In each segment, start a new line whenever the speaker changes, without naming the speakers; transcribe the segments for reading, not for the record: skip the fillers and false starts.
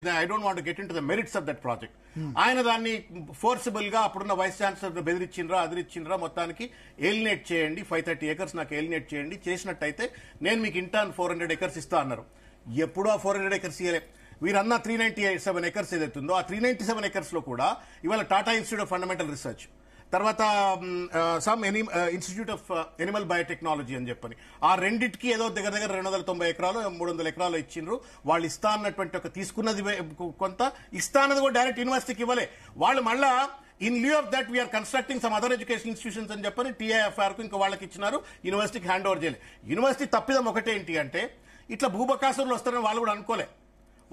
I don't want to get into the merits of that project. ఆయన దాన్ని forcible గా అప్పుడున్న వైస్ ఛాన్సలర్ బెదిరించిండ్రా అదిరిచ్చిండ్రా మొత్తానికి ఏలినేట్ చేయండి 530 acres నాకు ఏలినేట్ చేయండి చేసినట్టయితే నేను మీకు ఇంటాన్ 400 acres ఇస్తా అన్నారు. ఎప్పుడూ ఆ 400 acres ఇయ్యలే. వీరన్న 397 acres ఏదైతుందో ఆ 397 acres లో కూడా ఇవాళ Tata institute of fundamental research తర్వాత some institute of animal biotechnology అని చెప్పని ఆ రెండింటికి ఏదో దగ్గర 290 ఎకరాలు 300 ఎకరాలు ఇచ్చిండ్రు. వాళ్ళు ఇస్తా అన్నటువంటి ఒక తీసుకున్నది కొంత ఇస్తా అన్నది కూడా డైరెక్ట్ యూనివర్సిటీకి ఇవ్వలే. వాళ్ళు మళ్ళా in lieu of that we are constructing some other education institutions అని చెప్పని టీఐఎఫ్ఆర్ కు ఇంకా వాళ్ళకి ఇచ్చినారు. యూనివర్సిటీకి హ్యాండ్ ఓవర్ చేయలేదు. యూనివర్సిటీ తప్పిదం ఒకటేంటి అంటే ఇట్లా భూబకాసురులు వస్తారని వాళ్ళు కూడా అనుకోలే.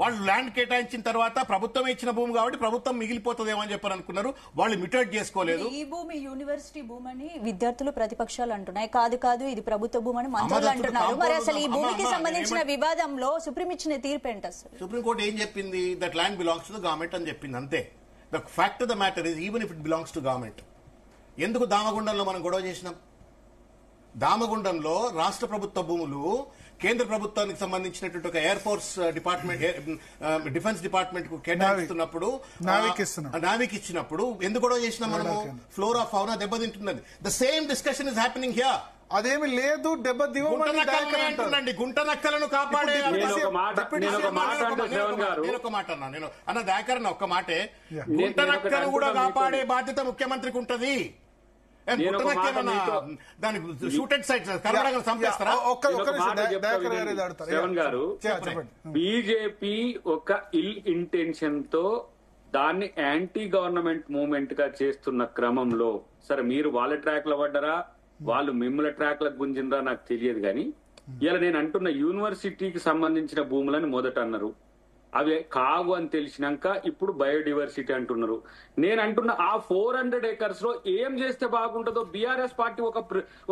వాళ్ళు ల్యాండ్ కేటాయించిన తర్వాత ప్రభుత్వం ఇచ్చిన భూమి కాబట్టి ప్రభుత్వం మిగిలిపోతుందేమో అని చెప్పని అనుకున్నారు. వాళ్ళు మిటేట్ చేసుకోలేదు.
ఈ భూమి యూనివర్సిటీ భూమి అని విద్యార్థులు ప్రతిపక్షాలు అంటున్నాయి. కాదు కాదు ఇది ప్రభుత్వ భూమి అని మంత్రులు అంటున్నారు. మరి అసలు ఈ భూమికి సంబంధించిన వివాదంలో సుప్రీం ఇచ్చిన తీర్పు ఏంటి? అసలు
సుప్రీంకోర్టు ఏం చెప్పింది? That land belongs to the government అని చెప్పింది అంతే. The fact of the matter is even if it belongs to government. ఎందుకు దామగుండంలో మనం గొడవ చేసినాం? దామగుండంలో రాష్ట్ర ప్రభుత్వ భూములు కేంద్ర ప్రభుత్వానికి సంబంధించినటువంటి ఒక air force department defence department కు కేటాయిస్తున్నప్పుడు నావిక్ ఇచ్చినప్పుడు ఎందుకు గొడవ చేసినాం మనము? ఫ్లోరా ఫౌనా దెబ్బతింటున్నది. The same discussion is happening here.
అదేమి లేదు
దెబ్బతింటుందండి. గుంట నక్కలను కాపాడే ఒక మాట అన్నా నేను అన్న దాకరన్న ఒక్క మాటే. గుంట నక్కను కూడా కాపాడే బాధ్యత ముఖ్యమంత్రికి ఉంటది.
బీజేపీ ఒక ఇల్ ఇంటెన్షన్ తో దాన్ని యాంటీ గవర్నమెంట్ మూవ్మెంట్ గా చేస్తున్న క్రమంలో సరే మీరు వాళ్ళ ట్రాక్ లో పడ్డరా వాళ్ళు మిమ్మల్ని ట్రాక్ లకు గుంజిందా నాకు తెలియదు కానీ ఇలా నేను అంటున్న యూనివర్సిటీకి సంబంధించిన భూములని మొదట అన్నారు. అవి కావు అని తెలిసినాక ఇప్పుడు బయోడివర్సిటీ అంటున్నారు. నేను అంటున్న ఆ 400 acres లో ఏం చేస్తే బాగుంటుందో బీఆర్ఎస్ పార్టీ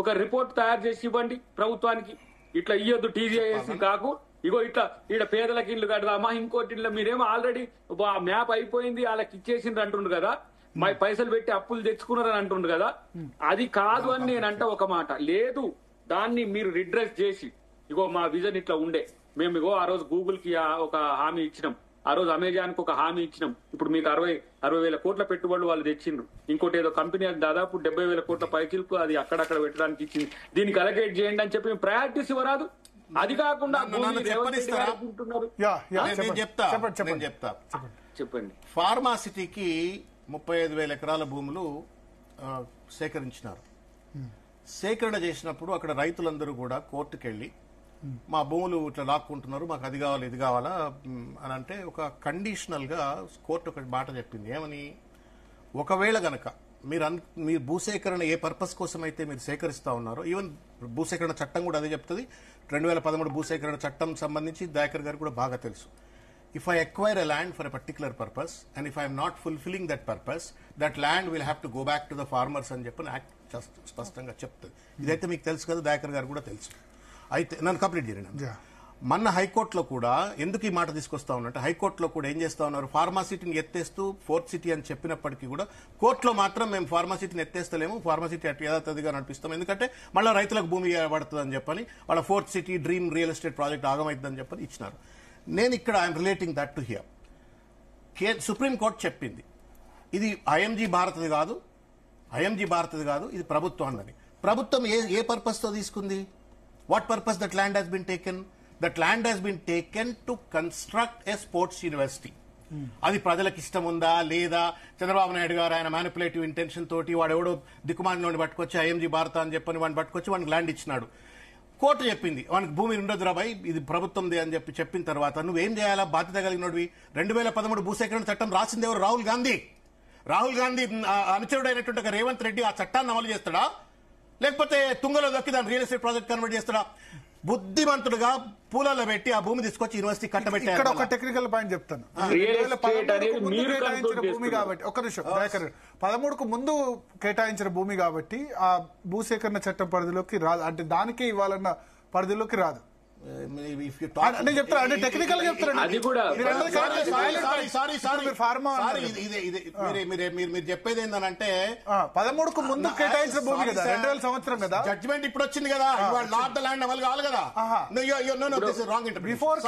ఒక రిపోర్ట్ తయారు చేసి ఇవ్వండి ప్రభుత్వానికి. ఇట్లా ఇయ్యొద్దు టీజీఐఎస్ కాకు, ఇగో ఇట్లా ఇక్కడ పేదలకి ఇల్లు కడదామా ఇంకోటి ఇల్లు మీరేమో ఆల్రెడీ మ్యాప్ అయిపోయింది వాళ్ళకి ఇచ్చేసిండ్రు అంటుండ్రు కదా, మా పైసలు పెట్టి అప్పులు తెచ్చుకున్నారని అంటుండ్రు కదా. అది కాదు అని నేనంట ఒక మాట. లేదు దాన్ని మీరు రిడ్రెస్ చేసి ఇగో మా విజన్ ఇట్లా ఉండే మేము ఇగో ఆ రోజు గూగుల్ కి ఒక హామీ ఇచ్చినాం, ఆ రోజు అమెజాన్ కు ఒక హామీ ఇచ్చినాం, ఇప్పుడు మీకు 60,000 కోట్ల పెట్టుబడులు వాళ్ళు తెచ్చిండ్రు. ఇంకోటి ఏదో కంపెనీ దాదాపు 70,000 కోట్ల పైకిలకు అది అక్కడక్కడ పెట్టడానికి ఇచ్చింది, దీనికి అలకేట్ చేయండి అని చెప్పి ప్రయారిటీస్ ఇవ్వరాదు. అది కాకుండా చెప్పండి.
ఫార్మాసిటీకి 35,000 ఎకరాల భూములు సేకరించినారు. సేకరణ చేసినప్పుడు అక్కడ రైతులందరూ కూడా కోర్టుకెళ్లి మా భూములు ఇట్లా లాక్కుంటున్నారు, మాకు అది కావాలి ఇది కావాలా అని అంటే ఒక కండిషనల్ గా కోర్టు ఒక మాట చెప్పింది. ఏమని? ఒకవేళ గనక మీరు భూసేకరణ ఏ పర్పస్ కోసం అయితే మీరు సేకరిస్తా ఉన్నారో, ఈవెన్ భూసేకరణ చట్టం కూడా అదే చెప్తుంది. 2013 భూసేకరణ చట్టం సంబంధించి దయాకర్ గారు కూడా బాగా తెలుసు. If I acquire a land for a particular purpose and if I am not fulfilling that purpose, that land will have to go back to the farmers అని చెప్పి యాక్ట్ స్పష్టంగా చెప్తుంది. ఇదైతే మీకు తెలుసు కదా, దయాకర్ గారు కూడా తెలుసు. అయితే నన్ను కంప్లీట్ చేయండి. మొన్న హైకోర్టులో కూడా ఎందుకు ఈ మాట తీసుకొస్తా ఉన్నట్టు, హైకోర్టులో కూడా ఏం చేస్తా ఉన్నారు, ఫార్మాసిటీని ఎత్తేస్తూ 4th సిటీ అని చెప్పినప్పటికీ కూడా కోర్టులో మాత్రం మేము ఫార్మాసిటీని ఎత్తేస్తలేము, ఫార్మాసిటీ యథాతథిగా నడిపిస్తాం, ఎందుకంటే మళ్ళీ రైతులకు భూమి పడుతుందని చెప్పని వాళ్ళ 4th city dream real estate project ఆగమైతుందని చెప్పని ఇచ్చినారు. నేను ఇక్కడ I'm relating that to here. Supreme court చెప్పింది ఇది ఐఎంజీ భారత్ది కాదు, ఇది ప్రభుత్వం అన్నది. ప్రభుత్వం ఏ పర్పస్ తో తీసుకుంది? What purpose that land has been taken? That land has been taken to construct a sports university. అది ప్రజలకు ఇష్టం ఉందా లేదా? చంద్రబాబు నాయుడు గారు ఆయన మ్యానిపులేటివ్ ఇంటెన్షన్ తోటి వాడు ఎవడో దిక్కుమాలినోని పట్టుకొచ్చి ఐఎంజీ భారత్ అని చెప్పని వాడిని పట్టుకొచ్చి వాడికి ల్యాండ్ ఇచ్చినాడు. కోర్టు చెప్పింది వానికి భూమి ఉండదు రాబాయ్, ఇది ప్రభుత్వందే అని చెప్పిన తర్వాత నువ్వేం చేయాలా? బాధ్యత కలిగినోడివి. 2013 భూసేకరణ చట్టం రాసింది ఎవరు? రాహుల్ గాంధీ అనుచరుడైనటువంటి ఒక రేవంత్ రెడ్డి ఆ చట్టాన్ని అమలు చేస్తాడా, లేకపోతే తుంగలో దొక్కి దాన్ని రియల్ ఎస్టేట్ ప్రాజెక్ట్ కన్వర్ట్ చేస్తాడా? బుద్ధిమంతుడుగా పూలలో పెట్టి ఆ భూమి తీసుకొచ్చి యూనివర్సిటీ కట్టబెట్టి.
ఇక్కడ ఒక టెక్నికల్ పాయింట్ చెప్తాను. భూమి కాబట్టి ఒక నిమిషం, 13కు ముందు కేటాయించిన భూమి కాబట్టి ఆ భూసేకరణ చట్టం పరిధిలోకి రాదు, అంటే దానికే ఇవ్వాలన్న పరిధిలోకి రాదు.
if you talk,
నేను చెప్తాను అంటే టెక్నికల్ గా చెప్తాను.
అది కూడా
మీరు చెప్పేది ఏంటంటే
13కు ముందు కేటాయించిన భూమి కదా, 2000 సంవత్సరం కదా.
జడ్జ్మెంట్ ఇప్పుడు వచ్చింది కదా, ఇవాళ లా ఆఫ్ ద ల్యాండ్ అమలు కావాలి కదా. Wrong
before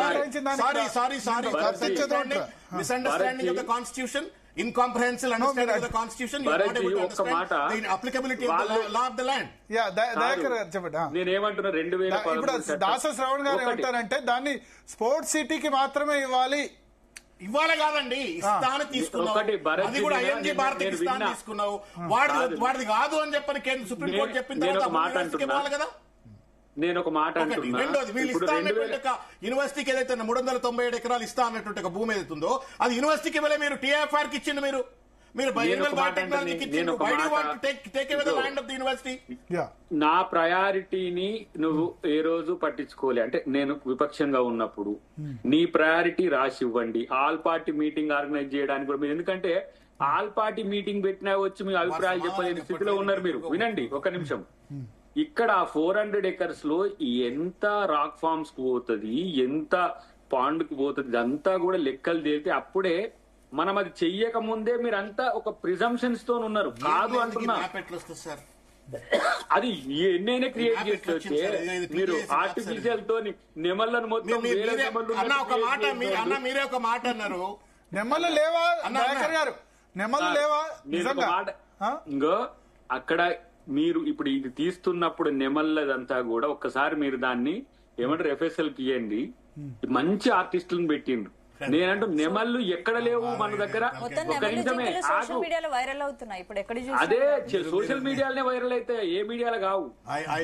misunderstanding of the constitution, incomprehensive understanding of the constitution, you are not able to understand the applicability of the law of the land.
చెప్పండి.
నేనేమంటున్నా, 2013
ఇప్పుడు దాస శ్రవణ్ గారు ఏమంటారంటే దాన్ని స్పోర్ట్స్ సిటీకి మాత్రమే ఇవ్వాలి
కాదండి, ఇస్తాను తీసుకున్నావు, అది కూడా ఐఎంజీ భారతికి ఇస్తాను తీసుకున్నావు, వాడిది కాదు అని చెప్పని కేంద్ర సుప్రీంకోర్టు చెప్పిన తర్వాత ఇవ్వాలి కదా.
నేను ఒక మాట అంటున్నా,
రెండోది వీళ్ళు ఇస్తా అన్నటువంటి యూనివర్సిటీకి ఏదైతే 397 ఎకరాలు ఇస్తా అన్నటువంటి ఒక భూమి ఏదైతుందో అది యూనివర్సిటీకి వెళ్ళే మీరు టీఎఫ్ఆర్ కి ఇచ్చిండు, మీరు బయోటెక్నాలజీకి ఇచ్చిండు. Why do you want to take away the land of the university?
నా ప్రయారిటీని నువ్వు ఏ రోజు పట్టించుకోలే. అంటే నేను విపక్షంగా ఉన్నప్పుడు నీ ప్రయారిటీ రాసి ఇవ్వండి. ఆల్ పార్టీ మీటింగ్ ఆర్గనైజ్ చేయడానికి కూడా మీరు, ఎందుకంటే ఆల్ పార్టీ మీటింగ్ పెట్టినా వచ్చి మీ అభిప్రాయాలు చెప్పలేని స్థితిలో ఉన్నారు మీరు. వినండి ఒక నిమిషం. ఇక్కడ 400 acres లో ఎంత రాక్ ఫార్మ్స్ కు పోతుంది, ఎంత పాండ్ కు పోతుంది, ఇదంతా కూడా లెక్కలు తేలితే అప్పుడే మనం అది చెయ్యక ముందే మీరంతా ఒక ప్రిజంప్షన్స్ తో ఉన్నారు. కాదు అంటున్నా, అది ఎన్నైనా క్రియేట్ చేస్తే మీరు ఆర్టిఫిషియల్ తో నెమళ్ళను మొత్తం
మీరే ఒక మాట అన్నారు,
నెమళ్ళు లేవా గారు, నెమళ్ళు లేవా?
ఇంకో అక్కడ మీరు ఇప్పుడు ఇది తీస్తున్నప్పుడు నెమల్లదంతా కూడా ఒక్కసారి మీరు దాన్ని ఏమంటారు FSL కి ఇవ్వండి. మంచి ఆర్టిస్టులను పెట్టిండ్రు. నేనంటూ నెమళ్ళు ఎక్కడ లేవు మన దగ్గర. ఒక నిమిషమే అదే సోషల్ మీడియాలోనే వైరల్ అయితే ఏ మీడియాలో కావు.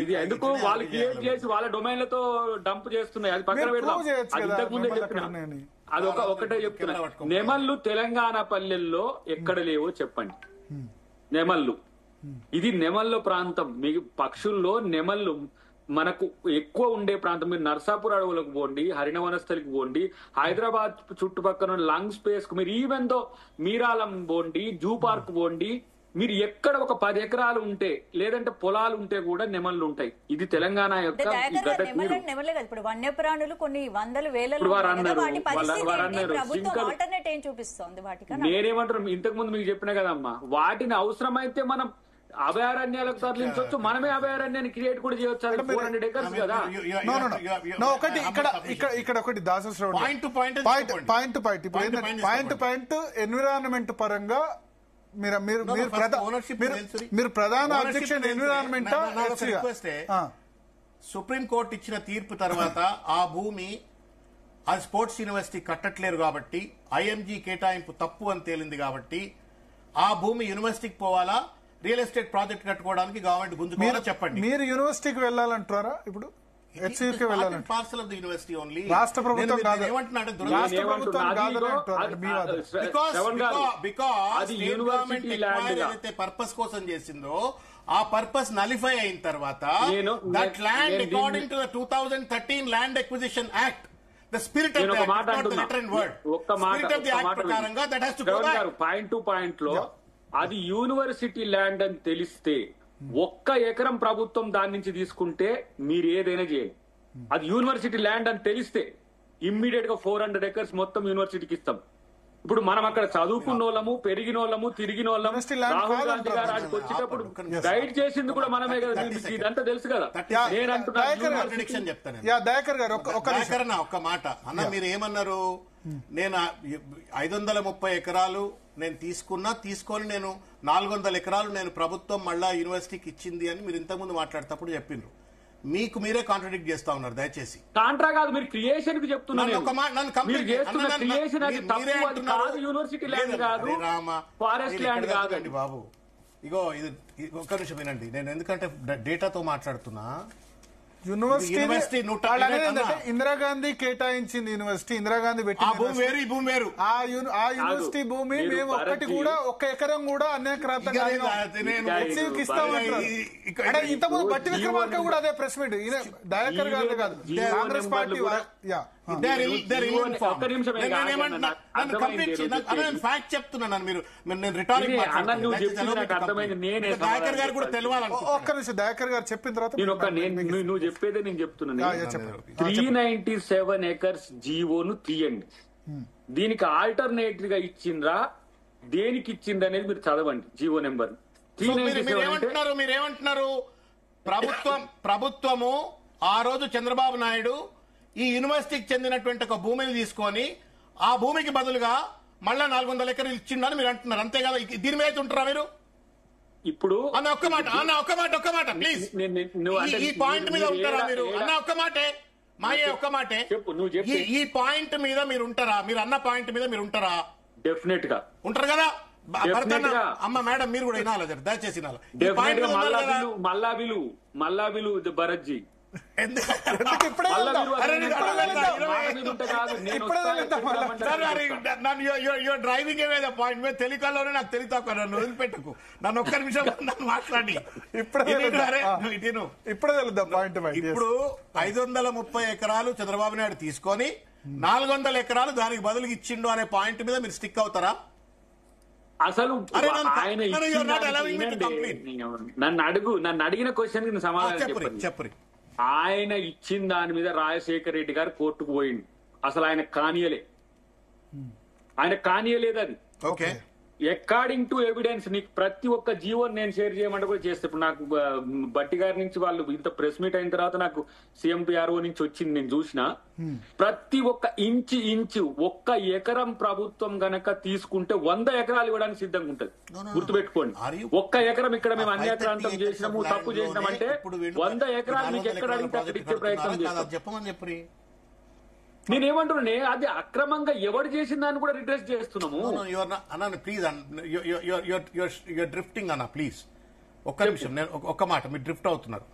ఇది ఎందుకు వాళ్ళు క్రియేట్ చేసి వాళ్ళ డొమైన్లతో డంప్ చేస్తున్నాయి. అది పక్కన పెడదాం. అది ఇంతకు ముందే చెప్పిన, అది ఒకటే చెప్తున్నా. నెమళ్ళు తెలంగాణ పల్లెల్లో ఎక్కడ లేవో చెప్పండి. నెమళ్ళు ఇది నెమళ్ళ ప్రాంతం. మీకు పక్షుల్లో నెమళ్ళు మనకు ఎక్కువ ఉండే ప్రాంతం. మీరు నర్సాపూర్ అడవులకు పోండి, హరిణ వనస్థలికి పోండి, హైదరాబాద్ చుట్టుపక్కల లంగ్ స్పేస్ కు మీరు ఈవెన్ దో మీరాలం పోండి, జూ పార్క్ పోండి, మీరు ఎక్కడ ఒక 10 ఎకరాలు ఉంటే లేదంటే పొలాలు ఉంటే కూడా నెమళ్ళు ఉంటాయి. ఇది తెలంగాణ యొక్క
ఇప్పుడు వన్యప్రాణులు కొన్ని వందల వేల
నేనేమంటారు, ఇంతకు ముందు మీకు చెప్పినా కదమ్మా, వాటిని అవసరమైతే మనం అభయారణ్యాలకు తరలించవచ్చు. మనమే అభయారణ్యాన్ని క్రియేట్ కూడా చేయొచ్చు. 400 acres కదా.
ఒకటి ఇక్కడ ఒకటి దాసశ్రవణ్ పాయింట్ ఇప్పుడు ఎన్విరాన్మెంట్ పరంగా మీరు ప్రధాన అబ్జెక్షన్ ఎన్విరాన్మెంట్.
సుప్రీం కోర్టు ఇచ్చిన తీర్పు తర్వాత ఆ భూమి అది స్పోర్ట్స్ యూనివర్సిటీ కట్టట్లేరు కాబట్టి, ఐఎంజీ కేటాయింపు తప్పు అని తేలింది కాబట్టి ఆ భూమి యూనివర్సిటీకి పోవాలా, రియల్ ఎస్టేట్ ప్రాజెక్ట్ కట్టుకోవడానికి గవర్నమెంట్ గుంజుకోవాలా చెప్పండి.
మీరు యూనివర్సిటీకి వెళ్ళాలంటారా? ఇప్పుడు హెచ్సియూకి వెళ్ళాలంటే
parcel of the university only.
రాష్ట్ర ప్రభుత్వం కాదు,
రాష్ట్ర ప్రభుత్వం ఏదైతే పర్పస్ కోసం చేసిందో ఆ పర్పస్ నలిఫై అయిన తర్వాత that land according to the 2013 land acquisition act, the spirit of the act, not the letter and word, spirit of the act ప్రకారంగా that has to go back.
Point to point లో అది university land అని తెలిస్తే 1 ఎకరం ప్రభుత్వం దాని నుంచి తీసుకుంటే మీరు ఏదైనా చేయండి. అది యూనివర్సిటీ ల్యాండ్ అని తెలిస్తే ఇమ్మీడియట్ గా 400 acres మొత్తం యూనివర్సిటీకి ఇస్తాం. ఇప్పుడు మనం అక్కడ చదువుకున్న వాళ్ళము, పెరిగిన వాళ్ళము, తిరిగిన వాళ్ళము. రాహుల్ గాంధీ గారు ఆడికి వచ్చేటప్పుడు గైడ్ చేసింది కూడా మనమే కదా. ఇదంతా తెలుసు కదా. నేను
అంటున్నా ఒక్క మాట అన్న, మీరు ఏమన్నారు? నేను 530 ఎకరాలు నేను తీసుకొని నేను 400 ఎకరాలు నేను ప్రభుత్వం మళ్ళా యూనివర్సిటీకి ఇచ్చింది అని మీరు ఇంతకుముందు మాట్లాడేటప్పుడు చెప్పిండ్రు. మీకు మీరే కాంట్రడిక్ట్ చేస్తా ఉన్నారు. దయచేసి
కాంట్రా కాదు, మీరు క్రియేషన్ కి చెప్తున్నారు. యూనివర్సిటీ ల్యాండ్ కాదు, ఫారెస్ట్ ల్యాండ్ కాదండి
బాబు. ఇగో ఇది ఒక్క నిమిషం వినండి. నేను ఎందుకంటే డేటాతో మాట్లాడుతున్నా.
యూనివర్సిటీ ఇందిరాగాంధీ కేటాయించింది యూనివర్సిటీ, ఇందిరాగాంధీ పెట్టి
భూమి వేరు.
ఆ యూనివర్సిటీ భూమి మేము ఒక్కటి కూడా 1 ఎకరం కూడా అన్యాక్రాంతంగా ఇస్తామంటారు. ఇంతకుముందు బట్టి విక్రమార్క కూడా అదే ప్రెస్ మీట్, దయాకర్ గారు కాదు, కాంగ్రెస్ పార్టీ.
ఒక్క నిమిషం
ఫ్యాక్ట్ చెప్తున్నాను. మీరు నేను రిటారిక్
అర్థమైంది. నేనే
దయాకర్ గారు కూడా తెలియాలనుకుంటున్నాను.
ఒక్క నిమిషం దయాకర్ గారు చెప్పిన తర్వాత
నువ్వు చెప్పేదే నేను చెప్తున్నాను. 397 acres జీవోను తీయండి. దీనికి ఆల్టర్నేటివ్ గా ఇచ్చిండ్రా, దేనికి ఇచ్చింది అనేది మీరు చదవండి జీవో నెంబర్.
మీరేమంటున్నారు? ప్రభుత్వము ఆ రోజు చంద్రబాబు నాయుడు ఈ యూనివర్సిటీకి చెందినటువంటి ఒక భూమిని తీసుకొని ఆ భూమికి బదులుగా మళ్ళా 400 ఎకరాలు ఇచ్చిండని మీరు అంటున్నారు, అంతే కదా? దీని మీద ఉంటారా మీరు?
ఇప్పుడు
అన్న ఒక్క మాట ప్లీజ్, ఈ పాయింట్ మీద ఉంటారా మీరు? అన్న ఒక్క మాటే మాయే, ఒక్క మాటే ఈ పాయింట్ మీద మీరు ఉంటారా? మీరు అన్న పాయింట్ మీద మీరు ఉంటారా?
డెఫినెట్ గా ఉంటారు
కదా. అమ్మ మేడం మీరు కూడా వినాలి, దయచేసి వినాలి.
మల్లా విలు భరత్జీ
డ్రైవింగ్ ఏమైనా పాయింట్ మీద తెలియకల్లోనే నాకు తెలియతా, నన్ను వదిలిపెట్టకు, నన్ను ఒక్క నిమిషం నన్ను మాట్లాడి ఇప్పుడు 530 ఎకరాలు చంద్రబాబు నాయుడు తీసుకొని 400 ఎకరాలు దానికి బదులు ఇచ్చిండు అనే పాయింట్ మీద మీరు స్టిక్ అవుతారా?
అసలు నన్ను అడిగిన క్వశ్చన్ సమాధానం
చెప్పరు.
ఆయన ఇచ్చిన దాని మీద రాజశేఖర రెడ్డి గారు కోర్టుకు పోయిండు. అసలు ఆయన కానియలేదు అది.
ఓకే,
అకార్డింగ్ టు ఎవిడెన్స్ నీకు ప్రతి ఒక్క జీవోని నేను షేర్ చేయమంటే కూడా చేస్తే, ఇప్పుడు నాకు బట్టి గారి నుంచి వాళ్ళు ఇంత ప్రెస్ మీట్ అయిన తర్వాత నాకు CMPRO నుంచి వచ్చింది, నేను చూసిన ప్రతి ఒక్క ఇంచు ఒక్క ఎకరం ప్రభుత్వం గనక తీసుకుంటే 100 ఎకరాలు ఇవ్వడానికి సిద్ధంగా ఉంటది. గుర్తుపెట్టుకోండి, ఒక్క ఎకరం ఇక్కడ మేము అన్యాక్రాంతం చేసినాము, తప్పు చేసినామంటే 100 ఎకరాలు మీకు ఎక్కడ అడిగితే అక్కడ ఇచ్చే ప్రయత్నం చేస్తాం.
చెప్పమని చెప్పి
నేనేమంటున్నా, అది అక్రమంగా ఎవరు చేసిన దాన్ని కూడా రిడ్రెస్ చేస్తున్నాము.
ప్లీజ్ యూఆర్ డ్రిఫ్టింగ్ అన్న, ప్లీజ్ ఒక్క నిమిషం. నేను ఒక్క మాట, మీరు డ్రిఫ్ట్ అవుతున్నారు.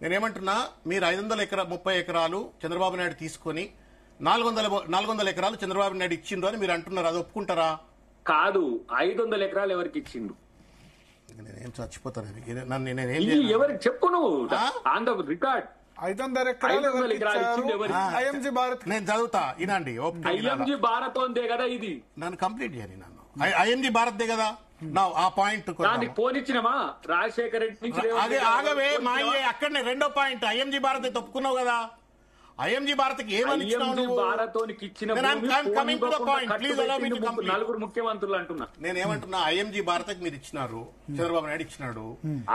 నేనేమంటున్నా, మీరు 530 ఎకరాలు చంద్రబాబు నాయుడు తీసుకొని 400 ఎకరాలు చంద్రబాబు నాయుడు ఇచ్చిండు అని మీరు అంటున్నారు, అది ఒప్పుకుంటారా?
కాదు, 500 ఎకరాలు ఎవరికి ఇచ్చిండు?
నేనేం చచ్చిపోతాను,
ఎవరికి చెప్పు నువ్వు ఆన్ ద రికార్డ్.
500 ఎకరాలు IMG భారత్.
నేను చదువుతా, వినండి.
IMG భారత్ ఉందే కదా, ఇది
నన్ను కంప్లీట్ చేయని. నన్ను IMG భారత్ దే కదా ఆ పాయింట్
పోనిచ్చినమా రాజశేఖర రెడ్డి
ఆగవే మాయే. అక్కడనే రెండో పాయింట్, IMG భారత్ అయితే ఒప్పుకున్నావు కదా. IMG భారత్
భారత్ ఇచ్చిన నలుగురు ముఖ్యమంత్రులు అంటున్నా.
నేనేమంటున్నా, IMG భారత్ మీరు ఇచ్చినారు, చంద్రబాబు నాయుడు ఇచ్చినాడు,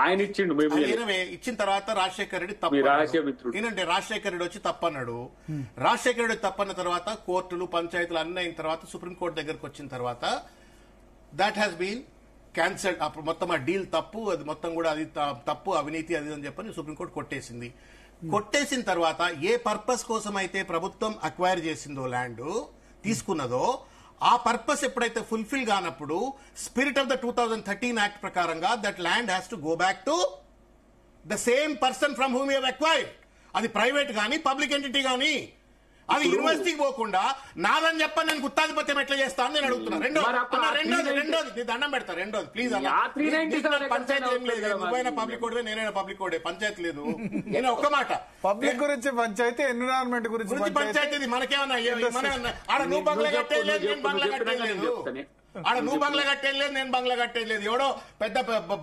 ఆయన ఇచ్చిండు.
ఇచ్చిన తర్వాత రాజశేఖర రెడ్డి తప్పు, ఏంటంటే రాజశేఖర రెడ్డి వచ్చి తప్పన్నాడు. రాజశేఖర రెడ్డి తప్పన్న తర్వాత కోర్టులు పంచాయతీలు అన్ని అయిన తర్వాత సుప్రీంకోర్టు దగ్గరకు వచ్చిన తర్వాత దాట్ హ్యాస్ బీన్ క్యాన్సల్డ్. అప్పుడు మొత్తం ఆ డీల్ తప్పు, అది మొత్తం కూడా అది తప్పు, అవినీతి అది అని చెప్పని సుప్రీంకోర్టు కొట్టేసింది. కొట్టేసిన తర్వాత ఏ పర్పస్ కోసం అయితే ప్రభుత్వం అక్వైర్ చేసిందో, ల్యాండ్ తీసుకున్నదో, ఆ పర్పస్ ఎప్పుడైతే ఫుల్ఫిల్ కానప్పుడు స్పిరిట్ ఆఫ్ ద 2013 యాక్ట్ ప్రకారంగా that land has to go back to the same person from whom you have acquired. అది ప్రైవేట్ గానీ పబ్లిక్ ఎంటిటీ గానీ, అది యూనివర్సిటీకి పోకుండా నాదని చెప్పని నేను గుత్తాధిపత్యం ఎట్లా చేస్తాను నేను అడుగుతున్నా. రెండోది దండం పెడతా. రెండోది ప్లీజ్ అన్న, పంచాయతీ ఏం లేదు, నువ్వైనా పబ్లిక్ కోడే నేనైనా పబ్లిక్ కోడే, పంచాయతీ లేదు. నేను ఒక్క మాట,
పబ్లిక్ గురించి పంచాయతీ, ఎన్విరాన్మెంట్ గురించి
పంచాయతీ మనకేమన్నా ఆడ నువ్వు బంగ్లా కట్టేది లేదు, నేను బంగ్లా కట్టేది లేదు, ఆడ నువ్వు బంగ్లా కట్టేది లేదు, నేను బంగ్లా కట్టేది లేదు. ఎవడో పెద్ద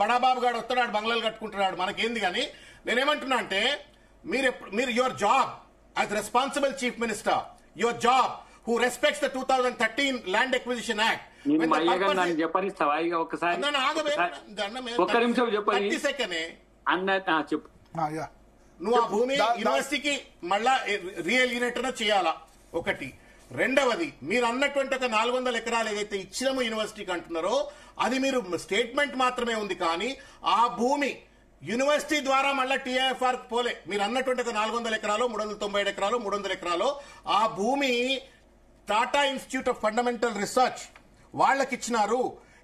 బడాబాబు గాడు వస్తాడు, ఆడు బంగ్లాలు కట్టుకుంటున్నాడు, మనకేంది. కానీ నేనేమంటున్నా అంటే, మీరు your job as responsible chief minister, your job who respects the 2013 land acquisition act, నువ్వు ఆ భూమి యూనివర్సిటీకి మళ్ళా రీఎలినేటర్ చేయాలా ఒకటి. రెండవది, మీరు అన్నటువంటి ఒక 400 ఎకరాలు ఏదైతే ఇచ్చినామో యూనివర్సిటీకి అంటున్నారో, అది మీరు స్టేట్మెంట్ మాత్రమే ఉంది, కానీ ఆ భూమి యూనివర్సిటీ ద్వారా మళ్ళీ TIFR పోలే. మీరు అన్నటువంటి 400 ఎకరాలు 397 ఎకరాలు 300 ఎకరాలు ఆ భూమి Tata institute of fundamental research వాళ్ళకి ఇచ్చినారు.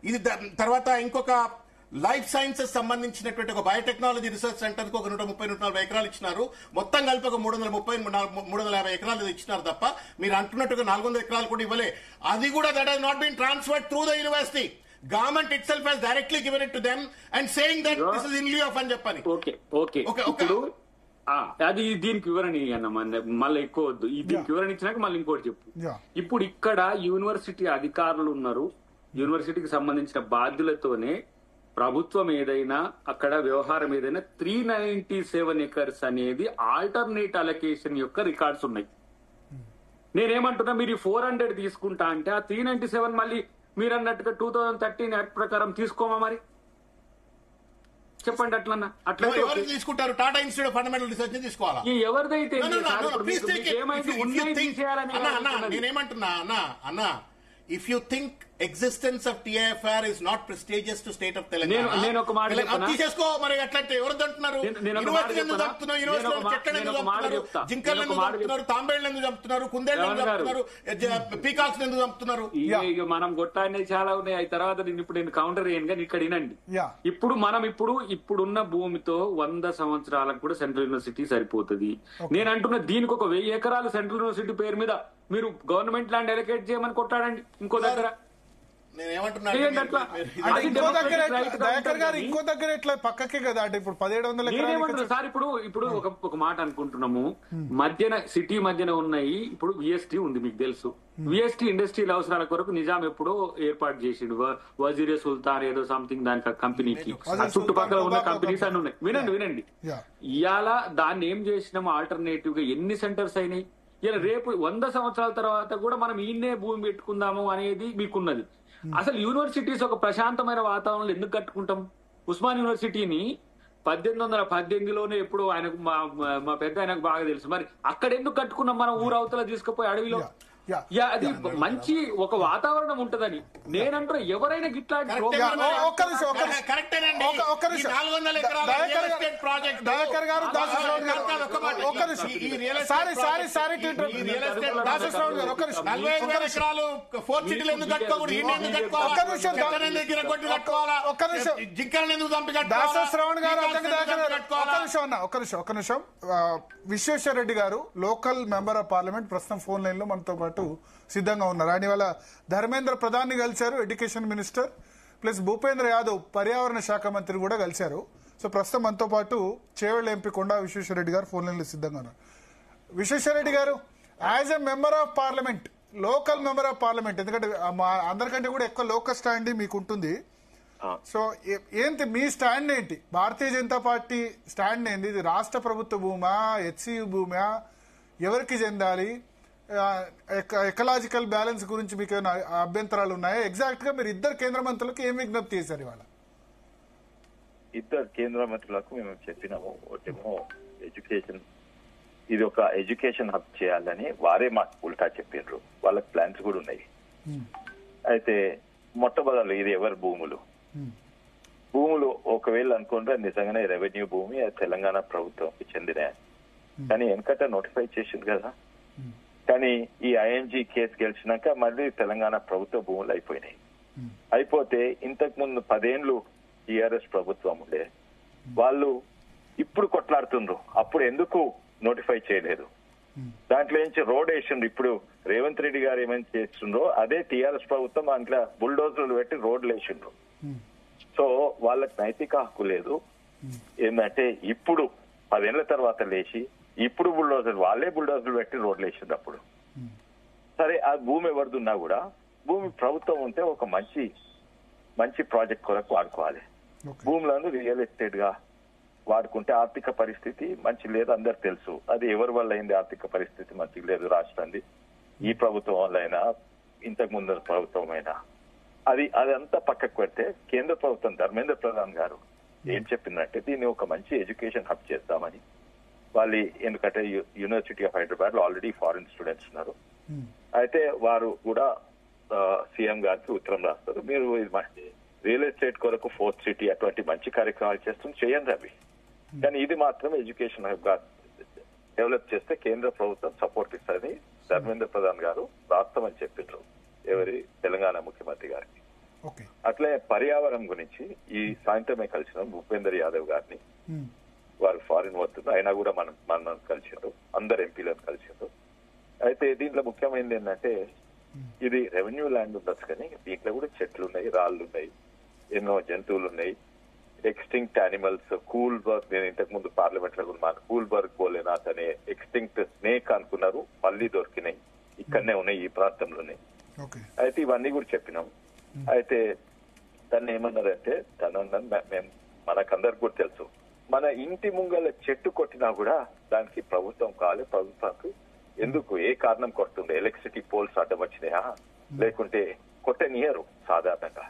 ఇది తర్వాత ఇంకొక లైఫ్ సైన్సెస్ సంబంధించినటువంటి ఒక బయోటెక్నాలజీ రీసెర్చ్ సెంటర్ కు ఒక 130-140 ఎకరాలు ఇచ్చినారు. మొత్తం కలిపి ఒక 350 ఎకరాలు ఇచ్చినారు తప్ప మీరు అంటున్నట్టుగా 400 ఎకరాలు కూడా ఇవ్వలే. అది కూడా that has not been transferred through the university. Government itself has directly given it to them and saying that this is in lieu of అని చెప్పని.
ఓకే ఇప్పుడు అది దీనికి వివరణ అన్న మళ్ళీ ఎక్కువ వద్దు. దీనికి వివరణ ఇచ్చినాక మళ్ళీ ఇంకోటి చెప్పు. ఇప్పుడు ఇక్కడ యూనివర్సిటీ అధికారులు ఉన్నారు, యూనివర్సిటీకి సంబంధించిన బాధ్యులతోనే ప్రభుత్వం ఏదైనా అక్కడ వ్యవహారం ఏదైనా 397 acres అనేది ఆల్టర్నేట్ అలొకేషన్ యొక్క రికార్డ్స్ ఉన్నాయి. నేనేమంటున్నా, మీరు 400 తీసుకుంటా అంటే ఆ 397 మళ్ళీ మీరు అన్నట్టుగా 2013 యాక్ట్ ప్రకారం తీసుకోమా? మరి చెప్పండి. అట్లన్నా అట్లా
తీసుకుంటారు. Tata institute of fundamental research తీసుకోవాలా?
ఎవరిదైతే
నేనేమంటున్నా అన్నా, if you think existence of TIFR is not prestigious to state of Telangana,
నేను ఒక మాట చెప్తాను.
తీసేసుకో. మరి అట్లంటే ఎవరు అంటున్నారు? యూనివర్సిటీ ఎందుకు చంపుతున్నారు? యూనివర్సిటీ చెట్లను ఎందుకు చంపుతున్నారు? జింకలను ఎందుకు చంపుతున్నారు? తాంబేళ్లను ఎందుకు చంపుతున్నారు? కుందేళ్లను ఎందుకు చంపుతున్నారు? పీకాక్స్ ఎందుకు చంపుతున్నారు?
మనం కొట్టానే చాలా ఉన్నాయి. ఆ తర్వాత నేను కౌంటర్ చేయను కానీ ఇక్కడ వినండి. ఇప్పుడు మనం ఇప్పుడున్న భూమితో 100 సంవత్సరాలకు కూడా సెంట్రల్ యూనివర్సిటీ సరిపోతుంది. నేను అంటున్నా, దీనికి ఒక 1000 ఎకరాలు సెంట్రల్ యూనివర్సిటీ పేరు మీద మీరు గవర్నమెంట్ ల్యాండ్ అలొకేట్ చేయమని కొట్టాడండి ఇంకో దగ్గర.
ఇంకో దగ్గర ఇట్లా పక్కకే కదా. అంటే ఇప్పుడు 1700
సార్ ఇప్పుడు ఒక మాట అనుకుంటున్నాము. మధ్యన సిటీ మధ్యన ఉన్నాయి. ఇప్పుడు విఎస్టీ ఉంది, మీకు తెలుసు. విఎస్టీ ఇండస్ట్రియల్ అవసరాల కొరకు నిజాం ఎప్పుడో ఏర్పాటు చేసిండు. వజీరే సుల్తాన్ ఏదో సంథింగ్ దానికి కంపెనీకి, చుట్టుపక్కల ఉన్న కంపెనీస్ అన్ని ఉన్నాయి. వినండి ఇవాళ దాన్ని ఏం చేసినాము? ఆల్టర్నేటివ్ గా ఎన్ని సెంటర్స్ అయినాయి. ఇలా రేపు 100 సంవత్సరాల తర్వాత కూడా మనం ఈయన్నే భూమి పెట్టుకుందాము అనేది మీకున్నది. అసలు యూనివర్సిటీస్ ఒక ప్రశాంతమైన వాతావరణంలో ఎందుకు కట్టుకుంటాం? ఉస్మాన్ యూనివర్సిటీని 1818లోనే ఎప్పుడు ఆయనకు మా పెద్ద ఆయనకు బాగా తెలుసు. మరి అక్కడ ఎందుకు కట్టుకున్నాం మనం? ఊరవతల తీసుకుపోయి అడవిలో. అది మంచి ఒక వాతావరణం ఉంటదని నేనంటున్నా. ఎవరైనా గిట్లాంటి
విశ్వేశ్వర రెడ్డి గారు లోకల్ మెంబర్ ఆఫ్ పార్లమెంట్ ప్రస్తుతం ఫోన్ లైన్ లో మనతో పాటు సిద్ధంగా ఉన్నారు. ఆయన వాళ్ళ ధర్మేంద్ర ప్రధాన్ ని కలిశారు, education minister, plus Bhupendra Yadav పర్యావరణ శాఖ మంత్రి కూడా కలిశారు. సో ప్రస్తుతం మనతో పాటు చేవెళ్ల ఎంపీ కొండా విశ్వేశ్వర రెడ్డి గారు ఫోన్ లైన్ లో సిద్ధంగా ఉన్నారు. విశ్వేశ్వర రెడ్డి గారు, as a member of parliament, local member of parliament, ఎందుకంటే అందరికంటే కూడా ఎక్కువ లోకల్ స్టాండ్ మీకు ఉంటుంది. సో ఏంటి మీ స్టాండ్ ఏంటి? భారతీయ జనతా పార్టీ స్టాండ్ ఏంటి? ఇది రాష్ట్ర ప్రభుత్వ భూమా, హెచ్సియు భూమా, ఎవరికి చెందాలి? ఎకలాజికల్ బ్యాలెన్స్ గురించి మీకు ఏమైనా అభ్యంతరాలు ఉన్నాయా? ఎగ్జాక్ట్ గా మీరు ఇద్దరు కేంద్ర మంత్రులకు ఏం విజ్ఞప్తి చేశారు ఇవాళ?
ఇద్దరు కేంద్ర మంత్రులకు మేము చెప్పినాము. ఒకటేమో ఎడ్యుకేషన్, ఇది ఒక ఎడ్యుకేషన్ హబ్ చేయాలని వారే మాకు ఉల్టా చెప్పినారు. వాళ్ళకి ప్లాన్స్ కూడా ఉన్నాయి. అయితే మొట్టమొదలు ఇది ఎవరి భూములు ఒకవేళ అనుకుంటే నిజంగానే రెవెన్యూ భూమి తెలంగాణ ప్రభుత్వంకి చెందిన, కానీ వెనకట నోటిఫై చేసింది కదా. కానీ ఈ ఐఎన్జీ కేసు గెలిచినాక మళ్ళీ తెలంగాణ ప్రభుత్వ భూములు అయిపోయినాయి. అయిపోతే ఇంతకు ముందు 10 ఏళ్లు టీఆర్ఎస్ ప్రభుత్వం ఉండే వాళ్ళు ఇప్పుడు కొట్లాడుతుండ్రు. అప్పుడు ఎందుకు నోటిఫై చేయలేదు? దాంట్లో నుంచి రోడ్ వేసిండ్రు. ఇప్పుడు రేవంత్ రెడ్డి గారు ఏమైనా చేస్తుండ్రో అదే టీఆర్ఎస్ ప్రభుత్వం దాంట్లో బుల్డోజర్లు పెట్టి రోడ్లు వేసిండ్రు. సో వాళ్ళకి నైతిక హక్కు లేదు. ఏంటంటే ఇప్పుడు 10 ఏళ్ల తర్వాత లేచి ఇప్పుడు వాళ్ళే బుల్డోజర్లు పెట్టి రోడ్లు వేసిండ్రు. అప్పుడు సరే, ఆ భూమి ఎవరిదున్నా కూడా భూమి ప్రభుత్వం ఉంటే ఒక మంచి ప్రాజెక్ట్ కొరకు వాడుకోవాలి. భూములను రియల్ ఎస్టేట్ గా వాడుకుంటే ఆర్థిక పరిస్థితి మంచి లేదు, అందరు తెలుసు. అది ఎవరి వల్ల అయింది? ఆర్థిక పరిస్థితి మంచిగా లేదు రాష్ట్రాన్ని. ఈ ప్రభుత్వం వల్ల అయినా ఇంతకు ముందు ప్రభుత్వం అయినా అదంతా పక్కకు పెడితే కేంద్ర ప్రభుత్వం ధర్మేంద్ర ప్రధాన్ గారు ఏం చెప్పిందంటే దీన్ని ఒక మంచి ఎడ్యుకేషన్ హబ్ చేద్దామని. వాళ్ళు ఎందుకంటే యూనివర్సిటీ ఆఫ్ హైదరాబాద్ లో ఆల్రెడీ ఫారిన్ స్టూడెంట్స్ ఉన్నారు. అయితే వారు కూడా సీఎం గారికి ఉత్తరం రాస్తారు, మీరు రియల్ ఎస్టేట్ కొరకు 4th సిటీ అటువంటి మంచి కార్యక్రమాలు చేయండి అవి, కానీ ఇది మాత్రం ఎడ్యుకేషన్ హబ్ గా డెవలప్ చేస్తే కేంద్ర ప్రభుత్వం సపోర్ట్ ఇస్తుందని ధర్మేంద్ర ప్రధాన్ గారు రాస్తామని చెప్పిండ్రు ఎవరి తెలంగాణ ముఖ్యమంత్రి గారికి. అట్లే పర్యావరణం గురించి ఈ సాయంత్రమే కలిసిన భూపేంద్ర యాదవ్ గారిని, వారు ఫారిన్ పోతున్నారు అయినా కూడా మనం కలిసిండ్రు, అందరు ఎంపీలను కలిసిండ్రు. అయితే దీంట్లో ముఖ్యమైనది ఏంటంటే ఇది రెవెన్యూ ల్యాండ్ ఉండొచ్చు, కానీ దీంట్లో కూడా చెట్లు ఉన్నాయి, రాళ్ళు ఉన్నాయి, ఎన్నో జంతువులు ఉన్నాయి, ఎక్స్టింక్ట్ యానిమల్స్ కూల్బర్గ్, నేను ఇంతకు ముందు పార్లమెంట్ లో కూడా కూల్బర్గ్ భోలేనాథ్ అనే ఎక్స్టింక్ట్ స్నేక్ అనుకున్నారు, మళ్ళీ దొరికినాయి, ఇక్కడనే ఉన్నాయి ఈ ప్రాంతంలోనే. అయితే ఇవన్నీ కూడా చెప్పినాం. అయితే తను ఏమన్నారంటే మేము మనకందరికి కూడా తెలుసు, మన ఇంటి ముంగల చెట్టు కొట్టినా కూడా దానికి ప్రభుత్వం కావాలి, ప్రభుత్వానికి ఎందుకు ఏ కారణం కొడుతుంది, ఎలక్ట్రిసిటీ పోల్స్ అడ్డం వచ్చినాయా లేకుంటే కొట్టనియరు సాధారణంగా.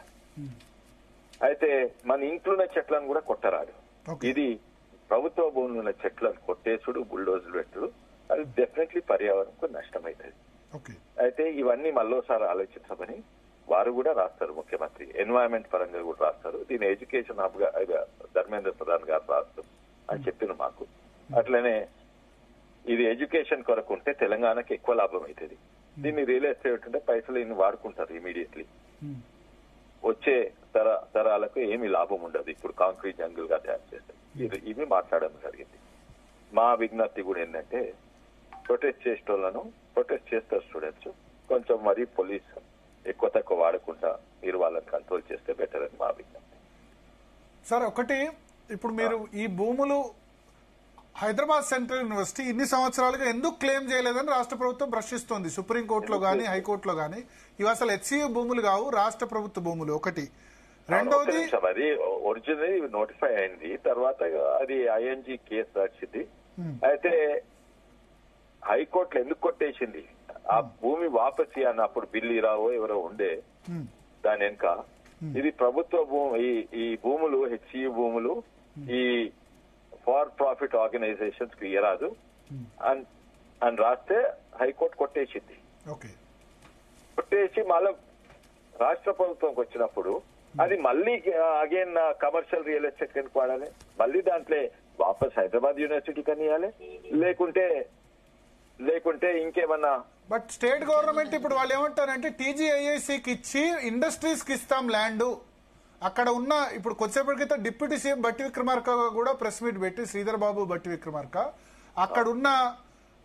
అయితే మన ఇంట్లోన్న చెట్లను కూడా కొట్టరాడు. ఇది ప్రభుత్వ భూములు ఉన్న చెట్లను కొట్టేసుడు, బుల్డోజులు పెట్టుడు, అది డెఫినెట్లీ పర్యావరణకు నష్టం అవుతుంది. అయితే ఇవన్నీ మళ్ళోసారి ఆలోచించమని వారు కూడా రాస్తారు, ముఖ్యమంత్రి ఎన్వైరన్మెంట్ పరంగా కూడా రాస్తారు. దీని ఎడ్యుకేషన్ హబ్ గా ధర్మేంద్ర ప్రధాన్ గారు రాస్తారు అని చెప్పిన మాకు. అట్లనే ఇది ఎడ్యుకేషన్ కొరకు ఉంటే తెలంగాణకి ఎక్కువ లాభం అవుతుంది. దీన్ని రియల్ ఎస్టేట్ ఉంటే పైసలు ఇన్ని వాడుకుంటారు ఇమీడియట్లీ, వచ్చే తరాలకు ఏమి లాభం ఉండదు. ఇప్పుడు కాంక్రీట్ జంగిల్ గా తయారు చేస్తారు. ఇవి మాట్లాడడం జరిగింది. మా విజ్ఞప్తి కూడా ఏంటంటే ప్రొటెస్ట్ చేసేటోళ్లను ప్రొటెస్ట్ చేస్తారు స్టూడెంట్స్, కొంచెం మరీ పోలీస్ ఎక్కువ తక్కువ వాడకుండా మీరు వాళ్ళని కంట్రోల్ చేస్తే బెటర్ అని మా విజ్ఞప్తి.
సార్ ఒకటి, ఇప్పుడు మీరు ఈ భూములు హైదరాబాద్ సెంట్రల్ యూనివర్సిటీ ఇన్ని సంవత్సరాలుగా ఎందుకు క్లెయిమ్ చేయలేదని రాష్ట్ర ప్రభుత్వం ప్రశ్నిస్తోంది. సుప్రీంకోర్టులో గానీ హైకోర్టులో గానీ ఇవి అసలు హెచ్సియు భూములు కావు, రాష్ట్ర ప్రభుత్వ భూములు. ఒకటి. రెండోది,
అది ఒరిజినల్ నోటిఫై అయింది, తర్వాత అది ఐఎన్జి కేసు వచ్చింది. అయితే హైకోర్టులో ఎందుకు కొట్టేసింది, ఆ భూమి వాపసి అని అప్పుడు బిల్లీరావో ఎవరో ఉండే దాని వెనుక, ఇది ప్రభుత్వ భూమి, ఈ భూములు హెచ్సియు భూములు ఈ ఫార్ ప్రాఫిట్ ఆర్గనైజేషన్స్ కి ఇయ్యరాదు అని రాస్తే హైకోర్టు కొట్టేసింది. కొట్టేసి మళ్ళా రాష్ట్ర ప్రభుత్వంకి వచ్చినప్పుడు అది మళ్ళీ అగైన్ కమర్షియల్ రియల్ ఎస్టేట్ కింద వాడాలి, మళ్ళీ దాంట్లో వాపస్ హైదరాబాద్ యూనివర్సిటీ కని ఇవ్వాలి, లేకుంటే ఇంకేమన్నా.
బట్ స్టేట్ గవర్నమెంట్ ఇప్పుడు వాళ్ళు ఏమంటారంటే టీజీఐఐసికి ఇచ్చి ఇండస్ట్రీస్ కి ఇస్తాం ల్యాండ్. అక్కడ ఉన్న ఇప్పుడు కొద్దిసేపటి క్రితం డిప్యూటీ సీఎం బట్టి విక్రమార్క కూడా ప్రెస్ మీట్ పెట్టి, శ్రీధర్ బాబు బట్టి విక్రమార్క, అక్కడ ఉన్న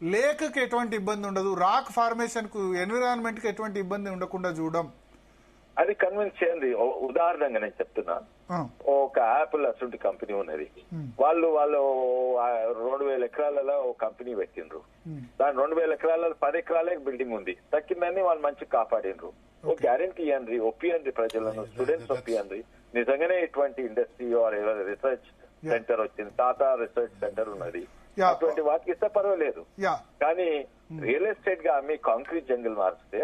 లేక్ కి ఎటువంటి ఇబ్బంది ఉండదు, రాక్ ఫార్మేషన్ కు ఎన్విరాన్మెంట్ కి ఎటువంటి ఇబ్బంది ఉండకుండా చూడడం,
అది కన్విన్స్ చేయండి. ఉదాహరణగా నేను చెప్తున్నా, ఒక యాపిల్ అటువంటి కంపెనీ ఉన్నది, వాళ్ళు 2,000 ఎకరాలలో ఒక కంపెనీ పెట్టిండ్రు. దాని 2,000 ఎకరాలలో 10 ఎకరాలే బిల్డింగ్ ఉంది, తక్కిందని వాళ్ళు మంచిగా కాపాడినరు. ఓ గ్యారెంటీ ఇవ్వండి, ఒప్పియండి ప్రజలను, స్టూడెంట్స్ ఒప్పియండి. నిజంగానే ఇటువంటి ఇండస్ట్రీ రీసెర్చ్ సెంటర్ వచ్చింది, టాటా రీసెర్చ్ సెంటర్ ఉన్నది, అటువంటి వాటికి ఇస్తే పర్వాలేదు. కానీ రియల్ ఎస్టేట్ గా అమ్మి కాంక్రీట్ జంగిల్ మారిస్తే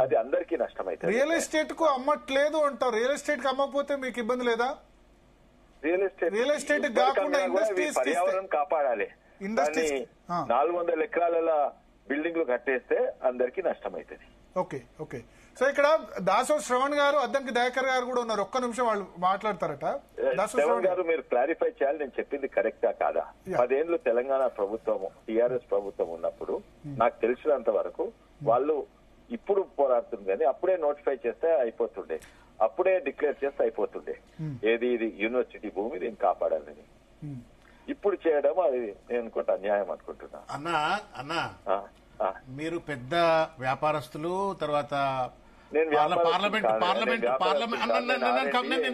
అది అందరికీ నష్టం అవుతుంది.
రియల్ ఎస్టేట్ కు అమ్మట్లేదు అంటారు, రియల్ ఎస్టేట్ కి అమ్మకపోతే మీకు ఇబ్బంది లేదా? రియల్ ఎస్టేట్ కాకుండా ఇండస్ట్రీస్
పర్యావరణం కాపాడాలి. 400 ఎకరాల బిల్డింగ్లు కట్టేస్తే అందరికీ నష్టం అవుతుంది.
ఓకే. సో ఇక్కడ దాసో శ్రవణ్ గారు, అద్దంకి దయాకర్ గారు కూడా ఉన్నారు, ఒక్క నిమిషం వాళ్ళు మాట్లాడతారట.
శ్రవణ్ గారు మీరు క్లారిఫై చేయాలి, నేను చెప్పింది కరెక్టా కాదా? 10 ఏళ్లు తెలంగాణ ప్రభుత్వం టీఆర్ఎస్ ప్రభుత్వం ఉన్నప్పుడు నాకు తెలిసినంత వరకు వాళ్ళు ఇప్పుడు పోరాడుతుంది, కానీ అప్పుడే నోటిఫై చేస్తే అయిపోతుండే, అప్పుడే డిక్లేర్ చేస్తే అయిపోతుండే ఏది ఇది యూనివర్సిటీ భూమి దీన్ని కాపాడాలని. ఇప్పుడు చేయడం అది నేను అనుకుంటా అన్యాయం అనుకుంటున్నా.
మీరు పెద్ద వ్యాపారస్తులు, తర్వాత
పార్లమెంట్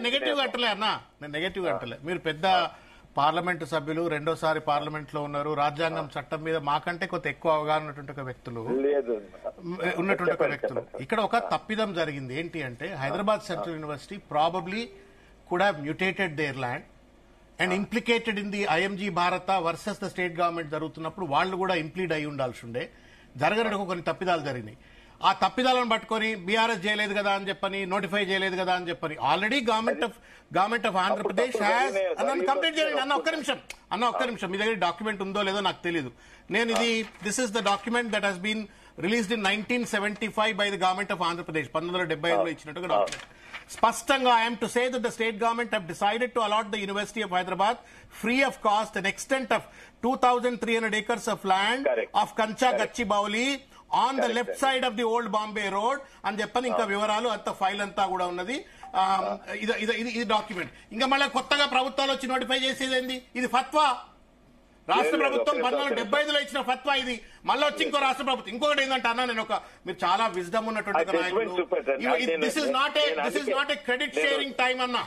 నెగటివ్ అంటలే అన్న, నేను నెగటివ్ అంటలే. మీరు పెద్ద పార్లమెంటు సభ్యులు, రెండోసారి పార్లమెంట్ లో ఉన్నారు, రాజ్యాంగం చట్టం మీద మాకంటే కొంత ఎక్కువ అవగాహన ఉన్నటువంటి ఒక వ్యక్తులు. ఇక్కడ ఒక తప్పిదం జరిగింది ఏంటి అంటే, Hyderabad central university probably could have mutated there land and implicated in the IMG భారత వర్సెస్ ద స్టేట్ గవర్నమెంట్ జరుగుతున్నప్పుడు వాళ్ళు కూడా ఇంప్లీడ్ అయి ఉండాల్సి ఉండే. జరగడానికి కొన్ని తప్పిదాలు జరిగినాయి. ఆ తప్పిదాలను పట్టుకొని బీఆర్ఎస్ చేయలేదు కదా అని చెప్పని, నోటిఫై చేయలేదు కదా అని చెప్పని, already government of Andhra Pradesh has complete చేయండి. అన్న ఒక్క నిమిషం, మీ దగ్గర డాక్యుమెంట్ ఉందో లేదో నాకు తెలియదు. నేను this is the document that has been released in 1975 by the government of Andhra Pradesh. 1975లో ఇచ్చినట్టుగా డాక్యుమెంట్. స్పష్టంగా I'm to say that the state government have decided to allot the University of Hyderabad free of cost an extent of 2,300 acres of land of Kancha Gachibowli on the left side of the old Bombay road అని చెప్పని ఇంకా వివరాలు అంత file అంతా కూడా ఉన్నది. ఇది document. ఇంకా మళ్ళీ కొత్తగా ప్రభుత్వాలు వచ్చి నోటిఫై చేసేది ఇది ఫత్వా. రాష్ట్ర ప్రభుత్వం 1975లో ఇచ్చిన ఫత్వా ఇది. మళ్ళీ వచ్చి ఇంకో రాష్ట్ర ప్రభుత్వం. ఇంకొకటి ఏంటంటే అన్న, నేను మీరు చాలా విజ్డమ్ ఉన్నటువంటి నాయకులు. This is not a credit sharing time అన్న.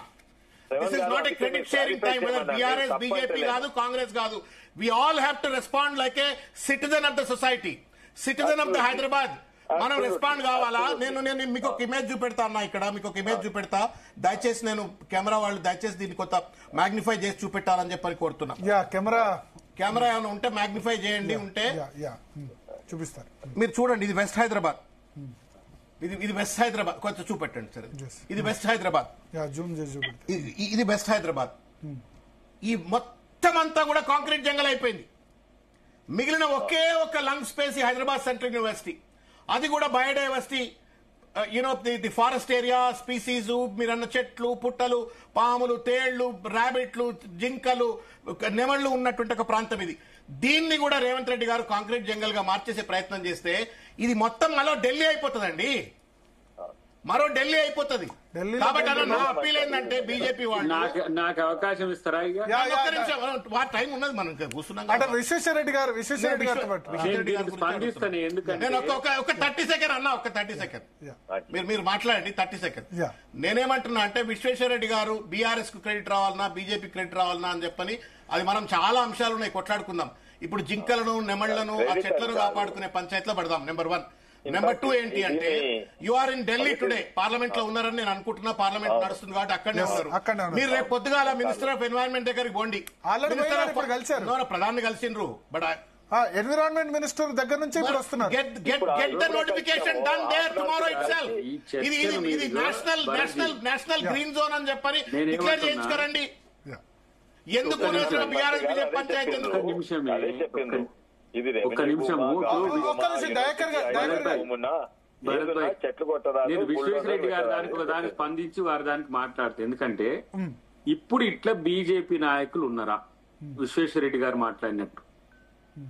This is not a credit sharing time. BRS BJP కాదు, కాంగ్రెస్ కాదు. We all have to respond like a citizen of the society, citizen of the Hyderabad. మనం respond కావాలా? నేను మీకు ఒక image చూపెడతా అన్నా, ఇక్కడ మీకు ఒక ఇమేజ్ చూపెడతా. దయచేసి నేను కెమెరా వాళ్ళు దయచేసి దీన్ని కొంత మ్యాగ్నిఫై చేసి చూపెట్టాలని చెప్పని కోరుతున్నా. కెమెరా ఏమైనా ఉంటే మ్యాగ్నిఫై చేయండి. ఉంటే
చూపిస్తారు.
మీరు చూడండి, ఇది వెస్ట్ హైదరాబాద్. ఇది వెస్ట్ హైదరాబాద్. కొంచెం చూపెట్టండి సరే. ఇది వెస్ట్ హైదరాబాద్. ఇది వెస్ట్ హైదరాబాద్. ఈ మొత్తం అంతా కూడా కాంక్రీట్ జంగల్ అయిపోయింది. మిగిలిన ఒకే ఒక లంగ్ స్పేస్ ఈ హైదరాబాద్ సెంట్రల్ యూనివర్సిటీ. అది కూడా biodiversity, you know the forest area, species, మీరన్న చెట్లు, పుట్టలు, పాములు, తేళ్లు, ర్యాబిట్లు, జింకలు, నెమళ్లు ఉన్నటువంటి ఒక ప్రాంతం ఇది. దీన్ని కూడా రేవంత్ రెడ్డి గారు కాంక్రీట్ జంగల్ గా మార్చేసే ప్రయత్నం చేస్తే ఇది మొత్తం మరో ఢిల్లీ అయిపోతుందండి. మరో ఢిల్లీ అయిపోతుంది. కాబట్టి అలా నా అప్పీల్ ఏంటంటే బీజేపీ వాళ్ళు
నాకు అవకాశం ఇస్తారా?
ఒక్క నిమిషం, టైం ఉన్నది, మనం కూర్చున్నాం.
విశ్వేశ్వరరెడ్డి గారు
స్పందిస్తాను. ఎందుకంటే
నేను ఒక 30 సెకండ్ అన్నా, ఒక 30 సెకండ్ మీరు మాట్లాడండి. 30 సెకండ్. నేనేమంటున్నా అంటే విశ్వేశ్వరరెడ్డి గారు బీఆర్ఎస్ కు క్రెడిట్ రావాలన్నా, బీజేపీ క్రెడిట్ రావాలన్నా అని చెప్పని, అది మనం చాలా అంశాలు ఉన్నాయి, కొట్లాడుకుందాం. ఇప్పుడు జింకలను, నెమళ్లను, ఆ చెట్లను కాపాడుకునే పంచాయతీలో పడదాం. నెంబర్ 1. నెంబర్ 2 ఏంటి అంటే, you are in Delhi today. Parliament లో ఉన్నారని నేను అనుకుంటున్నా. పార్లమెంట్ నడుస్తుంది కాబట్టి అక్కడనే ఉన్నారు. మీరు రేపు పొద్దుగాల మినిస్టర్ ఆఫ్ ఎన్వైరన్మెంట్ దగ్గరికి పోండి. ప్రధాని కలిసిండ్రు. బట్
ఎన్విరాన్మెంట్ మినిస్టర్ దగ్గర నుంచి
get the notification done there tomorrow itself. ఇది నేషనల్ గ్రీన్ జోన్ అని చెప్పని డిక్లేర్ చేయించుకోరండి. ఎందుకు బీఆర్ఎస్ బీజేపీ పంచాయతీ ఎందుకు?
ఒక్క నిమిషం.
చెట్లు కొట్టరాదు.
నేను విశ్వేశ్వరరెడ్డి గారు దానికి స్పందించి వారు దానికి మాట్లాడుతూ, ఎందుకంటే ఇప్పుడు ఇట్లా బీజేపీ నాయకులు ఉన్నారా? విశ్వేశ్వరరెడ్డి గారు మాట్లాడినట్టు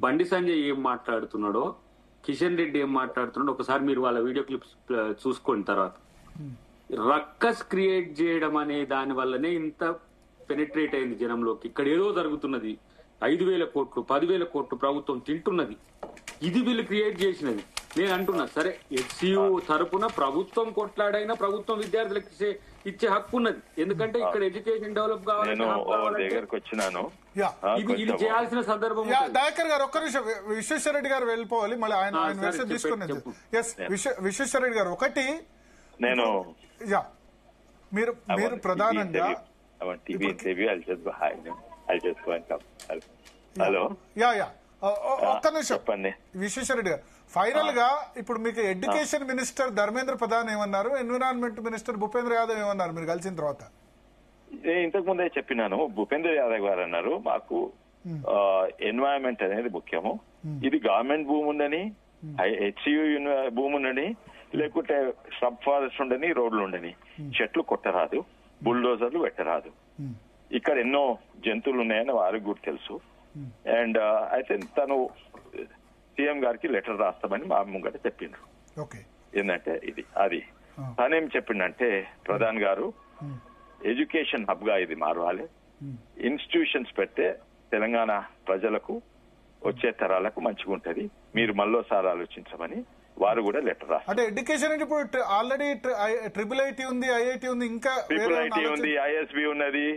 బండి సంజయ్ ఏం మాట్లాడుతున్నాడో, కిషన్ రెడ్డి ఏం మాట్లాడుతున్నాడో ఒకసారి మీరు వాళ్ళ వీడియో క్లిప్స్ చూసుకున్న తర్వాత, రక్కస్ క్రియేట్ చేయడం అనే దాని వల్లనే ఇంత పెనిట్రేట్ అయింది జనంలోకి. ఇక్కడ ఏదో జరుగుతున్నది. 5,000 కోట్లు 10,000 కోట్లు ప్రభుత్వం తింటున్నది. ఇది వీళ్ళు క్రియేట్ చేసినది. నేను అంటున్నా, సరే హెచ్సియు తరపున ప్రభుత్వం కొట్లాడైనా ప్రభుత్వం విద్యార్థులకు ఇచ్చే హక్కు ఉన్నది. ఎందుకంటే ఇక్కడ ఎడ్యుకేషన్ డెవలప్ కావాలని ఇది చేయాల్సిన సందర్భం.
దయాకర్ గారు ఒక్క నిమిషం, విశ్వేశ్వరరెడ్డి గారు వెళ్ళిపోవాలి, మళ్ళీ ఆయన తీసుకుని. విశ్వేశ్వరరెడ్డి గారు ఒకటి,
నేను
మీరు ప్రధానంగా
హలో
ఒక్క నిమిషం చెప్పండి విశ్వేశ్వరరెడ్డి గారు. ఫైనల్ గా ఇప్పుడు మీకు ఎడ్యుకేషన్ మినిస్టర్ ధర్మేంద్ర ప్రధాన్ ఏమన్నారు, ఎన్విరాన్మెంట్ మినిస్టర్ భూపేంద్ర యాదవ్ ఏమన్నారు మీరు కలిసిన తర్వాత?
ఇంతకు ముందే చెప్పినాను. భూపేంద్ర యాదవ్ గారు అన్నారు, మాకు ఎన్వైరన్మెంట్ అనేది ముఖ్యము. ఇది గవర్నమెంట్ భూమి ఉండని, హెచ్సియు భూమి ఉండని, లేకుంటే సబ్ ఫారెస్ట్ ఉండని, రోడ్లు ఉండని, చెట్లు కొట్టరాదు, బుల్డోజర్లు పెట్టరాదు. ఇక్కడ ఎన్నో జంతువులు ఉన్నాయని వారికి కూడా తెలుసు. అండ్ అయితే తను సీఎం గారికి లెటర్ రాస్తామని మా ముంగట చెప్పిండ్రు. ఏంటంటే అది తనేం చెప్పిండంటే, ప్రధాన్ గారు ఎడ్యుకేషన్ హబ్ గా ఇది మారాలి, ఇన్స్టిట్యూషన్స్ పెడితే తెలంగాణ ప్రజలకు వచ్చే తరాలకు మంచిగా ఉంటది, మీరు మళ్ళోసారి ఆలోచించమని వారు కూడా లెటర్ రాస్తారు.
అంటే ఎడ్యుకేషన్ అంటే ఇప్పుడు ఆల్రెడీ ట్రిపుల్ ఐటీ ఉంది, ఐఐటి ఉంది, ఇంకా
ట్రిపుల్ ఐటీ ఉంది, ఐఎస్బి ఉన్నది,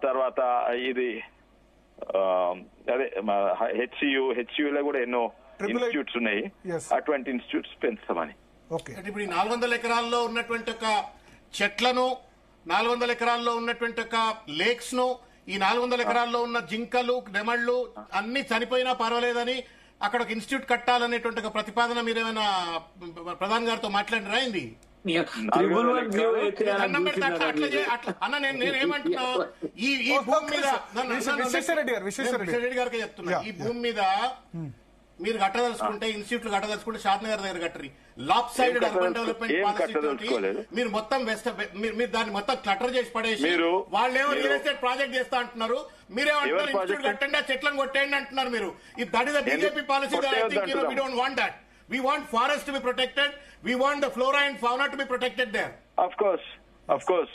తర్వాత ఇది అదే హెచ్సియులో కూడా ఎన్నో ఇన్స్టిట్యూట్స్ ఉన్నాయి. అటువంటి ఇన్స్టిట్యూట్స్ పెంచుతామని.
ఇప్పుడు 400 ఎకరాల్లో ఉన్నటువంటి ఒక చెట్లను, 400 ఎకరాల్లో ఉన్నటువంటి ఒక లేక్స్ ను, ఈ 400 ఎకరాల్లో ఉన్న జింకలు, నెమళ్లు అన్ని చనిపోయినా పర్వాలేదని అక్కడ ఒక ఇన్స్టిట్యూట్ కట్టాలనేటువంటి ఒక ప్రతిపాదన మీరేమైనా ప్రధాని గారితో మాట్లాడినరా? ఏంది అన్న, నేనేమంటున్నా, ఈ భూమి మీద విశ్వేశ్వరరెడ్డి గారికి చెప్తున్నా, ఈ భూమి మీద మీరు కట్టదలుచుకుంటే, ఇన్స్టిట్యూట్లు కట్టదలుచుకుంటే షాద్నగర్ దగ్గర కట్టరి. Lopsided urban development policy తోటి మీరు మొత్తం మీరు దాన్ని మొత్తం క్లటర్ చేసి పడేసి, వాళ్ళేమో రియల్ ఎస్టేట్ ప్రాజెక్ట్ చేస్తా అంటున్నారు, మీరేమంటున్నారు ఇన్స్టిట్యూట్ కట్టండి, ఆ చెట్లను కొట్టేయండి అంటున్నారు మీరు. That is the BJP policy. We don't want that. We want forest to be protected. We want the flora and fauna to be protected there.
Of course.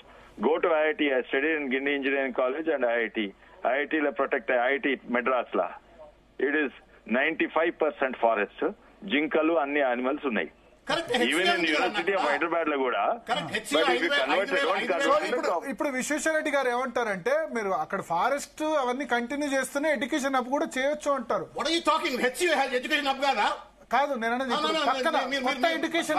Go to IIT. I studied in Guinea Engineering College and IIT. IIT la protect IIT Madras la. It is 95% forest. జింకలు అన్ని animals ఉన్నాయి.
Correct.
Even in university of Hyderabad లో కూడా.
Correct.
But if you convert it, don't convert it.
ఇప్పుడు విశ్వేశ్వరరెడ్డి గారు ఏమంటారంటే మీరు అక్కడ ఫారెస్ట్ అవన్నీ కంటిన్యూ చేస్తూనే ఎడ్యుకేషన్ అప్ కూడా చేయొచ్చు అంటారు.
What are you talking? HCU has education up కదా?
కాదు నేను అనేది కొత్త ఎడ్యుకేషన్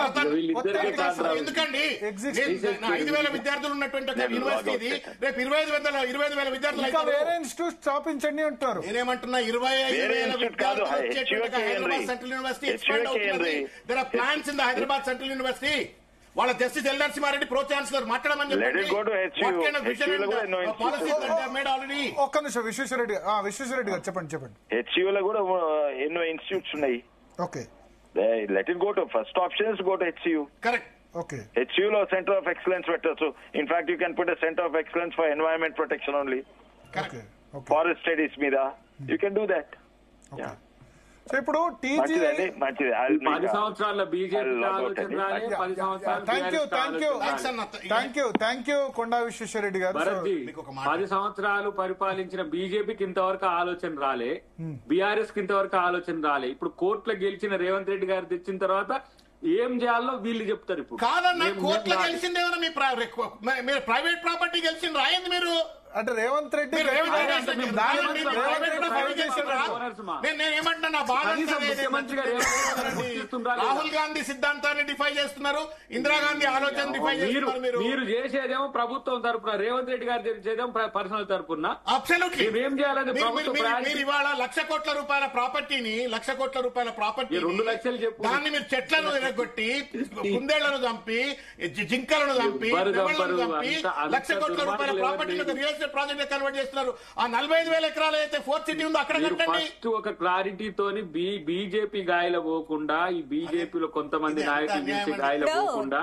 ఎందుకండి 5,000 విద్యార్థులు ఉన్నటువంటి ఒక యూనివర్సిటీ ఇది రేపు 25,000 విద్యార్థులు
ఇంకా వేరే ఇన్స్టిట్యూట్ స్థాపించండి అంటారు.
నేనేమంటున్నా 25,000 విద్యార్థులు వచ్చేటువంటి హైదరాబాద్ సెంట్రల్ యూనివర్సిటీ ఎక్స్పాండ్ అవుతున్నది. There are plans in the Hyderabad central university. వాళ్ళ జస్టిస్ ఎల్ఆర్సిమారెడ్డి ప్రో ఛాన్సలర్ మాట్లాడమని
ఒక్క నిమిషం విశ్వేశ్వరరెడ్డి గారు చెప్పండి.
హెచ్యూలో కూడా ఎన్నో ఇన్స్టిట్యూట్స్ ఉన్నాయి.
Okay,
let it go to first options, go to హెచ్యూ.
Correct.
Okay,
హెచ్యూలో centre of excellence పెట్టచ్చు. In fact you can put a centre of excellence for environment protection only, forest studies మీద. You can do that.
So ఇప్పుడు
మంచిది.
10 సంవత్సరాల BJP
thank you కొండా విశ్వేశ్వరరెడ్డి గారు.
10 సంవత్సరాలు పరిపాలించిన బీజేపీకి ఇంతవరకు ఆలోచన రాలే, బీఆర్ఎస్ కి ఇంతవరకు ఆలోచన రాలే. ఇప్పుడు కోర్టులో గెలిచిన రేవంత్ రెడ్డి గారు తెచ్చిన తర్వాత ఏం చేయాలో వీళ్ళు చెప్తారు. ఇప్పుడు
కాదన్నా కోర్టులో గెలిచిందేమన్నా మీరు ప్రైవేట్ ప్రాపర్టీ గెలిచింది రాయింది మీరు
అంటే రేవంత్ రెడ్డి
నేనేమంటున్నా రాహుల్ గాంధీ సిద్ధాంతాన్ని డిఫై చేస్తున్నారు, ఇందిరాగాంధీ ఆలోచన డిఫై చేస్తున్నారు.
మీరు చేసేదేమో ప్రభుత్వం తరపున, రేవంత్ రెడ్డి గారు చేసేదేమో పర్సనల్ తరపున.
అబ్సల్యూట్లీ
ఏం చేయాలని
మీరు ఇవాళ 1,00,000 కోట్ల రూపాయల ప్రాపర్టీని 1,00,000 కోట్ల రూపాయల ప్రాపర్టీ
2 లక్షలు చెప్పు,
దాన్ని మీరు చెట్లను ఎరగొట్టి కుందేళ్లను చంపి జింకలను చంపి 1,00,000 కోట్ల రూపాయల ప్రాపర్టీని రియల్ ఎస్టేట్ ప్రాజెక్ట్ కన్వర్ట్ చేస్తున్నారు. ఆ 45,000 ఎకరాలు అయితే ఫోర్త్ సిటీ ఉందో అక్కడ కట్టండి.
ఫస్ట్ ఒక క్లారిటీతోని బీజేపీ గాయల పోకుండా, ఈ బీజేపీలో కొంతమంది నాయకులు చేసే గాయల పోకుండా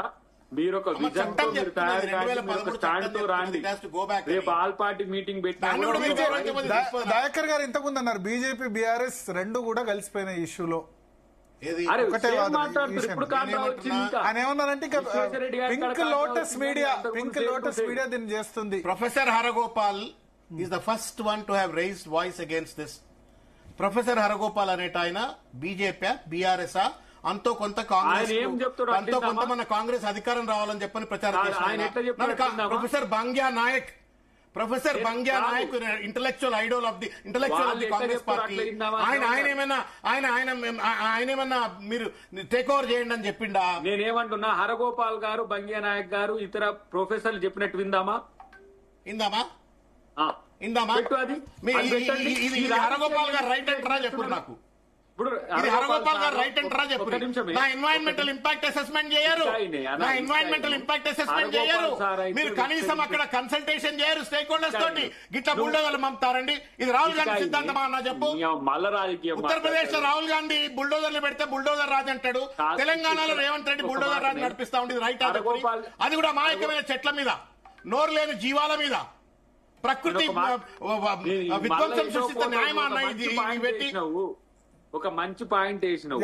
మీరు ఒక విజన్ తో మీరు తయారు కాదు, స్టాండ్ తో రాండి. రేపు ఆల్ పార్టీ మీటింగ్ పెట్టినా
దయాకర్ గారు ఇంతకుముందు అన్నారు బీజేపీ బీఆర్ఎస్ రెండు కూడా కలిసిపోయిన ఇష్యూలో. ఆయన ఏమన్నారంటే పింక్ లోటస్ మీడియా దీన్ని చేస్తుంది.
Professor Haragopal is the first one to have raised voice against this. Professor Haragopal అనేట ఆయన బీజేపీ బీఆర్ఎస్ అంతో కొంత కాంగ్రెస్ అంతో కొంత మన కాంగ్రెస్ అధికారం రావాలని చెప్పని ప్రచారం చేస్తున్నారు. Professor Bangya Naik intellectual idol of the Congress party. ఆయన ఏమన్నా మీరు టేక్ ఓవర్ చేయండి అని చెప్పిండా?
నేనేమంటున్నా, హరగోపాల్ గారు బంగ్యా నాయక్ గారు ఇతర ప్రొఫెసర్లు చెప్పినట్టు విందామా?
హరగోపాల్ గారు రైట్ అంటారా చెప్పు నాకు. ఇది హరగోపాల్ గారు రైట్ అంటారా చెప్పు. నా ఎన్వైరన్మెంటల్ ఇంపాక్ట్ అసెస్మెంట్ చేయరు, మీరు కనీసం అక్కడ కన్సల్టేషన్ చేయరు స్టేక్ హోల్డర్స్ తోటి. గిట్లా బుల్డోజర్లు పంపుతారండి. ఇది రాహుల్ గాంధీ సిద్ధాంతమా అన్న చెప్పు. ఉత్తరప్రదేశ్ లో రాహుల్ గాంధీ బుల్డోజర్లు పెడితే బుల్డోజర్ రాజ్ అంటాడు, తెలంగాణలో రేవంత్ రెడ్డి బుల్డోజర్ రాజ్ నడిపిస్తా ఉండేది రైట్. అది కూడా మాయకమైన చెట్ల మీద, నోరు లేని జీవాల మీద, ప్రకృతి విధ్వంసం సృష్టిస్తే న్యాయమా అన్న ఇది పెట్టి?
ఒక మంచి పాయింట్ వేసినావు.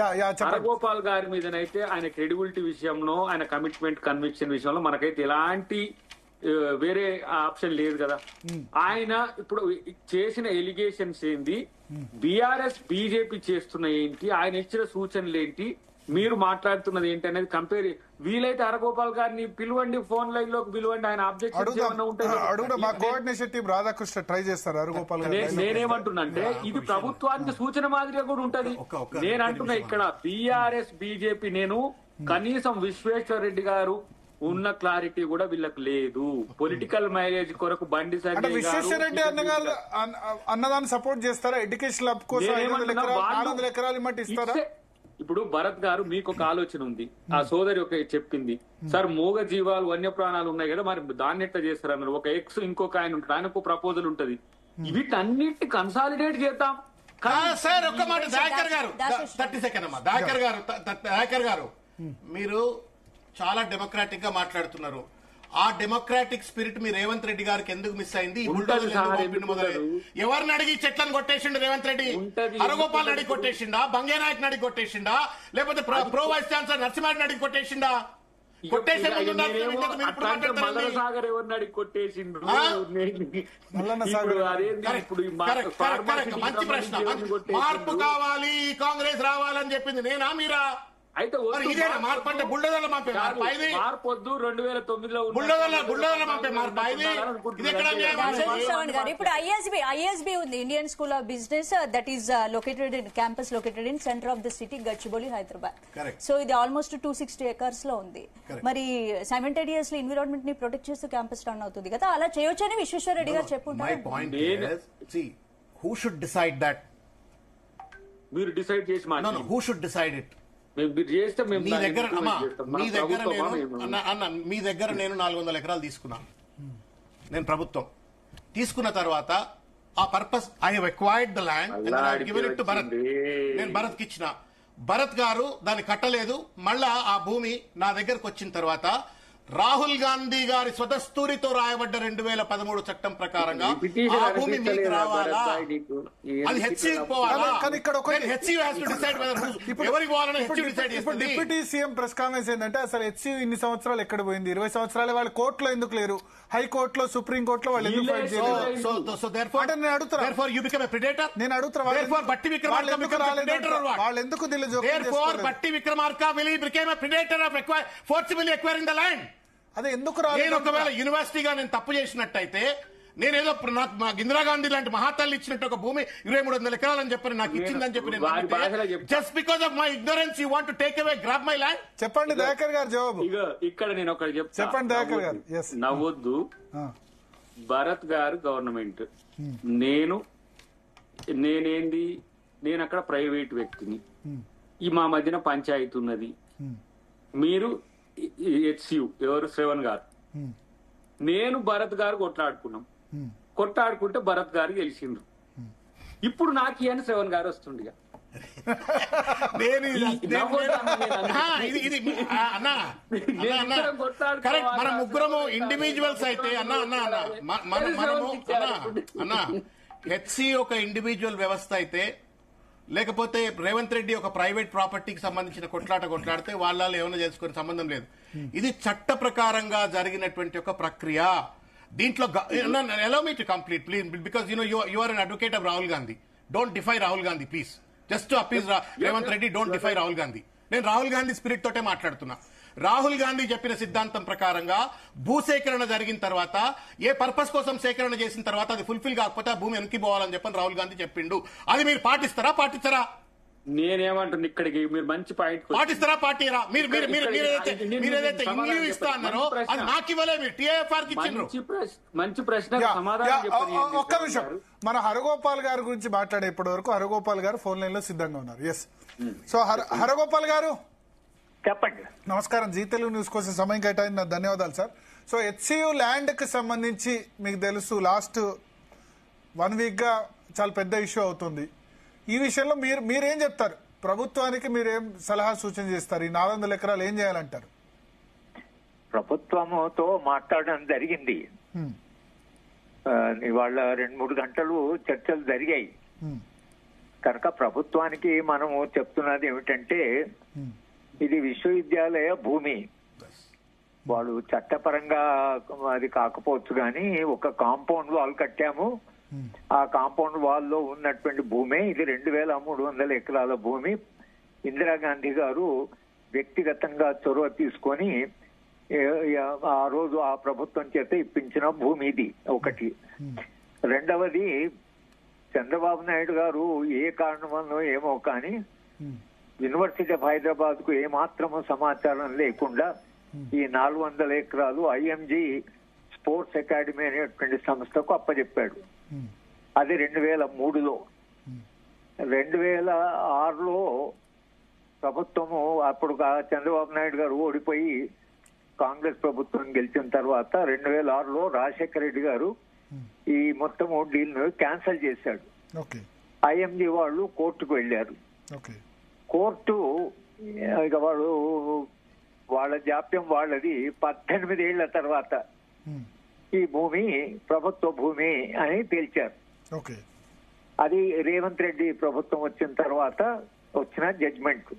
హరగోపాల్ గారి మీదనైతే ఆయన క్రెడిబిలిటీ విషయంలో, ఆయన కమిట్మెంట్ కన్విక్షన్ విషయంలో మనకైతే ఎలాంటి వేరే ఆప్షన్ లేదు కదా. ఆయన ఇప్పుడు చేసిన ఎలిగేషన్స్ ఏంటి, బీఆర్ఎస్ బీజేపీ చేస్తున్న ఏంటి, ఆయన ఇచ్చిన సూచనలు ఏంటి, మీరు మాట్లాడుతున్నది ఏంటి అనేది కంపేర్. వీలైతే హరగోపాల్ గారిని పిలవండి, ఫోన్ లైన్ లోకి పిలవండి. ఆయన ఆబ్జెక్షన్స్ ఏమన్నా ఉంటాయి. నేనేమంటున్నాంటే ఇది ప్రభుత్వానికి సూచన మాదిరిగా కూడా ఉంటది. నేను అంటున్నా ఇక్కడ బీఆర్ఎస్ బీజేపీ, నేను కనీసం విశ్వేశ్వర్ రెడ్డి గారు ఉన్న క్లారిటీ కూడా వీళ్ళకి లేదు. పొలిటికల్ మైలేజ్ కొరకు బండి సంజయ్
విశ్వేశ్వర్ రెడ్డి అన్నదాన్ని సపోర్ట్ చేస్తారా? ఎడ్యుకేషన్ ఇస్తారా?
ఇప్పుడు భరత్ గారు మీకు ఒక ఆలోచన ఉంది, ఆ సోదరి ఒక చెప్పింది, సార్ మూగ జీవాలు వన్య ప్రాణాలు ఉన్నాయి కదా, మరి దాన్ని ఎట్లా చేస్తారు అన్నారు. ఒక ఎక్స్ ఇంకొక ఆయన ఉంటాడు, ఆయనకు ప్రపోజల్ ఉంటది. వీటన్నిటిని కన్సాలిడేట్ చేద్దాం.
సార్ ఒక్క మాట దయాకర్ గారు, 30 సెకండ్ అమ్మా. దయాకర్ గారు మీరు చాలా డెమోక్రాటిక్ గా మాట్లాడుతున్నారు. ఆ డెమోక్రాటిక్ స్పిరిట్ మీ రేవంత్ రెడ్డి గారికి ఎందుకు మిస్ అయింది? ఎవరిని అడిగి చెట్లను కొట్టేసిండు రేవంత్ రెడ్డి? హరగోపాల్ అడిగి కొట్టేసిండా? బంగే నాయక్ అడిగి కొట్టేసిండా? లేకపోతే ప్రో వైస్ ఛాన్సలర్ నరసింహారెడ్డి అడిగి కొట్టేసిండా? కొట్టేసే
సాగర్ ఎవరిని అడిగి కొట్టేసిండు?
మంచి ప్రశ్న. మార్పు కావాలి, కాంగ్రెస్ రావాలని చెప్పింది నేనా మీరా?
అయితే
మరి ఇదేనా మార్పు అంటే బుల్డోజర్ల మార్పే మార్పా ఇది?
మార్పు వద్దు 2009లో
బుల్డోజర్ల మార్పే మార్పా ఇది? ఇది ఎక్కడ న్యాయం?
రాజేష్ శ్రవణ్ గారు, ఇప్పుడు ఐఎస్బి ఉంది, Indian school of business, that is located in campus located in centre of the city Gachibowli, Hyderabad.
Correct.
So ఇది ఆల్మోస్ట్ 260 acres లో ఉంది. మరి సైమల్టేనియస్లీ ఎన్విరాన్మెంట్ ని ప్రొటెక్ట్ చేస్తూ క్యాంపస్ రన్ అవుతుంది కదా, అలా చేయొచ్చని విశ్వేశ్వర రెడ్డి గారు
My
చెప్పుంటారు.
point is, see, who should decide that?
మీరు డిసైడ్ చేసి
No, no, who should decide it?
మీరు చేస్తే మేము
మీ
దాన్ని
దగ్గర
implement
అమ్మా,
చేస్తాం.
మీ
మన
దగ్గర
ప్రభుత్వమా
నేను
మేము?
అన్న మీ దగ్గర నేను 400 ఎకరాలు తీసుకున్నా. నేను ప్రభుత్వం తీసుకున్న తర్వాత ఆ purpose I have acquired the land and I have given it to Bharat. నేను భరత్ కి ఇచ్చిన. భరత్ గారు దాన్ని కట్టలేదు. మళ్ళా ఆ భూమి నా దగ్గరకు వచ్చిన తర్వాత రాహుల్ గాంధీ గారి స్వదస్తూరితో రాయబడ్డ 2013 చట్టం ప్రకారంగా ఆ భూమి మీకు రావాలా, అది హెచ్సి పోవాలా?
కానీ ఇక్కడ ఒక-
Then HCU has to decide whether ఎవరికి పోవాలని HCU డిసైడ్
ఇప్పుడు
చేస్తుంది.
డిప్యూటీ సీఎం ప్రెస్ కాన్ఫరెన్స్ ఏంటంటే అసలు హెచ్సియు ఇన్ని సంవత్సరాలు ఎక్కడ పోయింది? 20 సంవత్సరాలు వాళ్ళు కోర్టులో ఎందుకు లేరు? హైకోర్టులో, సుప్రీం కోర్టులో వాళ్ళు ఎందుకు ఫైట్ చేయలేదు?
So therefore,
అంటే నేను అడుగుతున్నా.
therefore you become a predator.
నేను అడుగుతున్నా
Therefore Batti Vikramarka
వాళ్ళు ఎందుకు
becomes a
రాలేదు?
predator or what?
వాళ్ళు ఎందుకు దీనిలో జోక్యం
Therefore
చేసుకోలేదు?
Batti Vikramarka became a predator of forcibly acquiring the land.
అదే ఎందుకు
నేను
రాలేదు?
ఒకవేళ యూనివర్సిటీగా నేను తప్పు చేసినట్టయితే నేనేదో నాకు ఇందిరాగాంధీ లాంటి మహాతల్లి ఇచ్చినట్టు ఒక భూమి 2300 ఎకరాలని చెప్పని నాకు ఇచ్చిందని చెప్పి
వారి భాషలో చెప్తా.
Just because of my ignorance you want to take away grab my land.
చెప్పండి దయాకర్ గారు జవాబు.
ఇక ఇక్కడ నేను ఒకటి చెప్తా.
చెప్పండి దయాకర్ గారు. Yes.
నవ్వొద్దు.
ఆ.
భరత్ గారు గవర్నమెంట్, నేనేంది, నేను అక్కడ ప్రైవేట్ వ్యక్తిని. ఈ మా మధ్యన పంచాయతీ ఉన్నది. మీరు HCU ఎవరు శ్రవణ్ గారు, నేను భరత్ గారు కొట్లాడుకున్నాం. కొట్లాడుకుంటే భరత్ గారు గెలిచిండ్రు. ఇప్పుడు నాకు అని శ్రవణ్ గారు వస్తుండే.
కరెక్ట్. మన ముగ్గురము ఇండివిజువల్స్ అయితే హెచ్సి ఒక ఇండివిజువల్ వ్యవస్థ అయితే, లేకపోతే రేవంత్ రెడ్డి ఒక ప్రైవేట్ ప్రాపర్టీకి సంబంధించిన కొట్లాడితే వాళ్ళ ఏమైనా చేసుకునే సంబంధం లేదు. ఇది చట్ట ప్రకారంగా జరిగినటువంటి ఒక ప్రక్రియ. దీంట్లో allow me to complete, please, because you are an advocate of Rahul Gandhi. Don't defy Rahul Gandhi, please. Just to appease Revanth Reddy, don't defy Rahul Gandhi. నేను రాహుల్ గాంధీ స్పిరిట్ తోటే మాట్లాడుతున్నా. రాహుల్ గాంధీ చెప్పిన సిద్ధాంతం ప్రకారంగా భూసేకరణ జరిగిన తర్వాత, ఏ పర్పస్ కోసం సేకరణ చేసిన తర్వాత అది ఫుల్ఫిల్ కాకపోతే ఆ భూమి వెనక్కి పోవాలని చెప్పని రాహుల్ గాంధీ చెప్పిండు. అది మీరు పాటిస్తారా?
నేనేమంటున్నా, ఇక్కడికి మీరు మంచి పాయింట్
పాటిస్తారా? పార్టీరా? మీరేదైతే ఇంగ్లీ ఇస్తా అన్నారో అది నాకు ఇవ్వలే, మీరు TIFR కి ఇచ్చిండ్రు.
మంచి ప్రశ్న సమాధానం చెప్పండి.
ఒక్క నిమిషం, మన హరగోపాల్ గారి గురించి మాట్లాడే ఇప్పటి వరకు హరగోపాల్ గారు ఫోన్ లైన్ లో సిద్ధంగా ఉన్నారు. ఎస్. సో హరగోపాల్ గారు
చెప్పండి.
నమస్కారం. జీ తెలుగు న్యూస్ కోసం సమయం కేటాయించిన ధన్యవాదాలు సార్. సో HCU ల్యాండ్ కి సంబంధించి మీకు తెలుసు లాస్ట్ 1 వీక్ గా చాలా పెద్ద ఇష్యూ అవుతుంది. ఈ విషయంలో మీరేం చెప్తారు? ప్రభుత్వానికి మీరేం సలహా సూచన చేస్తారు? ఈ 400 ఎకరాలు ఏం చేయాలంటారు?
ప్రభుత్వముతో మాట్లాడడం జరిగింది. ఇవాళ 2-3 గంటలు చర్చలు జరిగాయి. కనుక ప్రభుత్వానికి మనము చెప్తున్నది ఏమిటంటే, ఇది విశ్వవిద్యాలయ భూమి. వాళ్ళు చట్టపరంగా అది కాకపోవచ్చు కానీ ఒక కాంపౌండ్ వాల్ కట్టాము. ఆ కాంపౌండ్ వాల్ లో ఉన్నటువంటి భూమే ఇది. 2300 ఎకరాల భూమి ఇందిరాగాంధీ గారు వ్యక్తిగతంగా చొరవ తీసుకొని ఆ రోజు ఆ ప్రభుత్వం చేత ఇప్పించిన భూమి ఇది ఒకటి. రెండవది, చంద్రబాబు నాయుడు గారు ఏ కారణం వల్ల ఏమో కానీ యూనివర్సిటీ ఆఫ్ హైదరాబాద్ కు ఏమాత్రము సమాచారం లేకుండా ఈ 400 ఎకరాలు IMG స్పోర్ట్స్ అకాడమీ అనేటువంటి సంస్థకు అప్పచెప్పాడు. అది 2003లో. 2006లో ప్రభుత్వము, అప్పుడు చంద్రబాబు నాయుడు గారు ఓడిపోయి కాంగ్రెస్ ప్రభుత్వం గెలిచిన తర్వాత 2006లో రాజశేఖర రెడ్డి గారు ఈ మొత్తము డీల్ క్యాన్సిల్ చేశాడు. IMG వాళ్ళు కోర్టుకు వెళ్లారు. కోర్టు ఇక వాళ్ళ జాప్యం వాళ్ళది. 18 ఏళ్ల తర్వాత ఈ భూమి ప్రభుత్వ భూమి అని తేల్చారు. అది రేవంత్ రెడ్డి ప్రభుత్వం వచ్చిన తర్వాత వచ్చిన జడ్జిమెంట్.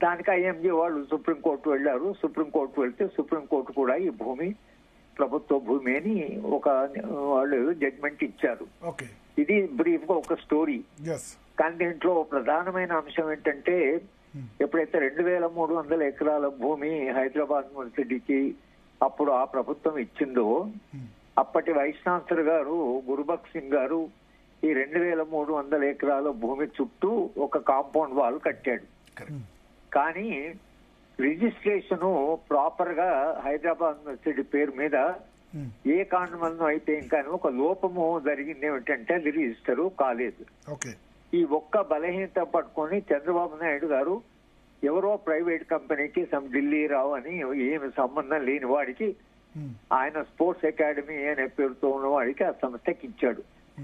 దానికి IMG వాళ్ళు సుప్రీంకోర్టు వెళ్లారు. సుప్రీంకోర్టు వెళ్తే సుప్రీంకోర్టు కూడా ఈ భూమి ప్రభుత్వ భూమి అని వాళ్ళు జడ్జిమెంట్ ఇచ్చారు. ఇది బ్రీఫ్ గా ఒక స్టోరీ. కానీ దీంట్లో ప్రధానమైన అంశం ఏంటంటే, ఎప్పుడైతే 2300 ఎకరాల భూమి హైదరాబాద్ యూనివర్సిటీకి అప్పుడు ఆ ప్రభుత్వం ఇచ్చిందో అప్పటి వైస్ ఛాన్సలర్ గారు గురుబక్ సింగ్ గారు ఈ 2300 ఎకరాల భూమి చుట్టూ ఒక కాంపౌండ్ వాల్ కట్టాడు. కానీ రిజిస్ట్రేషన్ ప్రాపర్ గా హైదరాబాద్ యూనివర్సిటీ పేరు మీద ఏ కారణం వల్ల అయితే ఇంకా ఒక లోపము జరిగింది ఏమిటంటే అది రిజిస్టర్ కాలేదు. ఈ ఒక్క బలహీనత పట్టుకొని చంద్రబాబు నాయుడు గారు ఎవరో ప్రైవేట్ కంపెనీకి ఢిల్లీ రావు అని ఏమి సంబంధం లేని వాడికి ఆయన స్పోర్ట్స్ అకాడమీ అనే పేరుతో ఉన్న వాడికి ఆ సంస్థకి ఇచ్చాడు.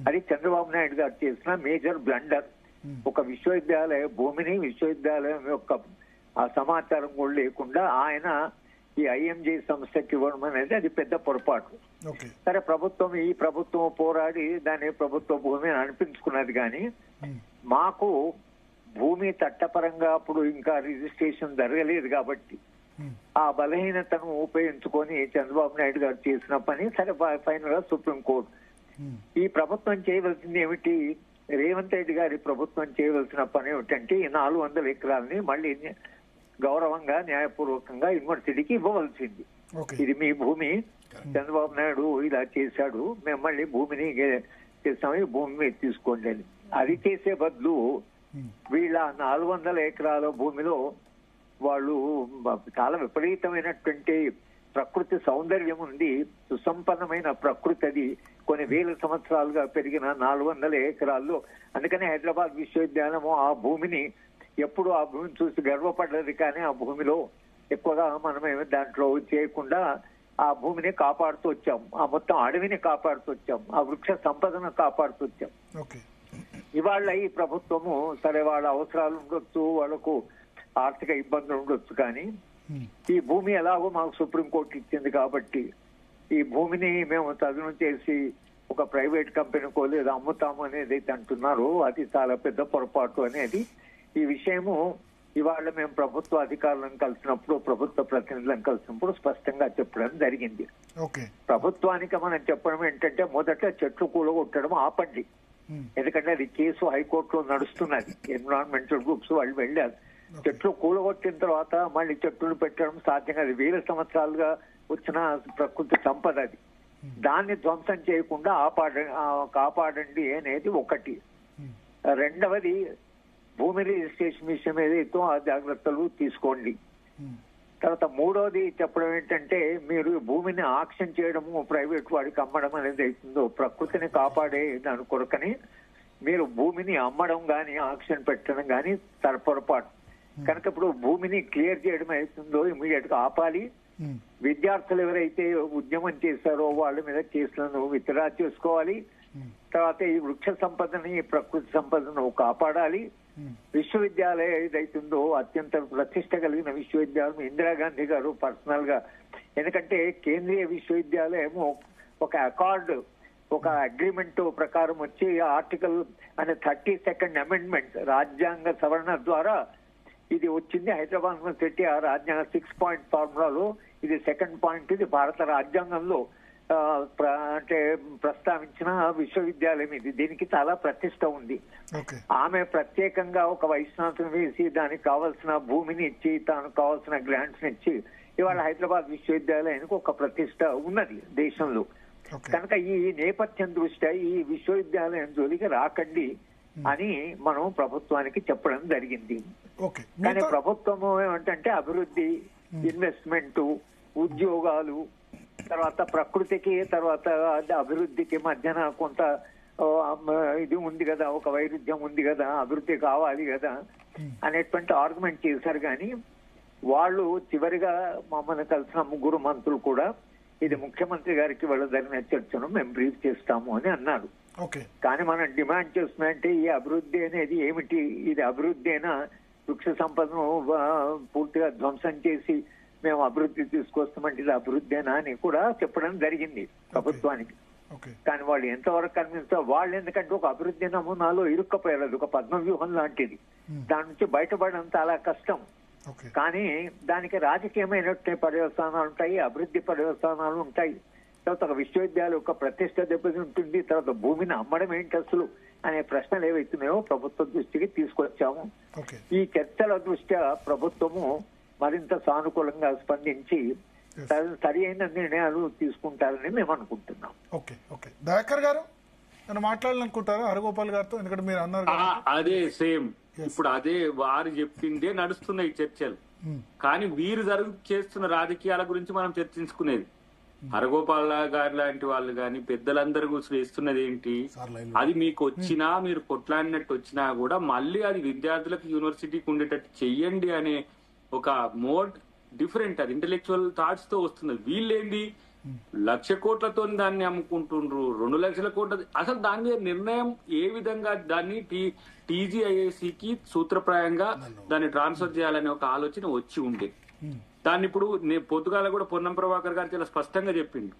అది చంద్రబాబు నాయుడు గారు చేసిన మేజర్ బ్లండర్. ఒక విశ్వవిద్యాలయ భూమిని విశ్వవిద్యాలయం యొక్క ఆ సమాచారం కూడా లేకుండా ఆయన ఈ ఐఎంజే సంస్థకి ఇవ్వడం అనేది అది పెద్ద పొరపాటు. సరే ఈ ప్రభుత్వం పోరాడి దాని ప్రభుత్వ భూమి అనిపించుకున్నది. కానీ మాకు భూమి చట్టపరంగా అప్పుడు ఇంకా రిజిస్ట్రేషన్ జరగలేదు కాబట్టి ఆ బలహీనతను ఉపయోగించుకొని చంద్రబాబు నాయుడు గారు చేసిన పని సరే ఫైనల్ గా సుప్రీంకోర్టు. ఈ ప్రభుత్వం చేయవలసింది ఏమిటి, రేవంత్ రెడ్డి గారి ప్రభుత్వం చేయవలసిన పని ఏమిటంటే ఈ 400 ఎకరాలని మళ్ళీ గౌరవంగా న్యాయపూర్వకంగా యూనివర్సిటీకి ఇవ్వవలసింది. ఇది మీ భూమి, చంద్రబాబు నాయుడు ఇలా చేశాడు, మేము మళ్ళీ భూమిని చేస్తాము, ఈ భూమి మీద తీసుకోండి అని. అది చేసే బదులు వీళ్ళ 400 ఎకరాల భూమిలో వాళ్ళు చాలా విపరీతమైనటువంటి ప్రకృతి సౌందర్యం ఉంది, సుసంపన్నమైన ప్రకృతి, అది కొన్ని వేల సంవత్సరాలుగా పెరిగిన 400 ఎకరాల్లో. అందుకని హైదరాబాద్ విశ్వవిద్యాలయం ఆ భూమిని ఎప్పుడు ఆ భూమిని చూసి గర్వపడ్డది. కానీ ఆ భూమిలో ఎక్కువగా మనమేమి దాంట్లో చేయకుండా ఆ భూమిని కాపాడుతూ వచ్చాం, ఆ మొత్తం అడవిని కాపాడుతూ వచ్చాం, ఆ వృక్ష సంపదను కాపాడుతూ వచ్చాం. ఇవాళ ఈ ప్రభుత్వము సరే వాళ్ళ అవసరాలు ఉండొచ్చు, వాళ్ళకు ఆర్థిక ఇబ్బందులు ఉండొచ్చు, కానీ ఈ భూమి ఎలాగో మాకు సుప్రీంకోర్టు ఇచ్చింది కాబట్టి ఈ భూమిని మేము తదును చేసి ఒక ప్రైవేట్ కంపెనీకో లేదా అమ్ముతాము అనేది అయితే అంటున్నారు, అది చాలా పెద్ద పొరపాటు అనేది. ఈ విషయము ఇవాళ మేము ప్రభుత్వ అధికారులను కలిసినప్పుడు, ప్రభుత్వ ప్రతినిధులను కలిసినప్పుడు స్పష్టంగా చెప్పడం జరిగింది. ప్రభుత్వానికి మనం చెప్పడం ఏంటంటే మొదట చెట్లు కూలగొట్టడం ఆపండి, ఎందుకంటే అది కేసు హైకోర్టులో నడుస్తున్నది. ఎన్విరాన్మెంటల్ గ్రూప్స్ వాళ్ళు వెళ్ళారు. చెట్లు కూలగొట్టిన తర్వాత మళ్ళీ చెట్లు పెట్టడం సాధ్యం కాదు, వేల సంవత్సరాలుగా వచ్చిన ప్రకృతి సంపద అది. దాన్ని ధ్వంసం చేయకుండా కాపాడండి అనేది ఒకటి. రెండవది భూమి రిజిస్ట్రేషన్ విషయం ఏదైతే ఆ జాగ్రత్తలు తీసుకోండి. తర్వాత మూడోది చెప్పడం ఏంటంటే మీరు భూమిని ఆక్షన్ చేయడము ప్రైవేట్ వాడికి అమ్మడం అనేది అవుతుందో ప్రకృతిని కాపాడే దాని కొరకని మీరు భూమిని అమ్మడం గాని ఆక్షన్ పెట్టడం గాని పొరపాటు. కనుక ఇప్పుడు భూమిని క్లియర్ చేయడం అవుతుందో ఇమీడియట్ గా ఆపాలి. విద్యార్థులు ఎవరైతే ఉద్యమం చేశారో వాళ్ళ మీద కేసులను విత్డ్రా చేసుకోవాలి. తర్వాత ఈ వృక్ష సంపదని ప్రకృతి సంపదను కాపాడాలి. విశ్వవిద్యాలయం ఏదైతుందో అత్యంత ప్రతిష్ట కలిగిన విశ్వవిద్యాలయం ఇందిరాగాంధీ గారు పర్సనల్ గా, ఎందుకంటే కేంద్రీయ విశ్వవిద్యాలయం ఒక అకార్డు ఒక అగ్రిమెంట్ ప్రకారం వచ్చి ఆర్టికల్ అనే 32nd అమెండ్మెంట్ రాజ్యాంగ సవరణ ద్వారా ఇది వచ్చింది. హైదరాబాద్ యూనివర్సిటీ ఆ రాజ్యాంగ 6 పాయింట్ ఫార్ములాలో ఇది 2nd పాయింట్. ఇది భారత రాజ్యాంగంలో అంటే ప్రస్తావించిన విశ్వవిద్యాలయం ఇది. దీనికి చాలా ప్రతిష్ట ఉంది. ఆమె ప్రత్యేకంగా ఒక వైస్ ఛాన్సలర్ వేసి దానికి కావాల్సిన భూమిని ఇచ్చి తాను కావాల్సిన గ్రాంట్స్ ఇచ్చి ఇవాళ హైదరాబాద్ విశ్వవిద్యాలయానికి ఒక ప్రతిష్ట ఉన్నది దేశంలో. కనుక ఈ నేపథ్యం దృష్ట్యా ఈ విశ్వవిద్యాలయం జోలికి రాకండి అని మనం ప్రభుత్వానికి చెప్పడం జరిగింది. కానీ ప్రభుత్వం ఏమంటే అభివృద్ధి, ఇన్వెస్ట్మెంట్, ఉద్యోగాలు, తర్వాత ప్రకృతికి తర్వాత అభివృద్ధికి మధ్యన కొంత ఇది ఉంది కదా, ఒక వైరుధ్యం ఉంది కదా, అభివృద్ధి కావాలి కదా అనేటువంటి ఆర్గ్యుమెంట్ చేశారు. కానీ వాళ్ళు చివరిగా మమ్మల్ని కలిసిన 3 మంత్రులు కూడా ఇది ముఖ్యమంత్రి గారికి వాళ్ళ జరిగిన చర్చను మేము బ్రీఫ్ చేస్తాము అని అన్నారు. కానీ మనం డిమాండ్ చేస్తున్నామంటే ఈ అభివృద్ధి అనేది ఏమిటి, ఇది అభివృద్ధి వృక్ష సంపదను పూర్తిగా ధ్వంసం చేసి మేము అభివృద్ధి తీసుకొస్తామంటే ఇది అభివృద్ధేనా అని కూడా చెప్పడం జరిగింది ప్రభుత్వానికి. కానీ వాళ్ళు ఎంతవరకు కనిపిస్తారు, వాళ్ళు ఎందుకంటే ఒక అభివృద్ధి నమూనాలో ఇరుక్కపోయారు. అది ఒక పద్మవ్యూహం లాంటిది, దాని నుంచి బయటపడడం చాలా కష్టం. కానీ దానికి రాజకీయమైనటువంటి పర్యవసానాలు ఉంటాయి, అభివృద్ధి పర్యవసానాలు ఉంటాయి. తర్వాత ఒక విశ్వవిద్యాలయం ఒక ప్రతిష్ట దెబ్బతింటుంది. తర్వాత భూమిని అమ్మడం ఏంటి, అసలు అనే ప్రశ్నలు ఏవైతున్నాయో ప్రభుత్వం దృష్టికి తీసుకొచ్చాము.
ఓకే.
ఈ చర్చల దృష్ట్యా ప్రభుత్వము మరింత సానుకూలంగా స్పందించి సరి అయిన నిర్ణయాలు తీసుకుంటారని మేము అనుకుంటున్నాం.
ఓకే. ఓకే. దయాకర్ గారు నేను మాట్లాడాలనుకుంటారా హరగోపాల్ గారితో? ఎందుకంటే మీరు అన్నారు కదా.
అదే సేమ్ ఇప్పుడు అదే వారు చెప్పిందే నడుస్తున్నాయి చర్చలు. కానీ వీరు చేస్తున్న రాజకీయాల గురించి మనం చర్చించుకునేది. హరగోపాల్ గారు లాంటి వాళ్ళు గాని పెద్దలందరూ చేస్తున్నది ఏంటి, అది మీకు వచ్చినా మీరు కొట్లాడినట్టు వచ్చినా కూడా మళ్ళీ అది విద్యార్థులకు యూనివర్సిటీకి ఉండేటట్టు చెయ్యండి అనే ఒక మోడ్ డిఫరెంట్. అది ఇంటెలెక్చువల్ థాట్స్ తో వస్తున్నది. వీళ్ళేంది 1,00,000 కోట్లతో దాన్ని అమ్ముకుంటుండ్రు, 2 లక్షల కోట్ల. అసలు దాని మీద నిర్ణయం ఏ విధంగా దాన్ని టీజీఐఏసీకి సూత్రప్రాయంగా దాన్ని ట్రాన్స్ఫర్ చేయాలనే ఒక ఆలోచన వచ్చి ఉండే. దాన్ని ఇప్పుడు పొద్దుగాల కూడా పొన్నం ప్రభాకర్ గారు చాలా స్పష్టంగా చెప్పిండు.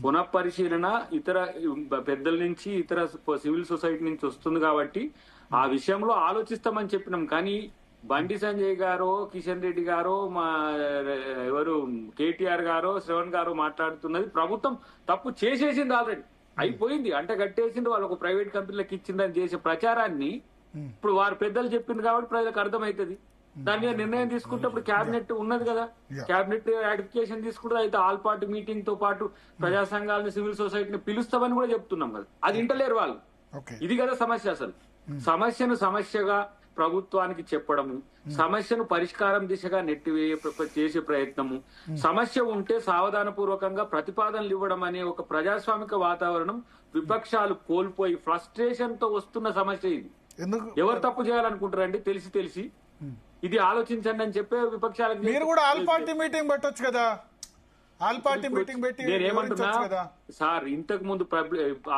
పునఃపరిశీలన ఇతర పెద్దల నుంచి ఇతర సివిల్ సొసైటీ నుంచి వస్తుంది కాబట్టి ఆ విషయంలో ఆలోచిస్తామని చెప్పినాం. కానీ బండి సంజయ్ గారో కిషన్ రెడ్డి గారో మా ఎవరు కేటీఆర్ గారో శ్రవణ్ గారో మాట్లాడుతున్నది ప్రభుత్వం తప్పు చేసేసింది, ఆల్రెడీ అయిపోయింది, అంటే కట్టేసింది, వాళ్ళు ఒక ప్రైవేట్ కంపెనీలకు ఇచ్చిందని చేసే ప్రచారాన్ని ఇప్పుడు వారు పెద్దలు చెప్పింది కాబట్టి ప్రజలకు అర్థమవుతుంది. దాని మీద నిర్ణయం తీసుకుంటే ఇప్పుడు క్యాబినెట్ ఉన్నది కదా, క్యాబినెట్ అడ్యుకేషన్ తీసుకుంటే అయితే ఆల్ పార్టీ మీటింగ్ తో పాటు ప్రజా సంఘాలను సివిల్ సొసైటీని పిలుస్తామని కూడా చెప్తున్నాం కదా. అది ఇంటలేరు వాళ్ళు. ఇది కదా సమస్య. అసలు సమస్యను సమస్యగా ప్రభుత్వానికి చెప్పడము, సమస్యను పరిష్కారం దిశగా చేసే ప్రయత్నము, సమస్య ఉంటే సావధానపూర్వకంగా ప్రతిపాదనలు ఇవ్వడం అనే ఒక ప్రజాస్వామిక వాతావరణం విపక్షాలు కోల్పోయి ఫ్రస్ట్రేషన్ తో వస్తున్న సమస్య ఇది. ఎవరు తప్పు చేయాలనుకుంటారండి? తెలిసి ఇది ఆలోచించండి అని చెప్పే విపక్షాలకు.
మీరు కూడా ఆల్ పార్టీ మీటింగ్ పెట్టొచ్చు కదా, ఆల్ పార్టీ మీటింగ్ పెట్టి.
నేనేమంటున్నా సార్, ఇంతకు ముందు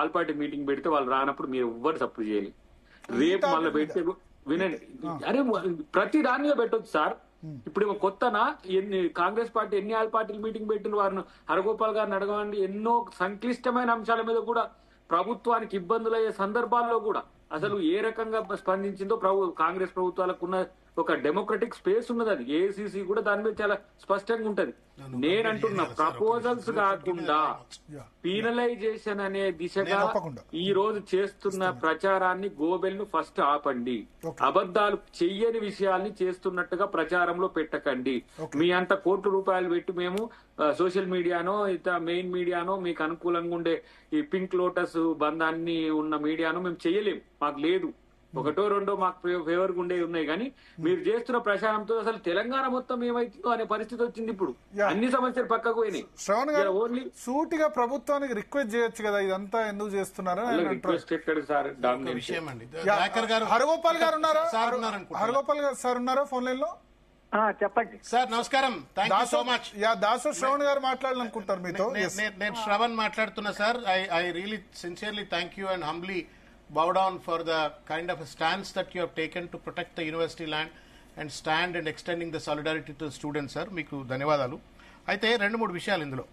ఆల్ పార్టీ మీటింగ్ పెడితే వాళ్ళు రానప్పుడు మీరు ఎవ్వరు సపోర్ట్ చేయాలి. రేపు మళ్ళీ పెడితే వినండి, అరే ప్రతి దాని మీద పెట్టొచ్చు సార్. ఇప్పుడు కొత్తనా కాంగ్రెస్ పార్టీ ఎన్ని ఆల్ పార్టీలు మీటింగ్ పెట్టిన వారిని హరగోపాల్ గారిని అడగండి. ఎన్నో సంక్లిష్టమైన అంశాల మీద కూడా ప్రభుత్వానికి ఇబ్బందులు అయ్యే సందర్భాల్లో కూడా అసలు ఏ రకంగా స్పందించిందో కాంగ్రెస్ ప్రభుత్వాలకు ఉన్న ఒక డెమోక్రటిక్ స్పేస్ ఉన్నది. అది ఏఐసిసి కూడా దాని మీద చాలా స్పష్టంగా ఉంటది. నేనంటున్నా ప్రపోజల్స్ కాకుండా పీనలైజేషన్ అనే దిశగా ఈ రోజు చేస్తున్న ప్రచారాన్ని గోబెల్ ను ఫస్ట్ ఆపండి. అబద్దాలు చెయ్యని విషయాల్ని చేస్తున్నట్టుగా ప్రచారంలో పెట్టకండి. మీ అంత ₹1,00,00,000 పెట్టి మేము సోషల్ మీడియానో ఇతర మెయిన్ మీడియానో మీకు అనుకూలంగా ఉండే ఈ పింక్ లోటస్ బంధాన్ని ఉన్న మీడియానో మేము చెయ్యలేం, మాకు లేదు. ఒకటో రెండో మాకు ఫేవర్ ఉండే ఉన్నాయి. కానీ మీరు చేస్తున్న ప్రచారంతో అసలు తెలంగాణ మొత్తం ఏమైతుందో అనే పరిస్థితి వచ్చింది. ఇప్పుడు అన్ని సమస్యలు పక్కకు పోయినాయి.
శ్రవణ్ గారు సూటిగా ప్రభుత్వానికి రిక్వెస్ట్ చేయొచ్చు కదా, ఇదంతా ఎందుకు చేస్తున్నారా?
రిక్వెస్ట్ ఎక్కడ సార్?
హరగోపాల్ గారు ఉన్నారా? హరగోపాల్ గారు సార్ ఉన్నారా ఫోన్ లైన్ లో?
చెప్పండి
సార్. నమస్కారం. Thank you so much.
Dasu Shravan గారు మాట్లాడాలనుకుంటారు మీతో.
నేను శ్రవణ్ మాట్లాడుతున్నా sir. I really sincerely thank you and humbly bow down for the kind of a stance that you have taken to protect the university land and stand and extending the solidarity to the students, sir. మీకు ధన్యవాదాలు. అయితే 2-3 విషయాలు ఇందులో.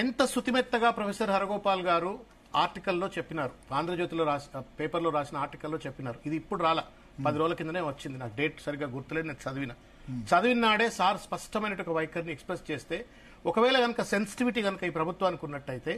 ఎంత శుతిమెత్తగా professor Haragopal గారు ఆర్టికల్లో చెప్పినారు, ఆంధ్రజ్యోతిలో పేపర్లో రాసిన ఆర్టికల్లో చెప్పినారు. ఇది ఇప్పుడు రాలా, 10 రోజుల కిందనే వచ్చింది. నాకు డేట్ సరిగ్గా గుర్తులేదు, నేను చదివిన నాడే సార్ స్పష్టమైన ఒక వైఖరిని ఎక్స్ప్రెస్ చేస్తే, ఒకవేళ కనుక సెన్సిటివిటీ కనుక ఈ ప్రభుత్వానికి ఉన్నట్టయితే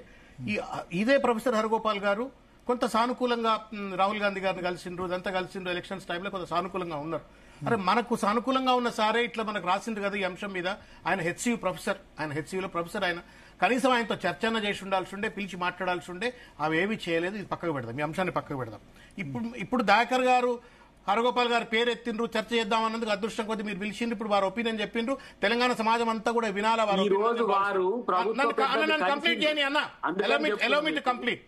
ఇదే ప్రొఫెసర్ హరగోపాల్ గారు కొంత సానుకూలంగా రాహుల్ గాంధీ గారిని కలిసిండ్రు, ఇదంతా కలిసిండ్రు, ఎలక్షన్స్ టైంలో కొంత సానుకూలంగా ఉన్నారు. అరే మనకు సానుకూలంగా ఉన్న సారే ఇట్లా మనకు రాసిండ్రు కదా ఈ అంశం మీద. ఆయన హెచ్సియు ప్రొఫెసర్, ఆయన హెచ్సియులో ప్రొఫెసర్. ఆయన కనీసం ఆయనతో చర్చన చేసి ఉండాల్సి ఉండే, పిలిచి మాట్లాడాల్సి ఉండే. అవి ఏమీ చేయలేదు. ఇది పక్కకు పెడదాం, ఈ అంశాన్ని పక్కకు పెడదాం. ఇప్పుడు దయాకర్ గారు హరగోపాల్ గారు పేరు ఎత్తిండ్రు, చర్చ చేద్దాం అన్నందుకు అదృష్టం కొద్ది మీరు పిలిచిండ్రు. ఇప్పుడు వారు ఒపీనియన్ చెప్పిండ్రు, తెలంగాణ సమాజం అంతా కూడా వినాలా. కంప్లీట్ చేయని అన్న, allow me to complete.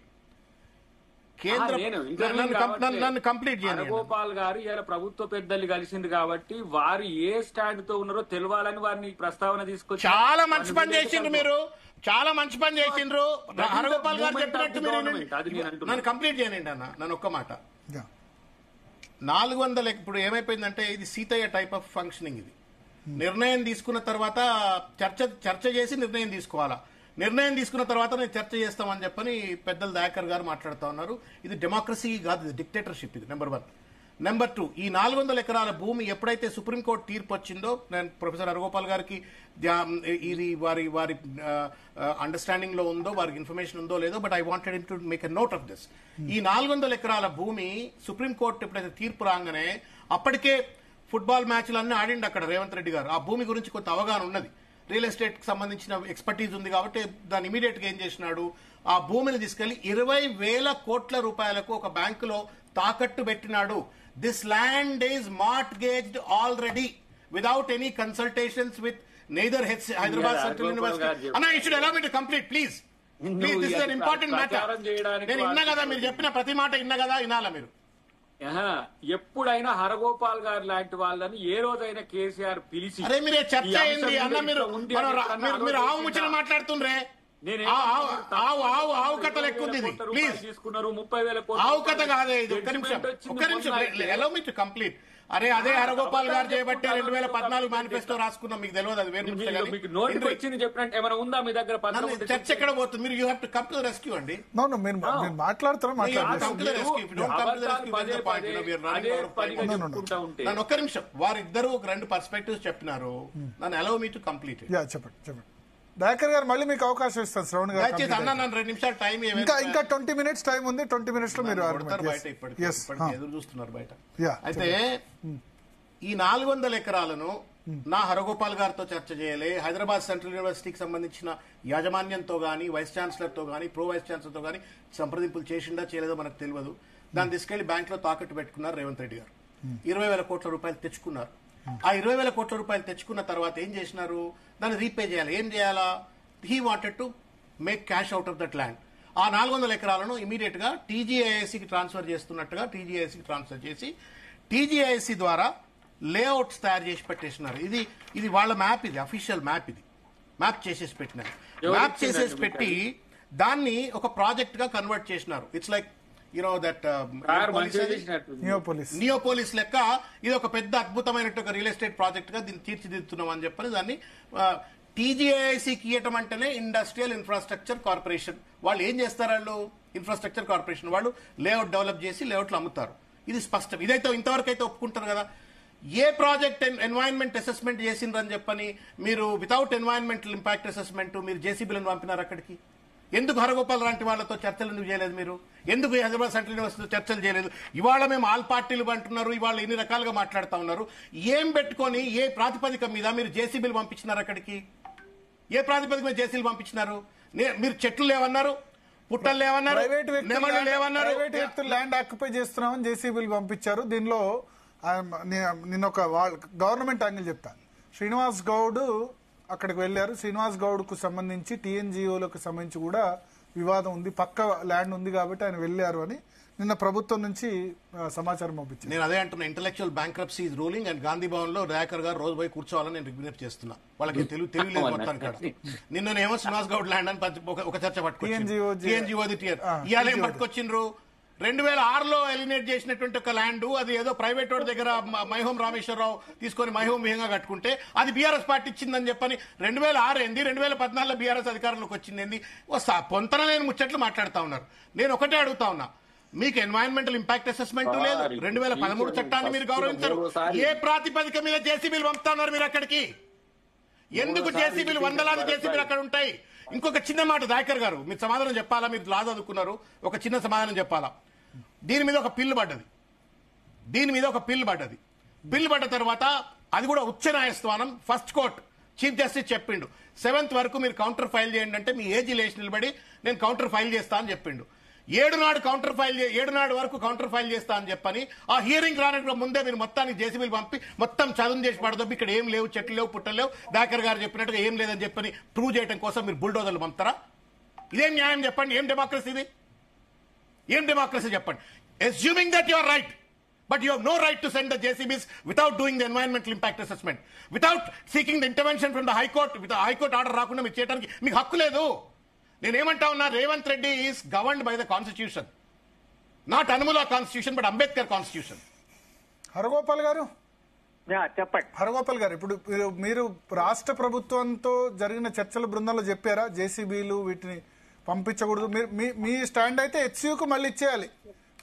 Haragopal గారు ఇలా ప్రభుత్వ పెద్దలు కలిసింది కాబట్టి వారు ఏ స్టాండ్ తో ఉన్నారో తెలవాలని వారిని ప్రస్తావన తీసుకొచ్చి
చాలా మంచి పని చేసిండ్రు. మీరు చాలా మంచి పని చేసిండ్రు. హరగోపాల్ గారు చెప్పినట్టు మీరు నన్ను కంప్లీట్ చేయనండి అన్న, నన్ను ఒక్క మాట. 400 ఇప్పుడు ఏమైపోయిందంటే ఇది సీతయ్య టైప్ ఆఫ్ ఫంక్షనింగ్. ఇది నిర్ణయం తీసుకున్న తర్వాత చర్చ చేసి నిర్ణయం తీసుకోవాలా. నిర్ణయం తీసుకున్న తర్వాత నేను చర్చ చేస్తామని చెప్పని పెద్దలు దయాకర్ గారు మాట్లాడుతూ ఉన్నారు. ఇది డెమోక్రసీ కాదు, ఇది డిక్టేటర్షిప్. ఇది నెంబర్ 1. నెంబర్ 2, ఈ 400 ఎకరాల భూమి ఎప్పుడైతే సుప్రీంకోర్టు తీర్పు వచ్చిందో, నేను ప్రొఫెసర్ హరగోపాల్ గారికి ఇది వారి వారి అండర్స్టాండింగ్ లో ఉందో, వారికి ఇన్ఫర్మేషన్ ఉందో లేదో, but I wanted to make a note of this. ఈ 400 ఎకరాల భూమి సుప్రీంకోర్టు ఎప్పుడైతే తీర్పు రాగానే అప్పటికే ఫుట్బాల్ మ్యాచ్లన్నీ ఆడిండి అక్కడ రేవంత్ రెడ్డి గారు. ఆ భూమి గురించి కొంత అవగాహన ఉన్నది, రియల్ ఎస్టేట్ కి సంబంధించిన ఎక్స్పర్టీజ్ ఉంది కాబట్టి దాన్ని ఇమీడియట్ గా ఏం చేసినాడు, ఆ భూమిని తీసుకెళ్లి 20,000 కోట్ల రూపాయలకు ఒక బ్యాంకులో తాకట్టు పెట్టినాడు. This land is mortgaged already without any consultations with neither Hyderabad central university. అన్న, you should allow me to complete please. This is an important matter. నేను ఇన్నా కదా, మీరు చెప్పిన ప్రతి మాట ఇన్నా కదా, వినాలా మీరు?
ఎప్పుడైనా హరగోపాల్ గారు లాంటి వాళ్ళని ఏ రోజైనా కేసీఆర్ పిలిచి,
అరే మీరు చర్చ అయింది అన్న, మీరు ఆవు ముచ్చట మాట్లాడుతుండ్రే. ఆవు కథలు ఎక్కువ ప్లీజ్
తీసుకున్నారు. 30,000 కోట్లు
ఆవు కథ కాదే ఇది. ఒక్క నిమిషం అలౌ మీ టు కంప్లీట్. అరే అదే హరగోపాల్ గారు చేయబట్టే 2014 మేనిఫెస్టో రాసుకున్నాం. మీకు తెలియదు, అది వేరే
మీకు నోటికి వచ్చింది చెప్పినట్టు ఏమైనా ఉందా మీ దగ్గర?
చర్చ ఎక్కడ పోతుంది? మీరు you have to come to the rescue అండి. ఒక్క నిమిషం, వారిద్దరు 2 పర్స్పెక్టివ్స్ చెప్పినారు. నన్ను అలౌ మీ టు కంప్లీట్.
చెప్పండి దయాకర్ గారు, మళ్ళీ మీకు అవకాశం ఇస్తాను. శ్రవణ్ గారు,
2 నిమిషాలు టైం,
ఇంకా 20 minutes టైం ఉంది. 20 minutes లో మీరు
ఎదురు చూస్తున్నారు బయట. అయితే ఈ 400 ఎకరాలను నా హరగోపాల్ గారితో చర్చ చేయాలి, హైదరాబాద్ సెంట్రల్ యూనివర్సిటీకి సంబంధించిన యాజమాన్యంతో గానీ, వైస్ ఛాన్సలర్ తో గానీ, ప్రో వైస్ ఛాన్సలర్ తో గానీ సంప్రదింపులు చేసిందా చేయలేదో మనకు తెలియదు. దాన్ని తీసుకెళ్లి బ్యాంక్ లో తాకట్టు పెట్టుకున్నారు రేవంత్ రెడ్డి గారు. 20,000 కోట్ల రూపాయలు తెచ్చుకున్నారు. ఆ 20,000 కోట్ల రూపాయలు తెచ్చుకున్న తర్వాత ఏం చేసినారు, దాన్ని రీపే చేయాలి. ఏం చేయాలా? He wanted to make cash out of that land. ఆ 400 ఎకరాలను ఇమీడియట్ గా టీజీఐఎస్సీకి ట్రాన్స్ఫర్ చేస్తున్నట్టుగా టీజీఐఎస్సీకి ట్రాన్స్ఫర్ చేసి టీజీఐఎస్సీ ద్వారా లేఅవుట్స్ తయారు చేసి పెట్టేసినారు. ఇది వాళ్ళ మ్యాప్, ఇది అఫీషియల్ మ్యాప్, ఇది మ్యాప్ చేసేసి పెట్టినారు. మ్యాప్ చేసేసి పెట్టి దాన్ని ఒక ప్రాజెక్ట్ గా కన్వర్ట్ చేసినారు. ఇట్స్ లైక్ దట్ నియోపోలిస్ లెక్క ఇది ఒక పెద్ద అద్భుతమైనట్టు ఒక రియల్ ఎస్టేట్ ప్రాజెక్ట్ గా దీన్ని తీర్చిదిద్దుతున్నాం అని చెప్పని దాన్ని టీజీఐసీకి ఇవ్వటం అంటేనే ఇండస్ట్రియల్ ఇన్ఫ్రాస్ట్రక్చర్ కార్పొరేషన్. వాళ్ళు ఏం చేస్తారు, వాళ్ళు ఇన్ఫ్రాస్ట్రక్చర్ కార్పొరేషన్ వాళ్ళు లేఅవుట్ డెవలప్ చేసి లేఅవుట్లు అమ్ముతారు. ఇది స్పష్టం. ఇదైతే ఇంతవరకు అయితే ఒప్పుకుంటారు కదా. ఏ ప్రాజెక్ట్ ఎన్వైరన్మెంట్ అసెస్మెంట్ చేసిండ్రని చెప్పని మీరు వితౌట్ ఎన్వైరన్మెంటల్ ఇంపాక్ట్ అసెస్మెంట్ మీరు జేసీబీలను పంపినారు అక్కడికి. ఎందుకు హరగోపాల్ లాంటి వాళ్ళతో చర్చలు ఎందుకు చేయలేదు మీరు? ఎందుకు హైదరాబాద్ సెంట్రల్ యూనివర్సిటీతో చర్చలు చేయలేదు? ఇవాళ మేము ఆల్ పార్టీలు అంటున్నారు, ఇవాళ ఎన్ని రకాలుగా మాట్లాడుతూ ఉన్నారు. ఏం పెట్టుకొని, ఏ ప్రాతిపదిక మీద మీరు జేసీబీలు పంపించినారు అక్కడికి? ఏ ప్రాతిపదిక మీద జేసీబీలు పంపించినారు? మీరు చెట్లు లేవన్నారు, పుట్టలు లేవన్నారు, నెమళ్ళు లేవన్నారు.
ప్రైవేట్ వ్యక్తులు ల్యాండ్ ఆక్యుపై చేస్తున్నామని జేసీబీలు పంపించారు. దీనిలో నేను ఒక గవర్నమెంట్ యాంగిల్ చెప్తాను. శ్రీనివాస్ గౌడ్ అక్కడికి వెళ్లారు. శ్రీనివాస్ గౌడ్ కు సంబంధించి టీఎన్జిఓలకు సంబంధించి కూడా వివాదం ఉంది, పక్క ల్యాండ్ ఉంది కాబట్టి ఆయన వెళ్లారు అని నిన్న ప్రభుత్వం నుంచి సమాచారం పంపించారు.
నేను అదే అంటున్నా, intellectual bankruptcy is ruling and Gandhi Bhavan లో దయాకర్ గారు రోజు పోయి కూర్చోవాలని నేను విజ్ఞప్తి చేస్తున్నా. వాళ్ళకి తెలియలేదు మొత్తానికి. నిన్ననేమో శ్రీనివాస్ గౌడ్ ల్యాండ్ అని ఒక చర్చ పట్టుకొచ్చింది. ఇవాళ ఏం పట్టుకొచ్చిండ్రు? 2006లో ఎలిమినేట్ చేసినటువంటి ఒక ల్యాండ్, అది ఏదో ప్రైవేట్ వాడి దగ్గర మైహోం రామేశ్వరరావు తీసుకొని మైహోం విహంగా కట్టుకుంటే అది బీఆర్ఎస్ పార్టీ ఇచ్చిందని చెప్పని 2006 ఏంది, 2014లో బీఆర్ఎస్ అధికారంలోకి వచ్చింది ఏంది? పొంతన లేని ముచ్చట్లు మాట్లాడుతా ఉన్నారు. నేను ఒకటే అడుగుతా ఉన్నా, మీకు ఎన్వైరన్మెంటల్ ఇంపాక్ట్ అసెస్మెంట్ లేదు, 2013 చట్టాన్ని మీరు గౌరవించరు. ఏ ప్రాతిపదిక మీద జేసీబీలు పంపుతా ఉన్నారు మీరు అక్కడికి? ఎందుకు జేసీబీలు, వందలాది జేసీబీలు అక్కడ ఉంటాయి? ఇంకొక చిన్న మాట దయాకర్ గారు, మీరు సమాధానం చెప్పాలా, మీరు లా చదువుకున్నారు, ఒక చిన్న సమాధానం చెప్పాలా. దీని మీద ఒక పిల్లు పడ్డది, పిల్లు పడ్డ తర్వాత అది కూడా ఉచ్చ న్యాయస్థానం ఫస్ట్ కోర్ట్ చీఫ్ జస్టిస్ చెప్పిండు 7th వరకు మీరు కౌంటర్ ఫైల్ చేయండి అంటే మీ ఏజీ లేచి నిలబడి నేను కౌంటర్ ఫైల్ చేస్తా అని చెప్పిండు. 7 నాడు వరకు కౌంటర్ ఫైల్ చేస్తా అని చెప్పని ఆ హియరింగ్ రానప్పుడు ముందే మీరు మొత్తానికి జేసీబీలు పంపి మొత్తం చదువు చేసి పడదొబ్బి ఇక్కడ ఏం లేవు, చెట్లు లేవు, పుట్టలు లేవు, దాకర్ గారు చెప్పినట్టుగా ఏం లేదని చెప్పని ప్రూవ్ చేయడం కోసం మీరు బుల్డోజర్లు పంపుతారా? ఇదేం న్యాయం చెప్పండి? ఏం డెమోక్రసీ ఇది? ఏం డెమోక్రసీ చెప్పండి? Assuming that you are right, but you have no right to send the JCBs without doing the environmental impact assessment, without seeking the intervention from the High Court, with the High Court order రాకుండా మీరు చేయడానికి మీకు హక్కు లేదు. నేనేమంటా ఉన్నా, Revanth Reddy is governed by the constitution, not Anumula constitution but Ambedkar constitution.
Haragopal garu
చెప్పండి.
హరగోపాల్ గారు, ఇప్పుడు మీరు రాష్ట్ర ప్రభుత్వంతో జరిగిన చర్చల బృందంలో చెప్పారా జేసీబీలు వీటిని పంపించకూడదు? మీ స్టాండ్ అయితే హెచ్సియూకు మళ్ళీ ఇచ్చేయాలి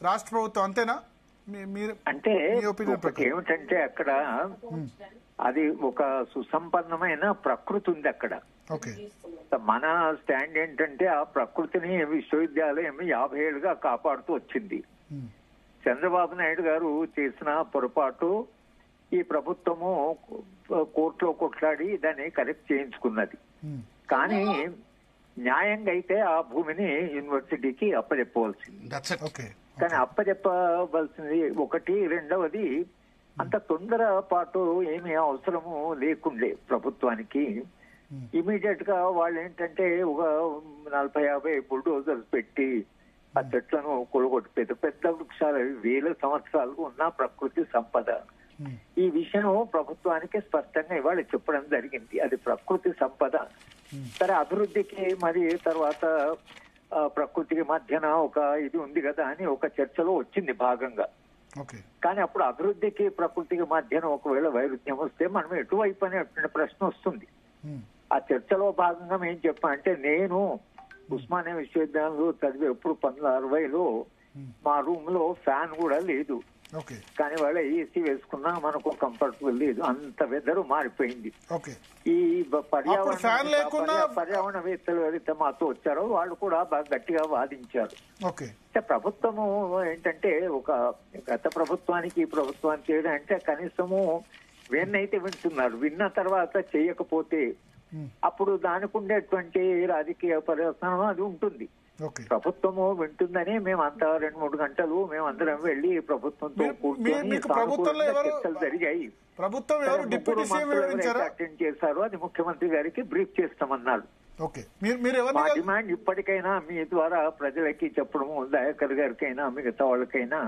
రాష్ట్ర ప్రభుత్వం, అంతేనా?
అంటే
మీ ఒపీనియన్
ఒకటి ఏమిటంటే అక్కడ అది ఒక సుసంపన్నమైన ప్రకృతి ఉంది అక్కడ.
ఓకే,
మన స్టాండ్ ఏంటంటే ఆ ప్రకృతిని విశ్వవిద్యాలయం 50 ఏళ్లుగా కాపాడుతూ వచ్చింది. చంద్రబాబు నాయుడు గారు చేసిన పొరపాటు ఈ ప్రభుత్వము కోర్టులో కొట్లాడి దాన్ని కరెక్ట్ చేయించుకున్నది. కానీ న్యాయంగా అయితే ఆ భూమిని యూనివర్సిటీకి అప్పచెప్పవలసింది.
ఓకే,
కానీ అప్పచెప్పవలసింది ఒకటి. రెండవది, అంత తొందరపాటు ఏమీ అవసరము లేకుండే ప్రభుత్వానికి. ఇమీడియట్ గా వాళ్ళు ఏంటంటే ఒక 40-50 బుల్డోజర్స్ పెట్టి ఆ చెట్లను కొలగొట్టి పెద్ద పెద్ద వృక్షాలు 1000 సంవత్సరాలకు ఉన్న ప్రకృతి సంపద. ఈ విషయం ప్రభుత్వానికి స్పష్టంగా ఇవాళ చెప్పడం జరిగింది. అది ప్రకృతి సంపద. సరే, అభివృద్ధికి మరి తర్వాత ప్రకృతికి మధ్యన ఒక ఇది ఉంది కదా అని ఒక చర్చలో వచ్చింది భాగంగా. కానీ అప్పుడు అభివృద్ధికి ప్రకృతికి మధ్యన ఒకవేళ వైరుధ్యం వస్తే మనం ఎటువైపు అనేటువంటి ప్రశ్న వస్తుంది. ఆ చర్చలో భాగంగా మేము చెప్పామంటే, నేను ఉస్మానియా విశ్వవిద్యాలయంలో చదివి ఎప్పుడు 1960లో మా రూమ్ లో ఫ్యాన్ కూడా లేదు. కానీ వాళ్ళ ఏసీ వేసుకున్నా మనకు కంఫర్టబుల్ లేదు, అంత వెదర్ మారిపోయింది. ఈ పర్యావరణవేత్తలు ఎవరైతే మాతో వచ్చారో వాళ్ళు కూడా బాగా గట్టిగా వాదించారు. ప్రభుత్వము ఏంటంటే ఒక గత ప్రభుత్వానికి ఈ ప్రభుత్వానికి చేయడం అంటే కనీసము విన్నైతే వింటున్నారు. విన్న తర్వాత చేయకపోతే అప్పుడు దానికి ఉండేటువంటి రాజకీయ పర్యవసానం అది ఉంటుంది. ప్రభుత్వము వింటుందని మేము అంతా 2-3 గంటలు మేమందరం వెళ్లి ప్రభుత్వంతో కూర్చొని చర్చలు జరిగాయి. అటెండ్ చేశారు. అది ముఖ్యమంత్రి గారికి బ్రీఫ్ చేస్తామన్నారు. మా డిమాండ్ ఇప్పటికైనా మీ ద్వారా ప్రజలకి చెప్పడము, దయాకర్ గారికైనా మిగతా వాళ్ళకైనా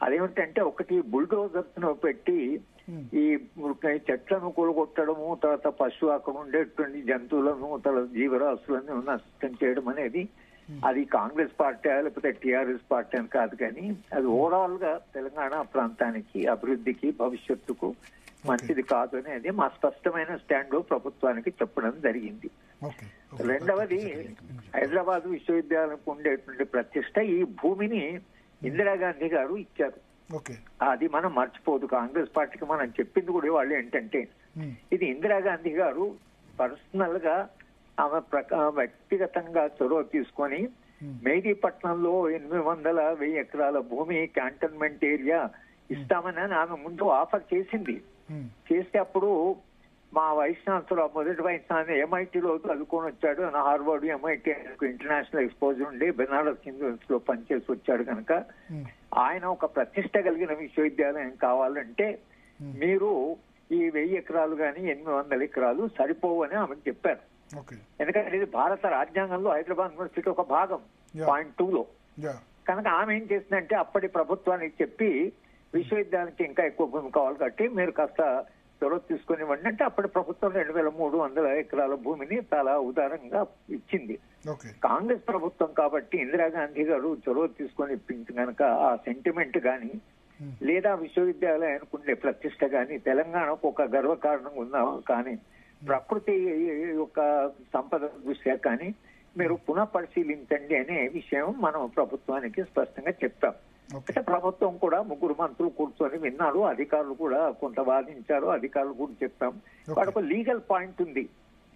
అదేమిటంటే, ఒకటి బుల్డోజర్స్ ను పెట్టి ఈ చెట్లను కూలగొట్టడము, తర్వాత పశువు అక్కడ ఉండేటువంటి జంతువులను, తర్వాత జీవరాశులను నష్టం చేయడం అనేది అది కాంగ్రెస్ పార్టీ లేకపోతే టిఆర్ఎస్ పార్టీ అని కాదు, కానీ అది ఓవరాల్ గా తెలంగాణ ప్రాంతానికి, అభివృద్ధికి, భవిష్యత్తుకు మంచిది కాదు అనేది మా స్పష్టమైన స్టాండ్ ప్రభుత్వానికి చెప్పడం జరిగింది. రెండవది, హైదరాబాద్ విశ్వవిద్యాలయం ఉండేటువంటి ప్రతిష్ట, ఈ భూమిని ఇందిరాగాంధీ గారు ఇచ్చారు. అది మనం మర్చిపోదు. కాంగ్రెస్ పార్టీకి మనం చెప్పింది కూడా వాళ్ళు ఏంటంటే, ఇది ఇందిరాగాంధీ గారు పర్సనల్ గా ఆమె వ్యక్తిగతంగా చొరవ తీసుకొని మెహదీపట్నంలో 800-1000 ఎకరాల భూమి క్యాంటన్మెంట్ ఏరియా ఇస్తామని ఆమె ముందు ఆఫర్ చేసింది. చేస్తే అప్పుడు మా వైస్ ఛాన్సలర్, మొదటి వైస్ ఛాన్సలర్ MITలో చదువుకొని వచ్చాడు, హార్వర్డ్ MIT ఇంటర్నేషనల్ ఎక్స్పోజర్ ఉండి బెనారస్ యూనివర్సిటీ లో పనిచేసి వచ్చాడు కనుక ఆయన ఒక ప్రతిష్ట కలిగిన విశ్వవిద్యాలయం కావాలంటే మీరు ఈ 1000 ఎకరాలు కానీ 800 ఎకరాలు సరిపోవు అని ఆమెకు చెప్పారు. ఎందుకంటే ఇది భారత రాజ్యాంగంలో హైదరాబాద్ యూనివర్సిటీ ఒక భాగం పాయింట్ 2లో. కనుక ఆమె ఏం చేసిందంటే, అప్పటి ప్రభుత్వానికి చెప్పి విశ్వవిద్యాలయానికి ఇంకా ఎక్కువ భూమి కావాలి కాబట్టి మీరు కాస్త చొరవ తీసుకుని ఇవ్వండి అంటే, అప్పటి ప్రభుత్వం 2300 ఎకరాల భూమిని చాలా ఉదారంగా ఇచ్చింది. కాంగ్రెస్ ప్రభుత్వం కాబట్టి ఇందిరాగాంధీ గారు చొరవ తీసుకొని ఇప్పించి కనుక ఆ సెంటిమెంట్ గాని, లేదా విశ్వవిద్యాలయానికి ఉండే ప్రతిష్ట గాని, తెలంగాణకు ఒక గర్వకారణంగా ఉన్నా కానీ, ప్రకృతి యొక్క సంపద దృష్ట్యా కానీ మీరు పునః పరిశీలించండి అనే విషయం మనం ప్రభుత్వానికి స్పష్టంగా చెప్పాం. అంటే ప్రభుత్వం కూడా 3 మంత్రులు కూర్చొని విన్నారు, అధికారులు కూడా కొంత వాదించారు, అధికారులు కూడా చెప్పాం. వాడికి లీగల్ పాయింట్ ఉంది,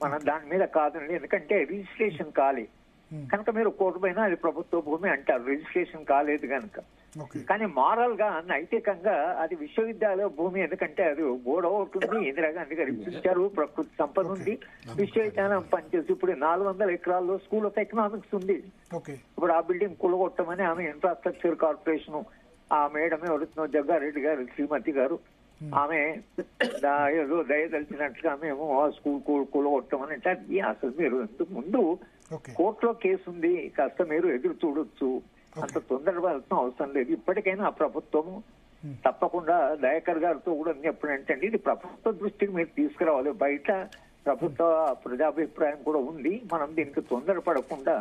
మనం దాని మీద కాదండి, ఎందుకంటే రిజిస్ట్రేషన్ కాలేదు కనుక మీరు కోర్టు పైన అది ప్రభుత్వ భూమి అంటారు, రిజిస్ట్రేషన్ కాలేదు కనుక. కానీ మారల్ గా, నైతికంగా అది విశ్వవిద్యాలయ భూమి, ఎందుకంటే అది గోడ అవుతుంది, ఇందిరాగాంధీ గారు ఇప్పించారు, ప్రకృతి సంపద ఉంది, విశ్వవిద్యాలయం పనిచేసి ఇప్పుడు 400 ఎకరాల్లో స్కూల్ ఆఫ్ ఎకనామిక్స్ ఉంది. ఇప్పుడు ఆ బిల్డింగ్ కూలగొట్టమని ఆమె ఇన్ఫ్రాస్ట్రక్చర్ కార్పొరేషన్ ఆ మేడం ఎవరుతున్న జగ్గారెడ్డి గారు, శ్రీమతి గారు, ఆమె ఏదో దయదలిచినట్లుగా మేము ఆ స్కూల్ కూలగొట్టమని అంటే, అది అసలు మీరు ఎందుకు ముందు కోర్టులో కేసు ఉంది, కాస్త మీరు ఎదురు చూడొచ్చు, అంత తొందరపడాల్సిన అవసరం లేదు. ఇప్పటికైనా ఆ ప్రభుత్వము తప్పకుండా దయాకర్ గారితో కూడా ఎప్పుడంటే, ఇది ప్రభుత్వ దృష్టికి మీరు తీసుకురావాలి. బయట ప్రభుత్వ ప్రజాభిప్రాయం కూడా ఉంది, మనం దీనికి తొందరపడకుండా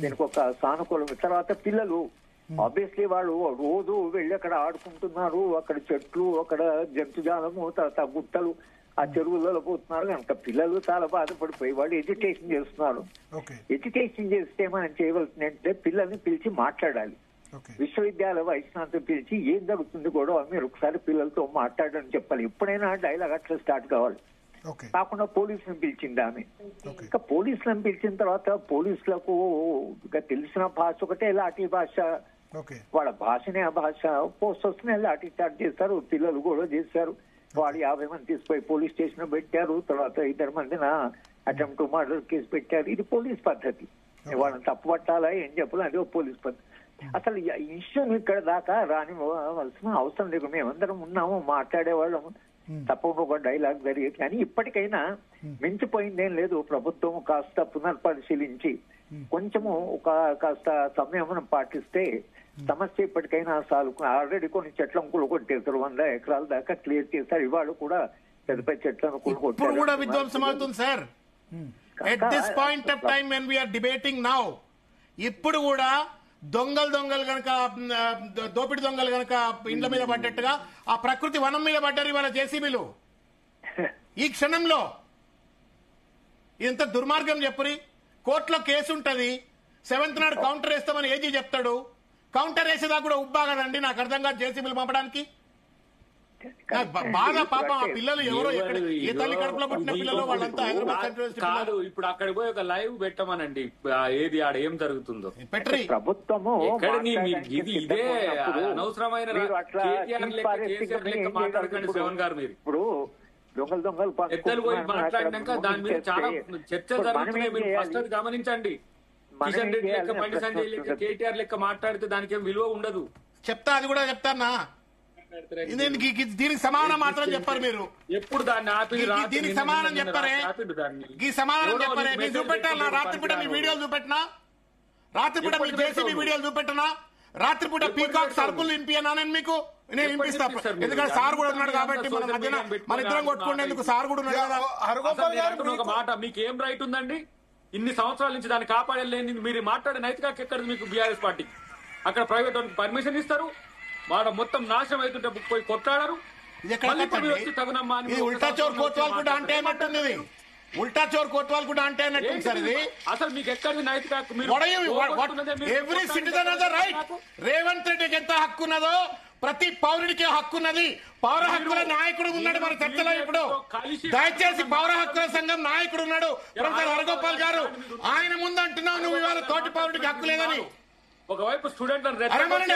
దీనికి ఒక సానుకూలం. తర్వాత పిల్లలు ఆబ్వియస్లీ వాళ్ళు రోజు వెళ్ళి అక్కడ ఆడుకుంటున్నారు, అక్కడ చెట్లు, అక్కడ జంతుజాలము, తర్వాత గుట్టలు, ఆ చెరువులలో పోతున్నారు కనుక పిల్లలు చాలా బాధపడిపోయి వాళ్ళు ఎడ్యుకేషన్ చేస్తున్నారు. ఎడ్యుకేషన్ చేస్తే మనం చేయవలసిందంటే పిల్లల్ని పిలిచి మాట్లాడాలి. విశ్వవిద్యాలయ వైస్నాథ్ పిలిచి ఏం జరుగుతుంది కూడా మీరు ఒకసారి పిల్లలతో మాట్లాడని చెప్పాలి. ఎప్పుడైనా డైలాగ్ అట్లా స్టార్ట్ కావాలి. కాకుండా పోలీసులను పిలిచింది ఆమె. ఇంకా పోలీసులను పిలిచిన తర్వాత పోలీసులకు తెలిసిన భాష ఒకటే లాఠీ భాష, వాళ్ళ భాషనే ఆ భాష. పోస్ట్ వస్తూనే లాఠీ స్టార్ట్ చేస్తారు, పిల్లలు కూడా చేశారు. వాడు 50 మంది తీసుకుపోయి పోలీస్ స్టేషన్ పెట్టారు. తర్వాత 2 మందిన అటెంప్ట్ టు మర్డర్ కేసు పెట్టారు. ఇది పోలీస్ పద్ధతి. వాళ్ళని తప్పు పట్టాలా ఏం చెప్పాలి, అదే పోలీస్ పద్ధతి. అసలు ఇష్యూని ఇక్కడ దాకా రానివ్వాల్సిన అవసరం లేదు. మేమందరం ఉన్నాము, మాట్లాడేవాళ్ళము, తప్పకుండా ఒక డైలాగ్ జరిగేది. కానీ ఇప్పటికైనా మించిపోయిందేం లేదు. ప్రభుత్వం కాస్త పునర్పరిశీలించి కొంచెము కాస్త సంయమనం పాటిస్తే సమస్య ఇప్పటికైనా సాల్వ్. ఆల్రెడీ కొన్ని చెట్లను కూలగొట్టేశారు, 100 ఎకరాల దాకా క్లియర్ చేశారు. ఇవాళ కూడా పెద్ద పెద్ద చెట్లను కూలగొట్టారు.
కూడా విధ్వంసం అవుతుంది sir. At this point of time when we are debating now, ఇప్పుడు కూడా దొంగలు గనక, దోపిడి దొంగలు గనక ఇండ్ల మీద పడ్డట్టుగా ఆ ప్రకృతి వనం మీద పడ్డారు ఇవాళ జేసీబీలు ఈ క్షణంలో. ఇంత దుర్మార్గం చెప్పురి. కోర్టులో కేసు ఉంటది, 7th నాడు కౌంటర్ వేస్తామని ఏజీ చెప్తాడు. కౌంటర్ వేసేదా కూడా ఉబ్బా కదండి, నాకు అర్థం కాదు జేసీబీలు పంపడానికి. బాగా పాపం ఆ పిల్లలు ఎవరో ఏ తల్లి కడుపులో పుట్టిన పిల్లలు వాళ్ళంతా హైదరాబాద్
కాదు. ఇప్పుడు అక్కడ పోయి ఒక లైవ్ పెట్టమనండి, ఏది ఆడ ఏం జరుగుతుందో
పెట్టరి.
ప్రభుత్వము
ఇదే అనవసరమైన మాట్లాడకండి శ్రవణ్ గారు. మీరు
ఇప్పుడు దొంగలు
పెద్దలు పోయి మాట్లాడినాక దాని మీద చాలా చర్చలు జరుగుతున్నాయి. మీరు ఫస్ట్ అది గమనించండి. కిషన్ రెడ్డి లెక్క, బండి సంజయ్ లెక్క, కేటీఆర్ లెక్క మాట్లాడితే దానికి ఏం విలువ ఉండదు.
చెప్తా, అది కూడా చెప్తానా. దీనికి సమానం మాత్రం చెప్పారు మీరు.
ఎప్పుడు దాన్ని ఆపి
దీనికి సమానం చెప్పారే, ఈ సమానం చెప్పారే. మీరు చూపెట్టాలా రాత్రిపూట మీ వీడియోలు చూపెట్టినా, రాత్రిపూట మీ జేసీబీ వీడియోలు చూపెట్టనా, రాత్రిపూట పీకాక్ సరుకులు నింపియనా నేను మీకు? నేను నింపిస్తా. ఎందుకంటే సార్ కూడా ఉన్నాడు కాబట్టి మన మధ్యన మన ఇద్దరం కొట్టుకునేందుకు సార్ కూడా ఉన్నాడు కదా.
ఒక మాట, మీకు ఏం రైట్ ఉందండి? ఇన్ని సంవత్సరాల నుంచి దాన్ని కాపాడలేని మీరు మాట్లాడే నైతిక ఎక్కడ మీకు బీఆర్ఎస్ పార్టీ? అక్కడ ప్రైవేట్ పర్మిషన్ ఇస్తారు, వాడు మొత్తం నాశనం అవుతుంటే పోయి కొట్లాడారు.
ఉల్టా చోర్ కోత్వాల్ కూడా అంటే అన్నట్టుంది. ఉల్టా చోర్ కోత్వాల్ కూడా అంటే అన్నట్టుంది సార్. ఇది
అసలు మీకు ఎక్కడి నైతిక?
Every citizen has the right. Revanth రెడ్డికి ఎంత హక్కు ఉన్నదో ప్రతి పౌరుడికి హక్కు ఉన్నది. పౌర హక్కుల నాయకుడు ఉన్నాడు మన చర్చలో. ఇప్పుడు దయచేసి పౌర హక్కుల సంఘం నాయకుడు ఉన్నాడు ప్రొఫెసర్ హరగోపాల్ గారు. ఆయన ముందు అంటున్నావు నువ్వు ఇవాళ తోటి పౌరుడికి హక్కు లేదని.
ఒకవైపు స్టూడెంట్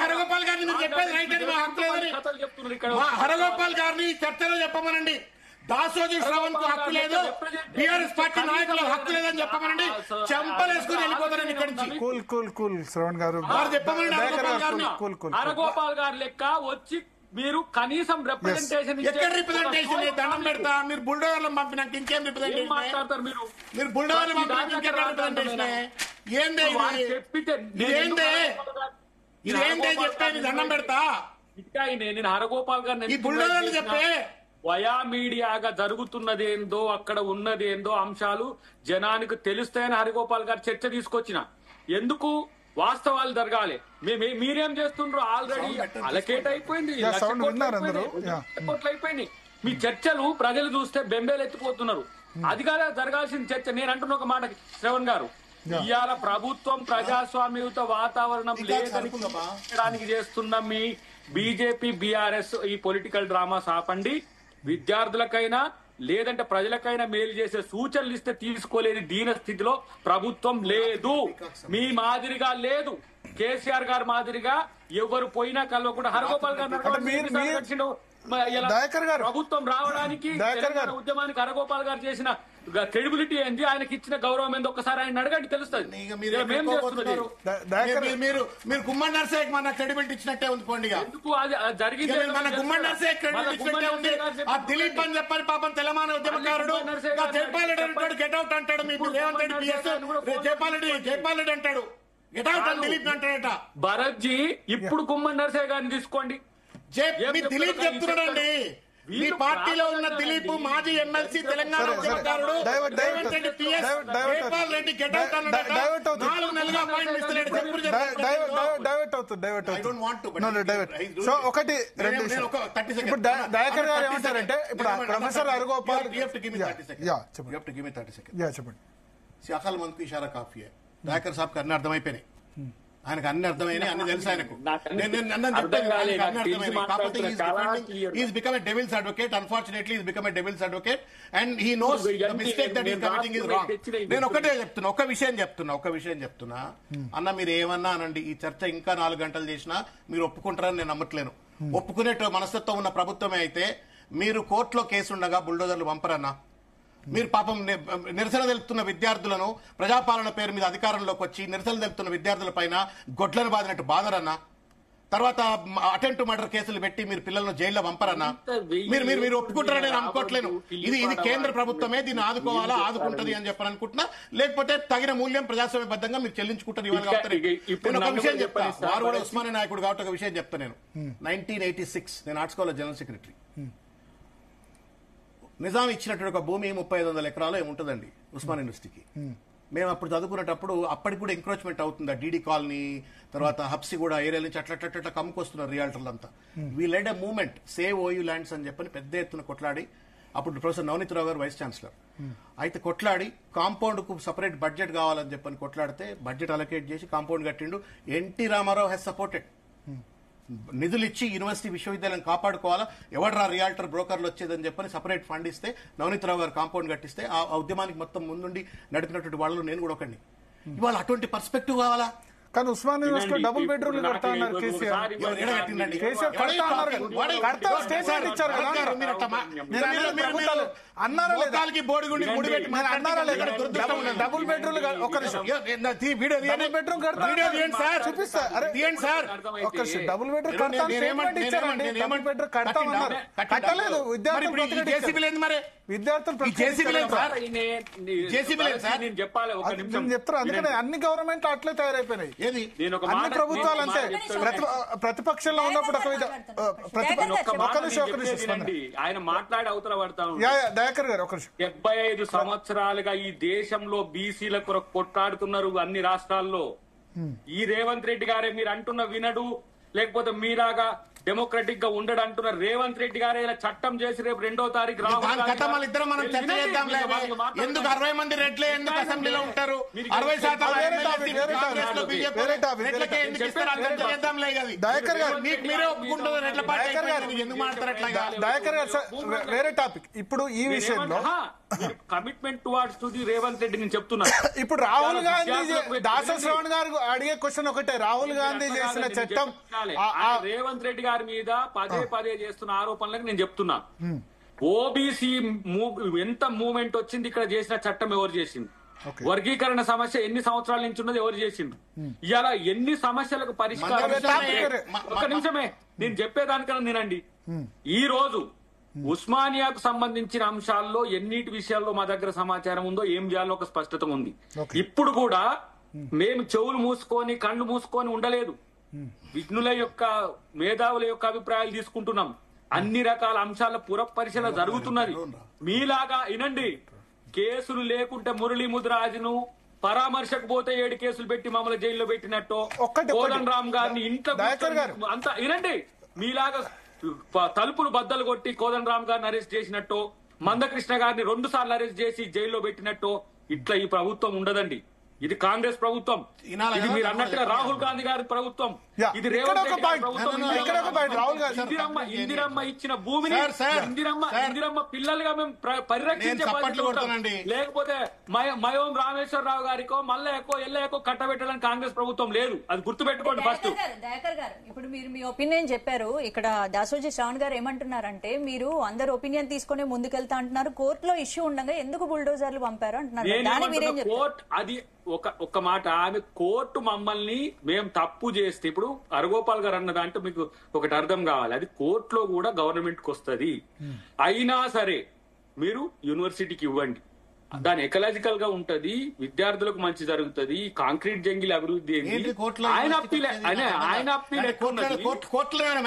హరగోపాల్ గారిని మీరు చెప్పేది రైట్ అని, మా హక్కు లేదని. హరగోపాల్ గారిని చర్చలో చెప్పమనండి. దాసోజీ శ్రవణ్ కు హక్కు లేదు, బీఆర్ఎస్ పార్టీ నాయకులకు హక్కు లేదని చెప్పమనండి. చెంపలేసుకుని వెళ్ళిపోతారని ఇక్కడి నుంచి.
కూల్ శ్రవణ్ గారు
చెప్పమనండి.
హరగోపాల్ గారు లెక్క వచ్చి మీరు కనీసం రిప్రజెంటేషన్
ఎక్కడ రిప్రజెంటేషన్ దండం పెడతా. మీరు బుల్డోజర్లను పంపినాక ఇంకేం రిప్రజెంటేషన్ మాట్లాడతారు? మీరు బుల్డోజర్లు పంపినాక ఇంకెక్కడ రిప్రజెంటేషన్? ఏందే ఇదేందే చెప్పేది దండం పెడతా.
నేను హరగోపాల్ గారు
ఈ బుల్డోజర్లు చెప్పే
వయా మీడియాగా జరుగుతున్నదేందో, అక్కడ ఉన్నదేందో అంశాలు జనానికి తెలుస్తాయని హరిగోపాల్ గారు చర్చ తీసుకొచ్చిన. ఎందుకు? వాస్తవాలు జరగాలి. మీరేం చేస్తుండ్రు? ఆల్రెడీ అలకేట్ అయిపోయింది, అయిపోయింది. మీ చర్చలు ప్రజలు చూస్తే బెంబేలు ఎత్తిపోతున్నారు. అది కాదా జరగాల్సిన చర్చ. నేను అంటున్న ఒక మాట శ్రవణ్ గారు, ఇవాళ ప్రభుత్వం ప్రజాస్వామ్యయుత వాతావరణం లేదని చేస్తున్న మీ బీజేపీ బీఆర్ఎస్ ఈ పొలిటికల్ డ్రామాస్ ఆపండి. విద్యార్థులకైనా లేదంటే ప్రజలకైనా మేలు చేసే సూచనలు ఇస్తే తీసుకోలేని దీన స్థితిలో ప్రభుత్వం లేదు. మీ మాదిరిగా లేదు. కేసీఆర్ గారి మాదిరిగా ఎవరు పోయినా కలవకుండా హరగోపాల్ గారు ప్రభుత్వం రావడానికి ఉద్యమానికి హరగోపాల్ గారు చేసిన క్రెడిబిలిటీ ఏంది, ఆయనకి ఇచ్చిన గౌరవం ఏంది ఒక్కసారి ఆయన అడగండి, తెలుస్తుంది.
మీరు గుమ్మడి నర్సయ్యకి మన క్రెడిబిలిటీ ఇచ్చినట్టే ఉంది. పోండి
ఎందుకు అది జరిగింది?
మన గుమ్మడి నర్సయ్య క్రెడిబిలిటీ ఇచ్చినట్టే ఉంది. ఆ దిలీప్ అని చెప్పని పాపం తెలంగాణ ఉద్యమకారుడు జైపాల్ రెడ్డి అంటాడు, గెట్ అవుట్ అంటాడు. మీకు రేవంత్ రెడ్డి పిఎస్ జైపాల్ రెడ్డి అంటాడు, గెట్ అవుట్ అని దిలీప్ అంటాడట.
భరత్ జీ ఇప్పుడు గుమ్మడి నర్సయ్య గారిని తీసుకోండి.
దిలీప్ చెప్తున్నాడండి. మీ పార్టీలో ఉన్న దిలీప్ మాజీ ఎమ్మెల్సీ తెలంగాణ ఉద్యమకారుడు Revanth Reddy PS Jaipal Reddy get out అన్నాడట. 4 నెలలుగా అపాయింట్మెంట్ ఇస్తలేడు.
సో ఒకటి రెండు ఇప్పుడు దయాకర్ గారు ఏమంటారంటే, ఇప్పుడు ప్రొఫెసర్ హరగోపాల్
చెప్పండి. అకల్ మందికి ఇషారా కాఫీ. దయాకర్ సాబ్ కన్నా అర్థమైపోయినాయి. ఆయనకు అన్ని అర్థమైనాయి, అన్ని తెలుసు ఆయనకు. Is become a devil's advocate. Unfortunately is become a devil's advocate and he knows the mistake that is committing is wrong. నేను ఒకటే చెప్తున్నా, ఒక విషయం చెప్తున్నా అన్న, మీరు ఏమన్నా అనండి, ఈ చర్చ ఇంకా 4 గంటలు చేసినా మీరు ఒప్పుకుంటారని నేను నమ్మట్లేను. ఒప్పుకునే మనస్తత్వం ఉన్న ప్రభుత్వమే అయితే మీరు కోర్టులో కేసు ఉండగా బుల్డోజర్లు పంపరన్నా. మీరు పాపం నిరసన తెలుపుతున్న విద్యార్థులను ప్రజాపాలన పేరు మీద అధికారంలోకి వచ్చి నిరసన తెలుపుతున్న విద్యార్థుల పైన గొడ్లను బాదినట్టు బాధరన్నా. తర్వాత అటెంప్ట్ మర్డర్ కేసులు పెట్టి మీరు పిల్లలను జైల్లో పంపరన్నా. మీరు ఒప్పుకుంటారని నేను అనుకోవట్లేను. ఇది కేంద్ర ప్రభుత్వమే దీన్ని ఆదుకుంటది అని చెప్పని అనుకుంటున్నా. లేకపోతే తగిన మూల్యం ప్రజాస్వామ్యబద్ధంగా మీరు చెల్లించుకుంటారు. నేను ఒక విషయం చెప్తా, వారు కూడా ఉస్మానియా నాయకుడు కాబట్టి ఒక విషయం చెప్తా. నేను 1986 నేను arts college general secretary. Nizam ఇచ్చినటువంటి ఒక భూమి 3500 ఎకరాలు ఏముంటుందండి ఉస్మాన్ యూనివర్సిటీకి. మేము అప్పుడు చదువుకునేటప్పుడు అప్పటికి కూడా ఎంక్రోచ్మెంట్ అవుతుంది. డీడీ కాలనీ తర్వాత హబ్సి కూడా ఏరియా నుంచి అట్లా కమ్ముకొస్తున్నారు రియాల్టర్లు అంతా. We led a movement save OU lands అని చెప్పని పెద్ద ఎత్తున కొట్లాడి, అప్పుడు ప్రొఫెసర్ నవనీత్ రావు గారు వైస్ ఛాన్సలర్ అయితే కొట్లాడి కాంపౌండ్ కు సపరేట్ బడ్జెట్ కావాలని చెప్పని కొట్లాడితే బడ్జెట్ అలొకేట్ చేసి కాంపౌండ్ కట్టిండు. NT Rama Rao he's supported. నిధులు ఇచ్చి యూనివర్సిటీ విశ్వవిద్యాలయం కాపాడుకోవాలా, ఎవడరా రియాల్టర్ బ్రోకర్లు వచ్చేదని చెప్పని సపరేట్ ఫండ్ ఇస్తే నవనీత్ రావు గారు కాంపౌండ్ కట్టిస్తే ఆ ఉద్యమానికి మొత్తం ముందుండి నడిపినటువంటి వాళ్ళు నేను కూడా ఒకడిని. ఇవాళ అటువంటి పర్స్పెక్టివ్ కావాలా?
కానీ ఉస్మాన్ యూనివర్సిటీ డబుల్ బెడ్రూమ్ కడతా అన్నారు కేసీఆర్. డబుల్ బెడ్రూమ్ ఒక డబుల్ బెడ్రూమ్ కడతామన్నారు, కట్టలేదు. విద్యార్థులు చెప్తారు. అందుకని అన్ని గవర్నమెంట్ అట్లే తయారైపోయినాయి. అన్ని ప్రభుత్వాలు అంతే. ప్రతిపక్షంలో ఉన్నప్పుడు
ఆయన మాట్లాడి అవతల పడతాం.
దయాకర్ గారు
75 సంవత్సరాలుగా ఈ దేశంలో బీసీల కొరకు కొట్లాడుతున్నారు అన్ని రాష్ట్రాల్లో. ఈ రేవంత్ రెడ్డి గారే మీరు అంటున్న వినడు, లేకపోతే మీలాగా డెమోక్రటిక్ గా ఉండడు అంటున్నారు. రేవంత్ రెడ్డి గారు ఇలా చట్టం చేసి రేపు 2వ తారీఖు
ఎందుకు 60 మంది రెడ్లే ఎందుకు అసెంబ్లీలో ఉంటారు? 60%
వేరే టాపిక్. ఇప్పుడు ఈ విషయంలో
commitment towards to the Revanth Reddy నేను చెప్తున్నా.
ఇప్పుడు రాహుల్ గాంధీ దాస శ్రవణ్ గారు అడిగే క్వశ్చన్ ఒకటే, రాహుల్ గాంధీ చేసిన చట్టం
రేవంత్ రెడ్డి గారి మీద పదే చేస్తున్న ఆరోపణలకు నేను చెప్తున్నా. ఓబీసీ ఎంత మూవ్మెంట్ వచ్చింది ఇక్కడ చేసిన చట్టం ఎవరు చేసింది? వర్గీకరణ సమస్య ఎన్ని సంవత్సరాల నుంచి ఉన్నది ఎవరు చేసింది? ఇలా ఎన్ని సమస్యలకు పరిష్కారం? ఒక నిమిషమే నేను చెప్పేదానికన్నా నేనండి. ఈ రోజు ఉస్మానియాకు సంబంధించిన అంశాల్లో ఎన్నిటి విషయాల్లో మా దగ్గర సమాచారం ఉందో, ఏం చేయాలో ఒక స్పష్టత ఉంది. ఇప్పుడు కూడా మేము చెవులు మూసుకొని కళ్ళు మూసుకొని ఉండలేదు. విఘ్నుల యొక్క మేధావుల యొక్క అభిప్రాయాలు తీసుకుంటున్నాం. అన్ని రకాల అంశాల పురపరిశీలన జరుగుతున్నది. మీలాగా వినండి, కేసులు లేకుంటే మురళీ ముదిరాజును పరామర్శకు పోతే 7 కేసులు పెట్టి మమ్మల్ని జైల్లో పెట్టినట్టు, కోదండ రామ్ గారిని ఇంట్లో అంతా వినండి, మీలాగా తలుపులు బద్దలు కొట్టి కోదండ రామ్ గారిని అరెస్ట్ చేసినట్టు, మందకృష్ణ గారిని 2 సార్లు అరెస్ట్ చేసి జైల్లో పెట్టినట్టు ఇట్లా ఈ ప్రభుత్వం ఉండదండి. ఇది కాంగ్రెస్ ప్రభుత్వం. ఇది మీరు అన్నట్టుగా రాహుల్ గాంధీ గారి ప్రభుత్వం. ఇది రేవంత్ రెడ్డి గారి ప్రభుత్వం. ఇందిరమ్మ ఇచ్చిన భూమిని ఇందిరమ్మ పిల్లలుగా మేము పరిరక్షించాలి. లేకపోతే మయోం రామేశ్వరరావు గారికో మల్లయ్యకో ఎల్లయ్యకో కట్టబెట్టడానికి కాంగ్రెస్ ప్రభుత్వం లేదు. అది గుర్తుపెట్టుకోండి ఫస్ట్.
దయాకర్ గారు, ఇప్పుడు మీరు మీ ఒపీనియన్ చెప్పారు. ఇక్కడ దాసోజీ శ్రావణ్ గారు ఏమంటున్నారంటే, మీరు అందరు ఒపీనియన్ తీసుకుని ముందుకెళ్తా అంటున్నారు, కోర్టులో ఇష్యూ ఉండగా ఎందుకు బుల్డోజర్లు పంపారు అంటున్నారు.
కోర్టు అది ఒక మాట. ఆమె కోర్టు మమ్మల్ని మేము తప్పు చేస్తే, ఇప్పుడు అరగోపాల్ గారు అన్న దాంట్లో మీకు ఒకటి అర్థం కావాలి, అది కోర్టులో కూడా గవర్నమెంట్ కు వస్తుంది. అయినా సరే మీరు యూనివర్సిటీకి ఇవ్వండి, దాని ఎకలాజికల్ గా ఉంటది, విద్యార్థులకు మంచి జరుగుతుంది, కాంక్రీట్ జంగిల్ అభివృద్ధి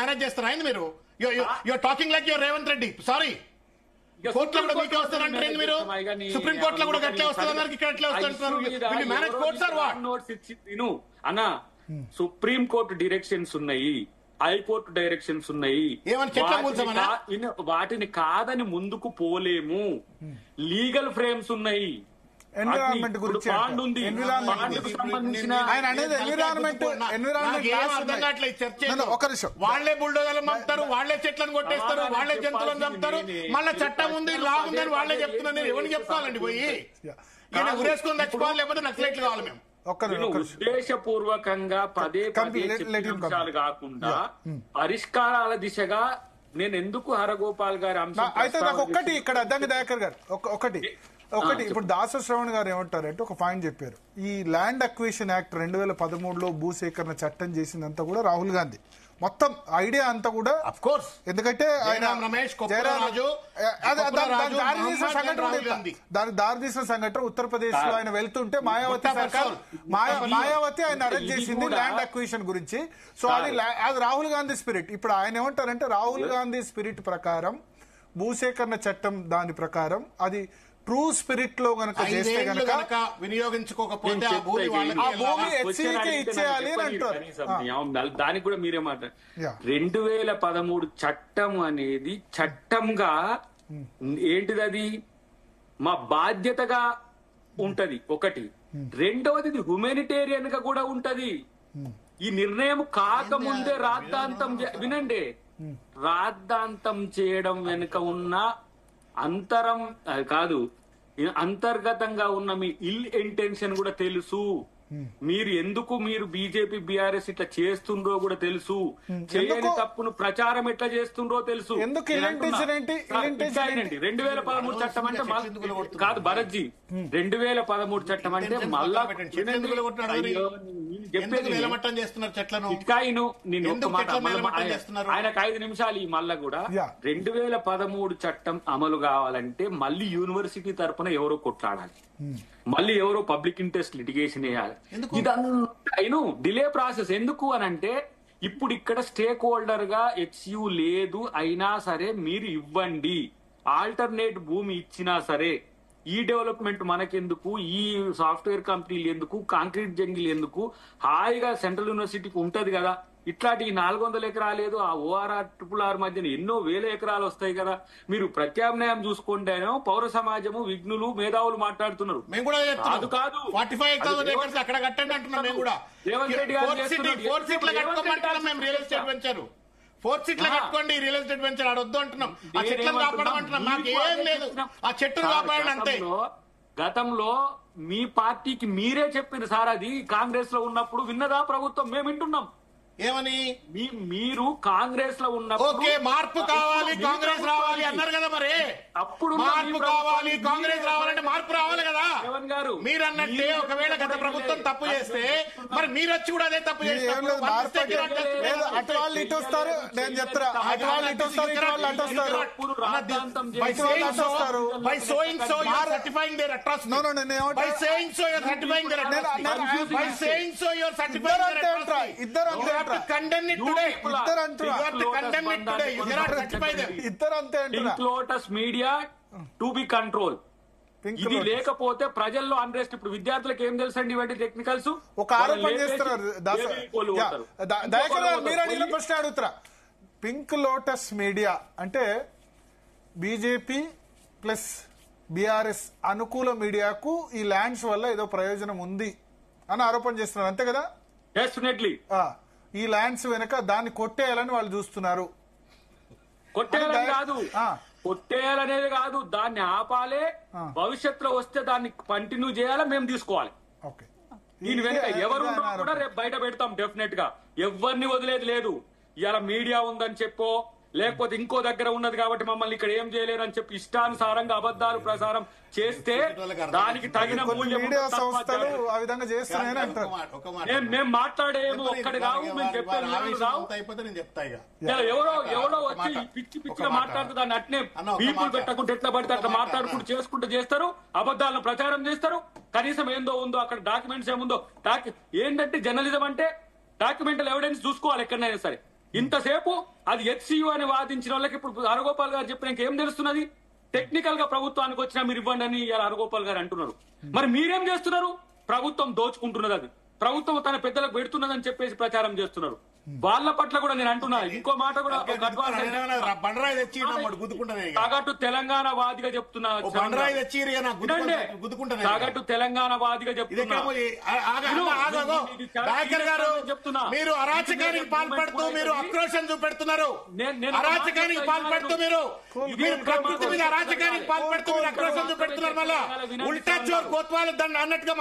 మేనేజ్ చేస్తారు ఆయన. మీరు you are talking like your Revanth Reddy. Sorry, కోర్టులో కూడా మీకే వస్తారంటే మీరు సుప్రీం కోర్టులో కూడా గట్లే వస్తున్నారు, ఇక్కడ ఎట్లా వస్తున్నారు
అన్నా. సుప్రీం కోర్టు డైరెక్షన్స్ ఉన్నాయి, హైకోర్టు డైరెక్షన్స్ ఉన్నాయి. వాటిని కాదని ముందుకు పోలేము. లీగల్ ఫ్రేమ్స్ ఉన్నాయి.
ఎన్విరాన్మెంట్ గురించి
బాండ్ ఉంది.
ఎన్విరాన్మెంట్
బాండ్కు సంబంధించిన
ఆయన అనేది ఎన్విరాన్మెంట్ ఒక నిమిషం.
వాళ్లే బుల్డోజర్లు పంపుతారు, వాళ్లే చెట్లను కొట్టేస్తారు, వాళ్లే జంతువులను చంపుతారు, మళ్ళీ చట్టం ఉంది లా ఉందని వాళ్లే చెప్తున్నారు. ఎవరిని చెప్పుకోవాలండి పోయి? ఈయన ఉరేసుకొని తెచ్చుకోవాలి, లేకపోతే నక్సలైట్లు కావాలి మేము.
ఉద్దేశపూర్వకంగా పదే అంశాలు కాకుండా పరిష్కారాల దిశగా నేను ఎందుకు హరగోపాల్ గారి అంశం
అయితే నాకు ఒక్కటి ఇక్కడ అద్దంకి దయాకర్ గారు ఒకటి ఇప్పుడు దాస శ్రవణ్ గారు ఏమంటారంటే ఒక పాయింట్ చెప్పారు. ఈ ల్యాండ్ అక్విజిషన్ యాక్ట్ 2013లో భూసేకరణ చట్టం చేసిందంతా కూడా రాహుల్ గాంధీ. మొత్తం ఐడియా అంతా కూడా
కోర్స్,
ఎందుకంటే ఆయన దానికి దారితీసిన సంఘటన ఉత్తరప్రదేశ్ లో ఆయన వెళ్తుంటే మాయావతి ఆయన అరెస్ట్ చేసింది ల్యాండ్ అక్విజిషన్ గురించి. సో అది రాహుల్ గాంధీ స్పిరిట్. ఇప్పుడు ఆయన ఏమంటారంటే రాహుల్ గాంధీ స్పిరిట్ ప్రకారం భూసేకరణ చట్టం దాని ప్రకారం అది ట్రూ స్పిరిట్ లో గనక చేస్తే గనక
వినియోగించుకోకపోతే ఆ భూమి
ఇచ్చేయాలి అని అంటారు.
దానికి కూడా మీరేమంటారు? 2013 చట్టం అనేది చట్టంగా ఏంటిది? అది మా బాధ్యతగా ఉంటది ఒకటి. రెండవది హ్యుమానిటేరియన్ గా కూడా ఉంటది. ఈ నిర్ణయం కాకముందే రాద్ధాంతం వినండి, రాద్ధాంతం చేయడం వెనుక ఉన్న అంతరం కాదు, అంతర్గతంగా ఉన్న మీ ఇల్ ఇంటెన్షన్ కూడా తెలుసు. మీరు బీజేపీ బీఆర్ఎస్ ఇట్లా చేస్తుండ్రో కూడా తెలుసు. చేయని తప్పును ప్రచారం ఎట్లా చేస్తుండ్రో తెలుసు. 2013 చట్టం అంటే కాదు భరత్జీ, 2013 చట్టం అంటే మళ్ళా ఆయనకు 5 నిమిషాలు ఈ మళ్ళా కూడా 2013 చట్టం అమలు కావాలంటే మళ్ళీ యూనివర్సిటీ తరఫున ఎవరో కొట్లాడాలి, మళ్ళీ ఎవరో పబ్లిక్ ఇంట్రెస్ట్ లిటిగేషన్ వేయాలి. ఇదంతా డిలే ప్రాసెస్. ఎందుకు అని అంటే ఇప్పుడు ఇక్కడ స్టేక్ హోల్డర్ గా హెచ్యు లేదు, అయినా సరే మీరు ఇవ్వండి. ఆల్టర్నేట్ భూమి ఇచ్చినా సరే ఈ డెవలప్మెంట్ మనకెందుకు, ఈ సాఫ్ట్వేర్ కంపెనీలు ఎందుకు, కాంక్రీట్ జంగిల్ ఎందుకు, హాయిగా సెంట్రల్ యూనివర్సిటీకి ఉంటది కదా. ఇట్లాంటి 400 ఎకరాలు లేదు, ఆ ORR RRR మధ్యన ఎన్నో వేల ఎకరాలు వస్తాయి కదా. మీరు ప్రత్యామ్నాయం చూసుకుంటేనో పౌర సమాజము, విఘ్నులు, మేధావులు మాట్లాడుతున్నారు.
మేము కూడా
కాదు
45,000 acres అక్కడ కట్టండి అంటున్నాం. మేము కూడా
రేవంత్ రెడ్డి గారు
4 సీట్లు కట్టుకోమంటున్నాం. మేము రియల్ ఎస్టేట్ వెంచర్ 4 సీట్లు కట్టుకోండి, రియల్ ఎస్టేట్ వెంచర్ ఆడొద్దు అంటున్నాం. ఆ చెట్లను కాపాడడం అంటున్నాం. మాకు ఏం లేదు, ఆ చెట్టును కాపాడండి అంతే.
గతంలో మీ పార్టీకి మీరే చెప్పారు సార్, అది కాంగ్రెస్ లో ఉన్నప్పుడు విన్నదా ప్రభుత్వం? మేము వింటున్నాం.
ఏమని?
మీరు కాంగ్రెస్ లో ఉన్నప్పుడు
ఓకే మార్పు కావాలి, కాంగ్రెస్ రావాలి అన్నారు కదా. మరి
అప్పుడు
మార్పు కావాలి, కాంగ్రెస్ రావాలంటే మార్పు రావాలి కదా. మీరు అన్నట్టే ఒకవేళ గత ప్రభుత్వం తప్పు చేస్తే మరి మీరు వచ్చి కూడా అదే తప్పు చేస్తారు.
అటు వాళ్ళు ఇటు వస్తారు, నేను చెప్తారా, అటు వాళ్ళు ఇటు వస్తారు, ఇటు వాళ్ళు అటు వస్తారు.
By saying so, you are certifying their atrocity. By saying so, you are certifying their atrocity. By saying so, you are certifying their atrocity. You have to condemn it today. You have to condemn it today. You cannot certify them.
Pink Lotus Media to be controlled. ఇది లేకపోతే ప్రజల్లో unrest. ఇప్పుడు విద్యార్థులకు ఏం తెలుసండి ఇవన్నీ technicals?
ఒక ఆరోపణ చేస్తున్నారు. మీరు అడిగిన ప్రశ్న అడుగుతారా? పింక్ లోటస్ మీడియా అంటే బీజేపీ ప్లస్ బీఆర్ఎస్ అనుకూల మీడియాకు ఈ ల్యాండ్స్ వల్ల ఏదో ప్రయోజనం ఉంది అని ఆరోపణ చేస్తున్నారు, అంతే కదా?
డెఫినెట్లీ
ఈ ల్యాండ్స్ వెనక దాన్ని కొట్టేయాలని వాళ్ళు చూస్తున్నారు.
కొట్టేయాలనేది కాదు, దాన్ని ఆపాలే. భవిష్యత్తులో వస్తే దాన్ని కంటిన్యూ చేయాలా, మేము తీసుకోవాలి. దీని వెనక ఎవరు కూడా రేపు బయట పెడతాం డెఫినెట్ గా. ఎవరిని వదిలేదు లేదు. ఇవాళ మీడియా ఉందని చెప్పో, లేకపోతే ఇంకో దగ్గర ఉన్నది కాబట్టి మమ్మల్ని ఇక్కడ ఏం చేయలేరు అని చెప్పి ఇష్టానుసారంగా అబద్దాలు ప్రసారం చేస్తే దానికి తగిన మూల్యం. మేము మాట్లాడేమో ఒక్కటి కావు, మేము చెప్పేది ఎవరో వచ్చి పిచ్చి పిచ్చిగా మాట్లాడుతూ దాన్ని అట్నే పీపుల్ పెట్టకుంటే ఎట్లా పడితే అట్లా మాట్లాడుకుంటూ చేసుకుంటూ చేస్తారు, అబద్దాలను ప్రచారం చేస్తారు. కనీసం ఏందో ఉందో అక్కడ డాక్యుమెంట్స్ ఏముందో. ఏంటంటే జర్నలిజం అంటే డాక్యుమెంటల్ ఎవిడెన్స్ చూసుకోవాలి ఎక్కడైనా సరే. ఇంతసేపు అది హెచ్సియు అని వాదించిన వాళ్ళకి ఇప్పుడు హరగోపాల్ గారు చెప్పిన ఇంకేం తెలుస్తున్నది? టెక్నికల్ గా ప్రభుత్వానికి వచ్చినా మీరు ఇవ్వండి అని హరగోపాల్ గారు అంటున్నారు. మరి మీరేం చేస్తున్నారు? ప్రభుత్వం దోచుకుంటున్నది, అది ప్రభుత్వం తన పెద్దలకు పెడుతున్నదని చెప్పేసి ప్రచారం చేస్తున్నారు. వాళ్ళ పట్ల కూడా నేను అంటున్నా ఇంకో మాట కూడా ఒక advance
బండరాయి తెచ్చి గుద్దుకుంటానే
సగటు తెలంగాణ వాదిగా చెప్తున్నా
బండరాయి తెచ్చి గుద్దుకుంటానే
సగటు తెలంగాణ వాదిగా చెప్తున్నా
దయాకర్ గారు
చెప్తున్నా
మీరు అరాచకానికి పాల్పడుతూ మీరు ఆక్రోశం చూపెడుతున్నారు. అరాచకానికి పాల్పడుతూ మీరు ప్రకృతి మీద అరాచకానికి పాల్పడుతూ మీరు ఆక్రోశం చూపెడుతున్నారు. మళ్ళా ఉల్టా చోర్ కోత్వాల్ అన్నట్టుగా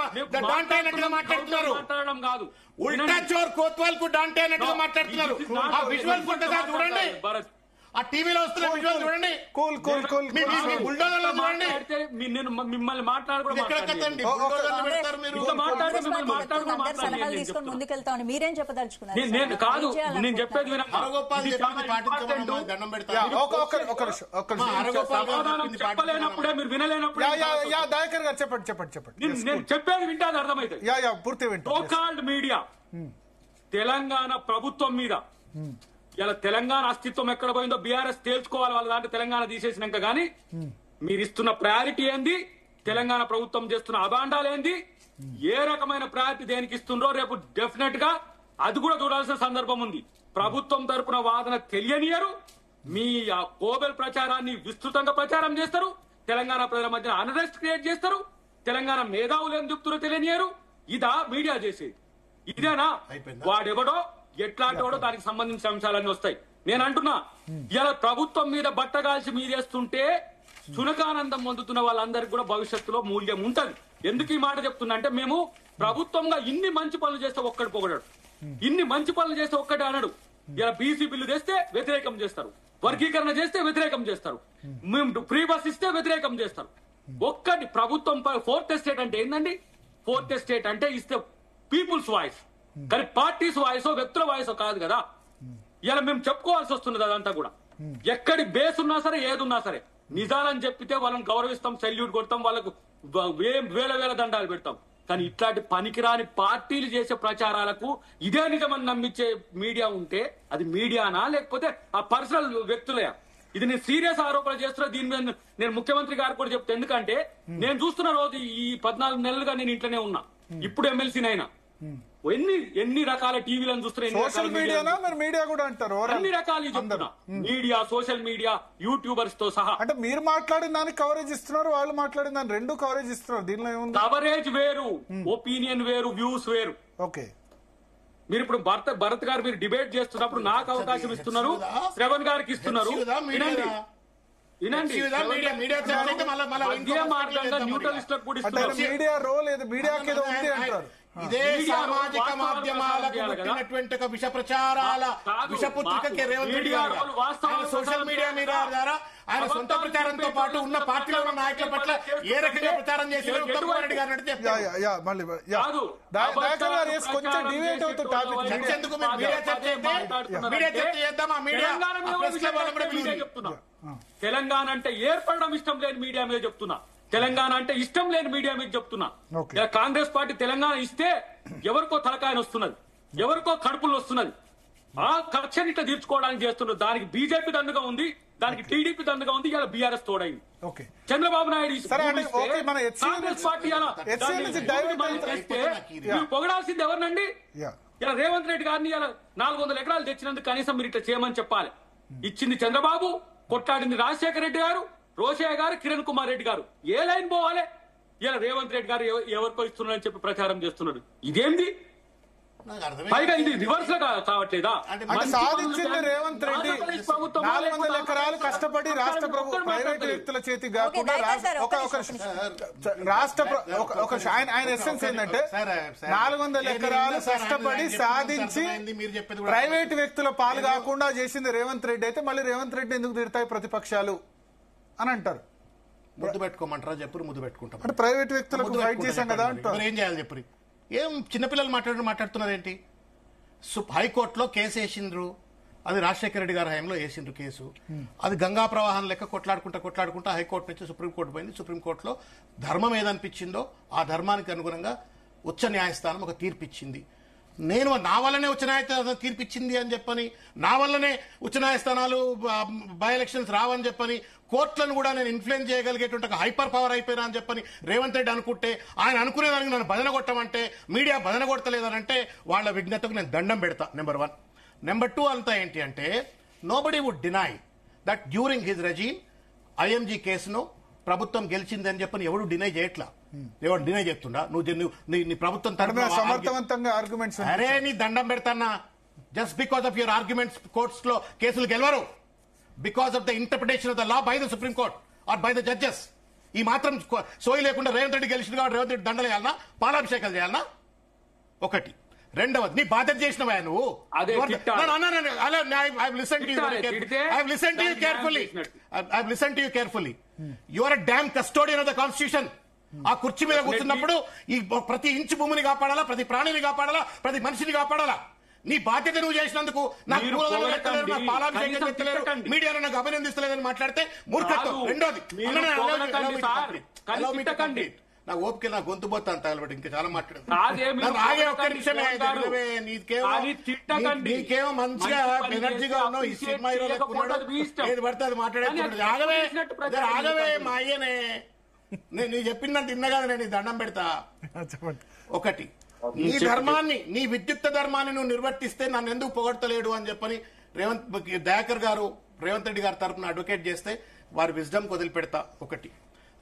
డాంటే అయినట్టుగా మాట్లాడుతున్నారు.
మాట్లాడడం కాదు,
ఉల్టా చోర్ కోత్వాల్ కు డాంటే అయినట్టుగా మాట్లాడుతున్నారు. ఆ విజువల్స్ ఉంటుందా చూడండి, ఆ టీవీలో వస్తున్న విజువల్ చూడండి, బుల్డోజర్లో చూడండి.
నేను మిమ్మల్ని
సలహాలు తీసుకొని ముందుకెళ్తామని మీరేం చెప్పదలుచుకున్నారు?
నేను కాదు, నేను చెప్పేది చెప్పలేనప్పుడే మీరు వినలేనప్పుడే
దయాకర్ గారు చెప్పండి.
నేను చెప్పేది వింటే అది అర్థమవుతుంది.
పూర్తి
సోకాల్డ్ మీడియా తెలంగాణ ప్రభుత్వం మీద ఇలా తెలంగాణ అస్తిత్వం ఎక్కడ పోయిందో బీఆర్ఎస్ తేల్చుకోవాలి. వాళ్ళ దాంట్లో తెలంగాణ తీసేసినాక గానీ మీరు ఇస్తున్న ప్రయారిటీ ఏంది, తెలంగాణ ప్రభుత్వం చేస్తున్న అబాండాలు ఏంది, ఏ రకమైన ప్రయారిటీ దేనికి ఇస్తుండ్రో రేపు డెఫినెట్ గా అది కూడా చూడాల్సిన సందర్భం ఉంది. ప్రభుత్వం తరపున వాదన తెలియనియరు, మీ ఆ కోబెల్ ప్రచారాన్ని విస్తృతంగా ప్రచారం చేస్తారు, తెలంగాణ ప్రజల మధ్య అన్రెస్ట్ క్రియేట్ చేస్తారు, తెలంగాణ మేధావులు ఏం చెప్తారో తెలియనియరు. ఇదా మీడియా చేసేది? ఇదేనా? వాడెవడో ఎట్లాంటివాడో దానికి సంబంధించిన అంశాలన్నీ వస్తాయి. నేను అంటున్నా ఇలా ప్రభుత్వం మీద బట్టగాల్చి మీదేస్తుంటే సునకానందం పొందుతున్న వాళ్ళందరికీ కూడా భవిష్యత్తులో మూల్యం ఉంటది. ఎందుకు ఈ మాట చెప్తున్నా అంటే మేము ప్రభుత్వంగా ఇన్ని మంచి పనులు చేస్తే ఒక్కడి పొగడాడు, ఇన్ని మంచి పనులు చేస్తే ఒక్కటి అనడు. ఇలా బీసీ బిల్లు తెస్తే వ్యతిరేకం చేస్తారు, వర్గీకరణ చేస్తే వ్యతిరేకం చేస్తారు, మేము ఫ్రీ బస్ ఇస్తే వ్యతిరేకం చేస్తారు. ఒక్కటి ప్రభుత్వం ఫోర్త్ ఎస్టేట్ అంటే ఏందండి? ఫోర్త్ ఎస్టేట్ అంటే ఇస్తే పీపుల్స్ వాయిస్, కానీ పార్టీస్ వాయిసో వ్యక్తుల వాయిసో కాదు కదా. ఇలా మేము చెప్పుకోవాల్సి వస్తున్నది. అదంతా కూడా ఎక్కడి బేస్ ఉన్నా సరే ఏదున్నా సరే నిజాలని చెప్పితే వాళ్ళని గౌరవిస్తాం, సెల్యూట్ కొడతాం, వాళ్ళకు వేల దండాలు పెడతాం. కానీ ఇట్లాంటి పనికిరాని పార్టీలు చేసే ప్రచారాలకు ఇదే నిజమని నమ్మించే మీడియా ఉంటే అది మీడియానా లేకపోతే ఆ పర్సనల్ వ్యక్తులే? ఇది నేను సీరియస్ ఆరోపణ చేస్తున్నా. దీని మీద నేను ముఖ్యమంత్రి గారు కూడా చెప్తా. ఎందుకంటే నేను చూస్తున్న రోజు ఈ 14 నెలలుగా నేను ఇంట్లోనే ఉన్నా, ఇప్పుడు ఎమ్మెల్సీనైనా ఎన్ని రకాల టీవీలను చూస్తున్నా,
సోషల్ మీడియానా మరి మీడియా కూడా అంటారు,
అన్ని రకాలు చెప్తున్నా. మీడియా, సోషల్ మీడియా, యూట్యూబర్స్ తో సహా.
అంటే మీరు మాట్లాడిన దానికి కవరేజ్ ఇస్తున్నారు, వాళ్ళు మాట్లాడిన దాన్ని రెండు కవరేజ్ ఇస్తున్నారు. దీనిలో ఏముంది?
కవరేజ్ వేరు, ఒపీనియన్ వేరు, వ్యూస్ వేరు.
ఓకే,
మీరు ఇప్పుడు భరత్ గారు మీరు డిబేట్ చేస్తున్నప్పుడు నాకు అవకాశం ఇస్తున్నారు, శ్రవణ్ గారికి ఇస్తున్నారు. వినండి, న్యూట్రలిస్టులకు కూడా ఇస్తున్నారు.
మీడియా రోల్ ఏదో మీడియాకి ఏదో ఉంది అంటారు.
ఇదే సామాజిక మాధ్యమాలకు పుట్టినటువంటి ఒక విష ప్రచారాల విషపుత్రికకి రేవంత్ రెడ్డి గారు సోషల్ మీడియా మీద ద్వారా ఆయన సొంత ప్రచారంతో పాటు ఉన్న పార్టీలో ఉన్న నాయకుల పట్ల ఏ రకంగా ప్రచారం చేశారు ఉత్తమ్ కుమార్ రెడ్డి గారు అంటే
తెలంగాణ అంటే ఏర్పడడం ఇష్టం లేని మీడియా మీద చెప్తున్నా, తెలంగాణ అంటే ఇష్టం లేని మీడియా మీద చెప్తున్నా. కాంగ్రెస్ పార్టీ తెలంగాణ ఇస్తే ఎవరికో తలకాయన వస్తున్నది, ఎవరికో కడుపులు వస్తున్నది. ఆ కక్షని ఇట్లా తీర్చుకోవడానికి చేస్తున్నారు. దానికి బీజేపీ దండుగా ఉంది, దానికి టీడీపీ దండుగా ఉంది, ఇలా బీఆర్ఎస్ తోడైంది. చంద్రబాబు నాయుడు కాంగ్రెస్ పార్టీ మీరు పొగడాల్సింది ఎవరినండి? ఇలా రేవంత్ రెడ్డి గారిని ఇలా 400 ఎకరాలు తెచ్చినందుకు కనీసం మీరు ఇట్లా చేయమని చెప్పాలి. ఇచ్చింది చంద్రబాబు, కొట్లాడింది రాజశేఖర రెడ్డి గారు, రోషయ్య గారు, కిరణ్ కుమార్ రెడ్డి గారు. ఏ లైన్ పోవాలి? ఇలా రేవంత్ రెడ్డి గారు ఎవరికో ఇస్తున్నారని చెప్పి ప్రచారం చేస్తున్నాడు. ఇదేంది? పైగా ఇది రివర్స్ గా కావట్లేదా?
సాధించింది రేవంత్ రెడ్డి 400 ఎకరాలు కష్టపడి రాష్ట్ర ప్రైవేట్ వ్యక్తుల చేతికి కాకుండా ఆయన ఎస్సెన్స్ ఏంటంటే 400 ఎకరాలు కష్టపడి సాధించి ప్రైవేట్ వ్యక్తుల పాలు కాకుండా చేసింది రేవంత్ రెడ్డి. అయితే మళ్ళీ రేవంత్ రెడ్డి ఎందుకు తిడతాయి ప్రతిపక్షాలు అని అంటారు.
ముద్దు పెట్టుకోమంటారా? చెప్పు, ముద్దు పెట్టుకుంటాం.
అంటే ప్రైవేట్ వ్యక్తులకు ఫైట్ చేశాం కదా అంటారు.
ఏం చేయాలి చెప్పు? ఏం చిన్నపిల్లలు మాట్లాడుతున్నారు ఏంటి? హైకోర్టులో కేసు వేసిండ్రు, అది రాజశేఖర రెడ్డి గారి హయాంలో వేసిండ్రు కేసు. అది గంగా ప్రవాహం లెక్క కొట్లాడుకుంటా హైకోర్టు నుంచి సుప్రీంకోర్టు పోయింది. సుప్రీంకోర్టులో ధర్మం ఏదనిపించిందో ఆ ధర్మానికి అనుగుణంగా ఉచ్చ న్యాయస్థానం ఒక తీర్పు ఇచ్చింది. నేను నా వల్లనే ఉచ్చ న్యాయస్థానం తీర్పిచ్చింది అని చెప్పని, నా వల్లనే ఉచ్చ న్యాయస్థానాలు బై ఎలక్షన్స్ రావని చెప్పని, కోర్టులను కూడా నేను ఇన్ఫ్లుయెన్స్ చేయగలిగేటువంటి ఒక హైపర్ పవర్ అయిపోయినా అని చెప్పని రేవంత్ రెడ్డి అనుకుంటే, ఆయన అనుకునేదానికి నన్ను బదన కొట్టమంటే, మీడియా బదన కొట్టలేదనంటే వాళ్ళ విజ్ఞతకు నేను దండం పెడతా. నెంబర్ 1. నెంబర్ 2 అంతా ఏంటి అంటే nobody would deny that during his regime IMG కేసును ప్రభుత్వం గెలిచిందని చెప్పని ఎవడు డినై చేయట్లా. ఎవడు డినై చేస్తుండా? నీ ప్రభుత్వం తరపున
సమర్థవంతంగా ఆర్గ్యుమెంట్స్.
అరే నీ దండం పెడతానా? Just because of your arguments courts లో కేసులు గెలవరు. Because of the interpretation of the law by the supreme court or by the judges. ఈ మాత్రం సోయి లేకుండా రేవంత్ రెడ్డి గెలిచింది కాబట్టి రేవంత్ రెడ్డి దండలు చేయాలన్నా, పాలాభిషేకాలు చేయాలన్నా? ఒకటి. రెండవది, నీ బాధ్యత చేసినవా నువ్వు? Carefully. You are a damn custodian of the constitution. ఆ కుర్చీ మీద కూర్చున్నప్పుడు ఈ ప్రతి ఇంచు భూమిని కాపాడాలా, ప్రతి ప్రాణిని కాపాడాలా, ప్రతి మనిషిని కాపాడాలా. నీ బాధ్యత నువ్వు చేసినందుకు నాకు పాలాభిషేకం చెప్తలేరు, మీడియాలో నాకు అభినందిస్తలేదని మాట్లాడితే మూర్ఖత్వం. రెండోది, నా ఓపిక నా గొంతు పోతాను తగలబట్టి ఇంకా చాలా మాట్లాడదు. ఆగే ఒక్క నిమిషమే. నీకేమో మంచిగా ఎనర్జీగా ఉన్నావు, ఈ సినిమా ఏది పడితే అది మాట్లాడేది. ఆగవే మా అయ్యనే. నీ చెప్పిందంత తిన్నా కదా నేను దండం పెడతా. ఒకటి, నీ ధర్మాన్ని, నీ విద్యుక్త ధర్మాన్ని నువ్వు నిర్వర్తిస్తే నన్ను ఎందుకు పొగడతలేడు అని చెప్పని దయాకర్ గారు రేవంత్ రెడ్డి గారి తరఫున అడ్వకేట్ చేస్తే వారి విజ్డమ్ వదిలిపెడతా. ఒకటి.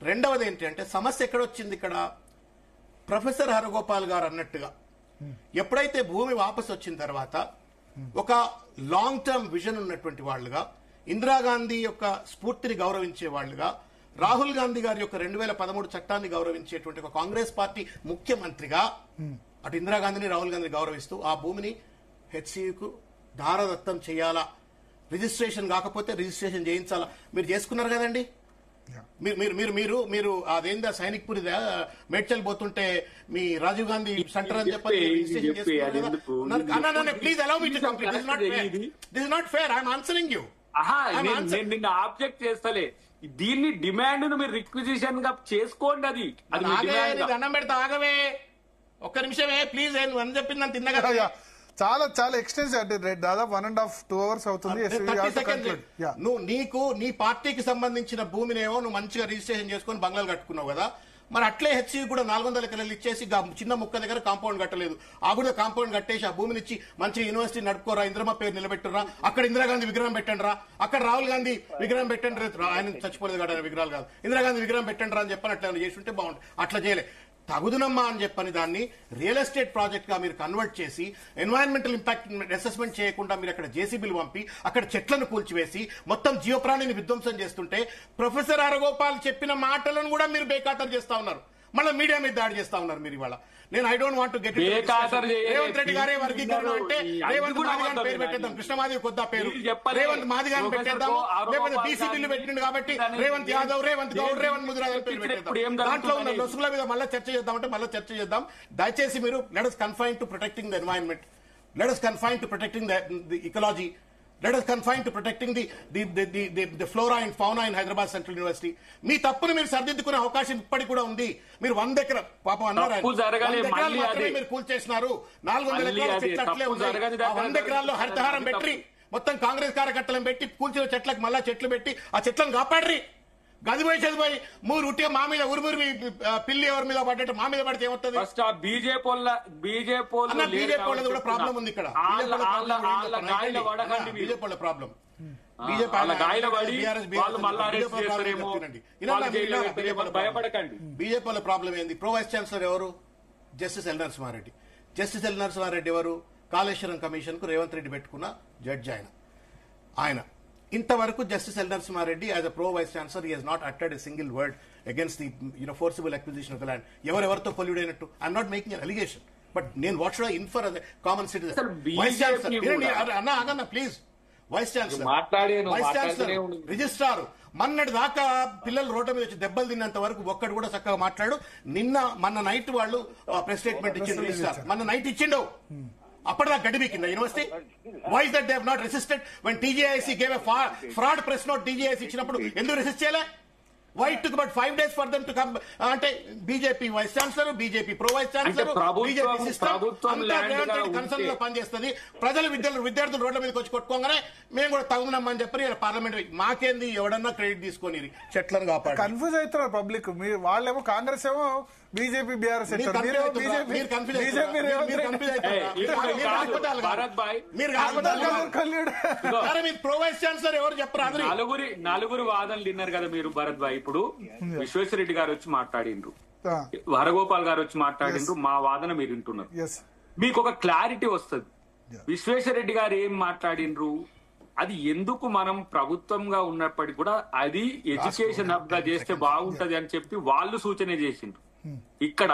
రెండవది ఏంటి అంటే సమస్య ఎక్కడొచ్చింది ఇక్కడ? ప్రొఫెసర్ హరగోపాల్ గారు అన్నట్టుగా ఎప్పుడైతే భూమి వాపసు వచ్చిన తర్వాత ఒక లాంగ్ టర్మ్ విజన్ ఉన్నటువంటి వాళ్లుగా, ఇందిరాగాంధీ యొక్క స్ఫూర్తిని గౌరవించే వాళ్లుగా, రాహుల్ గాంధీ గారి యొక్క 2013 చట్టాన్ని గౌరవించేటువంటి ఒక కాంగ్రెస్ పార్టీ ముఖ్యమంత్రిగా అటు ఇందిరాగాంధీని రాహుల్ గాంధీని గౌరవిస్తూ ఆ భూమిని హెచ్సియుకు దారదత్తం చేయాలా, రిజిస్ట్రేషన్ కాకపోతే రిజిస్ట్రేషన్ చేయించాలా. మీరు చేసుకున్నారు కదండి. మీరు అదేందా సైనిక్ పురి మేడ్చల్ పోతుంటే మీ రాజీవ్ గాంధీ సెంటర్ అని చెప్పి please allow me to complete. This is not fair. I'm answering you.
నేను నిన్న ఆబ్జెక్ట్ చేస్తలే. దీన్ని డిమాండ్ ను మీరు రిక్విజిషన్ గా చేసుకోండి. అది
దండం పెడతా. ఆగవే ఒక్క నిమిషమే ప్లీజ్. అని చెప్పింది నన్ను తిన్న కదా.
చాలా చాలా ఎక్స్టెన్స్ అంటే దాదాపు 1.5-2 hours అవుతుంది.
నీకు నీ పార్టీకి సంబంధించిన భూమినేమో నువ్వు మంచిగా రిజిస్ట్రేషన్ చేసుకుని బంగ్లాలు కట్టుకున్నావు కదా. మరి అట్లే హెచ్సి కూడా 400 ఎకరాలు ఇచ్చేసి చిన్న ముక్క దగ్గర కాంపౌండ్ కట్టలేదు. ఆ కూడా కాంపౌండ్ కట్టేసి ఆ భూమిని ఇచ్చి మంచి యూనివర్సిటీ నడుపుకోరా, ఇందిరమ్మ పేరు నిలబెట్టురా, అక్కడ ఇందిరాగాంధీ విగ్రహం పెట్టండి రా, అక్కడ రాహుల్ గాంధీ విగ్రహం పెట్టండి రా, ఆయన చచ్చిపోలేదు కదా విగ్రహాలు కాదు, ఇందిరాగాంధీ విగ్రహం పెట్టండి రా అని చెప్పని అట్లా చేస్తుంటే బాగుంటుంది. అట్లా చేయలే. తగుదునమ్మా అని చెప్పని దాన్ని రియల్ ఎస్టేట్ ప్రాజెక్ట్ గా మీరు కన్వర్ట్ చేసి ఎన్వైరన్మెంటల్ ఇంపాక్ట్ అసెస్మెంట్ చేయకుండా మీరు అక్కడ జేసీబీలు పంపి అక్కడ చెట్లను కూల్చివేసి మొత్తం జీవప్రాణిని విధ్వంసం చేస్తుంటే ప్రొఫెసర్ హరగోపాల్ చెప్పిన మాటలను కూడా మీరు బేఖాతరు చేస్తా ఉన్నారు. మళ్ళీ మీడియా మీద దాడి చేస్తా ఉన్నారు మీరు ఇవాళ. నేను I don't want to get Revanth Reddy గారే వర్గీకరణ అంటే రేవంత్ మాదిగాని పేరు పెట్టేద్దాం, కృష్ణమాదివి కొద్దా పేరు, రేవంత్ మాదిగాని పెట్టేద్దాం. లేకపోతే బీసీ బిల్లు పెట్టిండు కాబట్టి రేవంత్ యాదవ్, రేవంత్ గౌడ్, రేవంత్ ముదిరాజ్ అని పేరు పెట్టేద్దాం. దాంట్లో ఉన్న లొసుగుల మీద మళ్ళీ చర్చ చేద్దామంటే మళ్ళీ చర్చ చేద్దాం. దయచేసి మీరు let us confine to protecting the environment, let us confine to protecting the ecology, let us confine to protecting the flora and fauna in Hyderabad Central University. మీ తప్పును మీరు సరిదిద్దుకునే అవకాశం ఇప్పటికి కూడా ఉంది. మీరు 100 ఎకరాలు పాపం అన్నారు, 100 ఎకరాలు మాత్రమే మీరు కూల్చేసినారు. 400 ఎకరాల చెట్లు అట్లే ఉన్నాయి. 100 ఎకరాల్లో హరితహారం పెట్టి మొత్తం కాంగ్రెస్ కార్యకర్తలను పెట్టి కూల్చిన చెట్లకు మళ్ళా చెట్లు పెట్టి ఆ చెట్లను కాపాడ్రి. గదిపోయి చదిపోయి మూడు ఉట్టిగా మా మీద ఉరుమురి పిల్లి ఎవరి మీద పడ్డట్టు మా మీద పడితే ఏమవుతుంది?
బీజేపీ
కూడా ప్రాబ్లం ఉంది ఇక్కడ. బీజేపీ ప్రాబ్లం బీజేపీ ప్రాబ్లం ఏంది? ప్రో వైస్ ఛాన్సలర్ ఎవరు? Justice L Narasimha Reddy. Justice L Narasimha Reddy ఎవరు? కాళేశ్వరం కమిషన్ కు రేవంత్ రెడ్డి పెట్టుకున్న జడ్జి ఆయన. ఇంతవరకు justice L Narasimha Reddy as a pro vice chancellor he has not uttered a single word against the forcible acquisition of the land. ఎవరెవరితో పొల్యూడ్ అయినట్టు? I'm not making an allegation, but నేను what should I infer as a common citizen? Vice chancellor అన్న please, vice chancellor registrar మొన్నటి దాకా పిల్లలు road మీద వచ్చి దెబ్బలు తిన్నంత వరకు ఒక్కడు కూడా చక్కగా మాట్లాడు. మొన్న నైట్ వాళ్ళు ప్రెస్ స్టేట్మెంట్ ఇచ్చిండు రిజిస్ట్రార్, మొన్న నైట్ ఇచ్చిండు. అప్పటిదాకా గడిపి కింద university. Why is that they have not resisted when TGIC gave a fraud press note? TGIC ఇచ్చినప్పుడు ఎందుకు రెసిస్ట్ చేయలే? Why it took about 5 days for them to come? అంటే BJP vice chancellor, BJP pro vice chancellor, BJP system concern లో పనిచేస్తుంది. ప్రజలు విద్యార్థులు రోడ్ల మీదకి వచ్చి కొట్టుకోగానే మేము కూడా తగునమ్మని చెప్పి పార్లమెంట్ మాకేంది ఎవడన్నా క్రెడిట్ తీసుకొని చెట్లను కాపాడు.
కన్ఫ్యూజ్ అవుతున్నారు పబ్లిక్. వాళ్ళేమో కాంగ్రెస్ ఏమో బీజేపీ బీఆర్ఎస్
మీరు
అంటారు.
confuse
మీరేమో
అవుతున్నారు. మీరు confuse
బీజేపీ
అవుతున్నారు. మీరు confuse అవుతున్నారు.
భరత్ భాయ్
మీరు సరే మీరు ప్రో వైస్ ఛాన్సలర్ ఎవరు చెప్పరు అందరూ
నలుగురు వాదనలు విన్నారు కదా మీరు భరత్ భాయ్. ఇప్పుడు విశ్వేశ్వరరెడ్డి గారు వచ్చి మాట్లాడిండ్రు, హరగోపాల్ గారు వచ్చి మాట్లాడిండ్రు, మా వాదన మీరు వింటున్నారు. మీకు ఒక క్లారిటీ వస్తుంది. విశ్వేశ్వరరెడ్డి గారు ఏం మాట్లాడిండ్రు, అది ఎందుకు మనం ప్రభుత్వంగా ఉన్నప్పటికీ కూడా అది ఎడ్యుకేషన్ హబ్ గా చేస్తే బాగుంటది అని చెప్పి వాళ్ళు సూచన చేసిండ్రు. ఇక్కడ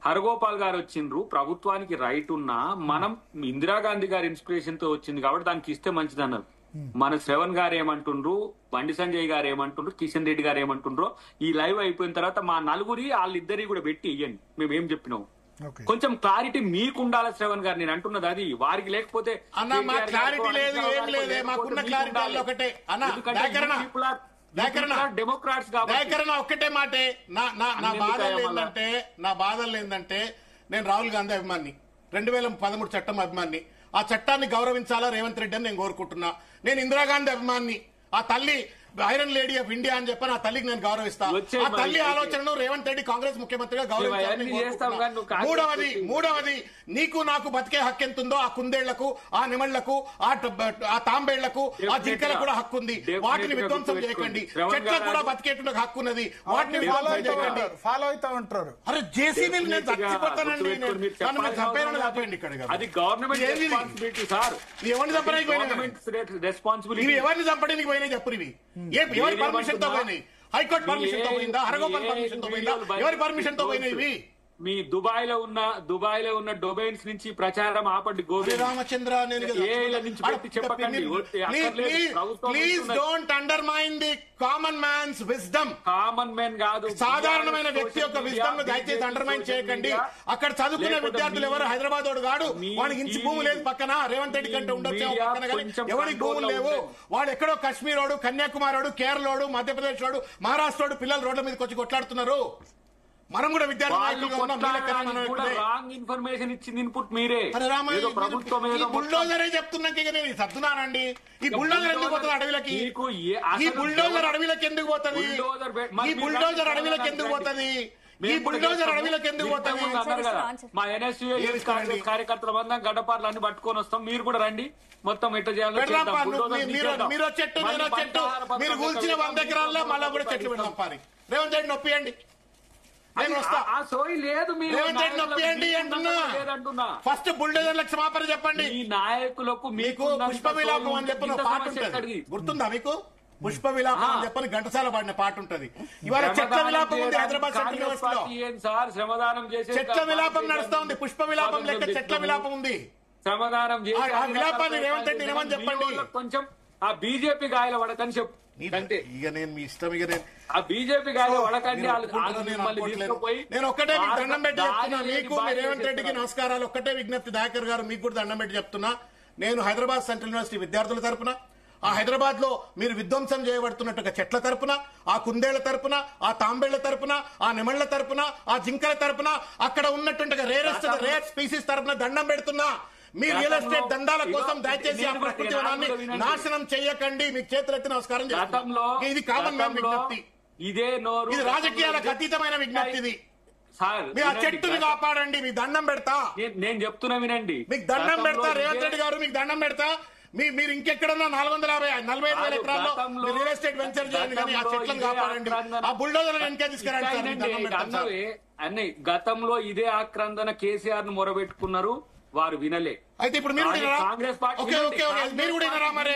హరగోపాల్ గారు వచ్చిండ్రు, ప్రభుత్వానికి రైట్ ఉన్నా మనం ఇందిరాగాంధీ గారి ఇన్స్పిరేషన్ తో వచ్చింది కాబట్టి దానికి ఇస్తే మంచిది అన్నారు. మన శ్రవణ్ గారు ఏమంటుండ్రు, బండి సంజయ్ గారు ఏమంటుండ్రు, కిషన్ రెడ్డి గారు ఏమంటుండ్రో ఈ లైవ్ అయిపోయిన తర్వాత మా నలుగురి వాళ్ళిద్దరి కూడా పెట్టి ఇయ్యండి మేము ఏం చెప్పినాం. కొంచెం క్లారిటీ మీకు ఉండాలి శ్రవణ్ గారు. నేను అంటున్నది అది, వారికి లేకపోతే
అన్న మా క్లారిటీ లేదు, ఏం లేదు, మాకున్న క్లారిటీ ఒకటే అన్న.
డెమోక్రాట్స్
ఒక్కటే మాటే నా బాధలు ఏంటంటే నేను రాహుల్ గాంధీ అభిమాని, 2013 చట్టం అభిమాని. ఆ చట్టాన్ని గౌరవించాలా రేవంత్ రెడ్డి అని నేను కోరుకుంటున్నా. నేను ఇందిరాగాంధీ అభిమాని, ఆ తల్లి ఐరన్ లేడీ ఆఫ్ ఇండియా అని చెప్పి ఆ తల్లికి నేను గౌరవిస్తా. ఆ తల్లి ఆలోచనను రేవంత్ రెడ్డి కాంగ్రెస్ ముఖ్యమంత్రిగా గౌరవించాలని. మూడవది నీకు నాకు బతికే హక్కు ఎంత ఉందో ఆ కుందేళ్లకు, ఆ నిమళ్లకు, ఆ తాంబేళ్లకు, ఆ జింకలకు కూడా హక్కు ఉంది. వాటిని విధ్వంసం చేయకండి. చెట్లకు కూడా బతికేటువంటి హక్కు ఉన్నది, వాటిని విధ్వంసం చేయకండి.
ఫాలో అవుతా ఉంటారు.
అరే జేసీబీలు నేను చచ్చిపోతానండి, చంపేయండి ఇక్కడ.
అది గవర్నమెంట్ రెస్పాన్సిబిలిటీ సార్.
ఎవరిని చంపడానికి పోయినా చెప్పరు. ఇవి ఎవరి పర్మిషన్ తో పోయినాయి? హైకోర్టు పర్మిషన్ తో పోయిందా? హరగోపాల్ పర్మిషన్ తో పోయిందా? ఎవరి పర్మిషన్ తో పోయినాయి ఇవి?
మీ దుబాయ్ లో ఉన్న డొబైన్స్ నుంచి ప్రచారం ఆపండి.
Ramachandra please don't undermine the common man's wisdom.
Common man కాదు,
సాధారణమైన వ్యక్తి యొక్క విజ్డమ్ ను దయచేసి అండర్మైన్ చేయకండి. అక్కడ చదువుకునే విద్యార్థులు ఎవరు హైదరాబాద్ వాడు కాడు, వాడికి ఇంచి భూమి లేదు పక్కన. రేవంత్ రెడ్డి కంటే ఉండొచ్చు పక్కన, కానీ ఎవరికి భూములు లేవు. వాడు ఎక్కడో కాశ్మీర్ వాడు, కన్యాకుమారి వాడు, కేరళ వాడు, మధ్యప్రదేశ్ వాడు, మహారాష్ట్ర వాడు పిల్లలు రోడ్ల మీదకి వచ్చి కొట్లాడుతున్నారు. మనం కూడా
రాంగ్ ఇన్ఫర్మేషన్ ఇచ్చింది ఇన్పుట్ మీరే.
బుల్డోజరే చెప్తున్నాక నేను సర్దునానండి. ఈ బుల్డోజర్ ఎందుకు పోతుంది అడవిలకి? ఈ బుల్డోజర్ అడవిలకి ఎందుకు పోతుంది? ఈ బుల్డోజర్ అడవిలకి ఎందుకు పోతుంది? ఈ బుల్డోజర్ అడవిలకి ఎందుకు పోతుంది?
మా ఎన్ఎస్యూ కార్యకర్తల మందం గడ్డపార్లు అన్ని పట్టుకొని వస్తాం, మీరు కూడా రండి. మొత్తం ఎట్లా చేయాలి?
మీరు చెట్టు నేను చెట్టు, మీరు కూల్చిన 100 ఎకరాల్లో మళ్ళా కూడా చెట్లు పెడతాం. పారి రేవంత్ రెడ్డి నొప్పియండి. ఫస్ట్ బుల్డోజర్లకు క్షమాపణ చెప్పండి.
ఈ నాయకులకు
మీకు పుష్ప విలాపం అని చెప్పిన పాట ఉంటుంది, గుర్తుందా మీకు? పుష్ప విలాపం అని చెప్పని ఘంటసాల పాడిన పాట ఉంటది. ఇవాళ చెట్ల విలాపం ఉంది హైదరాబాద్ సెంట్రల్ యూనివర్సిటీలో.
శ్రమదానం చేసే
చెట్ల విలాపం నడుస్తా ఉంది. పుష్ప విలాపం లెక్క చెట్ల విలాపం ఉంది.
శ్రమదానం చేసే
ఆ విలాపాన్ని రేవంత్ రెడ్డి ఏమని చెప్పండి.
కొంచెం ఆ బీజేపీ గాయల వడకని చెప్పు.
ఇక నేను మీ ఇష్టం. ఇక నేను
ఆ బీజేపీ గాయల వడకని
నేను ఒక్కటే మీకు దండం పెట్టి చెప్తున్నా. మీకు రేవంత్ రెడ్డికి నమస్కారాలు. ఒక్కటే విజ్ఞప్తి దయాకర్ గారు, మీకు కూడా దండం పెట్టి చెప్తున్నా. నేను హైదరాబాద్ సెంట్రల్ యూనివర్సిటీ విద్యార్థుల తరపున, ఆ హైదరాబాద్ లో మీరు విధ్వంసం చేయబడుతున్నట్టుగా చెట్ల తరపున, ఆ కుందేళ్ల తరపున, ఆ తాంబేళ్ల తరపున, ఆ నిమళ్ల తరపున, ఆ జింకల తరపున, అక్కడ ఉన్నట్టు రేర్ స్పీసీస్ తరపున దండం పెడుతున్నా. మీ రియల్ ఎస్టేట్ దందాల కోసం దయచేసి ఆ ప్రకృతి వనాన్ని నాశనం చేయకండి. మీకు చేతులెత్తి నమస్కారం చేస్తున్నాం. ఇది కామన్ మ్యాన్ విజ్ఞప్తి. ఇది రాజకీయాలకు అతీతమైన విజ్ఞప్తి. ఇది మీ ఆ చెట్టుని కాపాడండి. మీకు దండం పెడతా.
నేను చెప్తున్నా వినండి.
మీకు దండం పెడతా రేవంత్ రెడ్డి గారు, మీకు దండం పెడతా. మీరు ఇంకెక్కడన్నా 445 ఎకరాల్లో రియల్ ఎస్టేట్ వెంచర్ చేయండి, కానీ ఆ చెట్లను కాపాడండి. ఆ బుల్డోజర్ వెనకే తీసుకురండి.
అన్నీ గతంలో ఇదే ఆక్రందన కేసీఆర్ ను మొరబెట్టుకున్నారు, వారు వినలే.
అయితే ఇప్పుడు మీరు కాంగ్రెస్ పార్టీ మీరు కూడా వినరా? మరి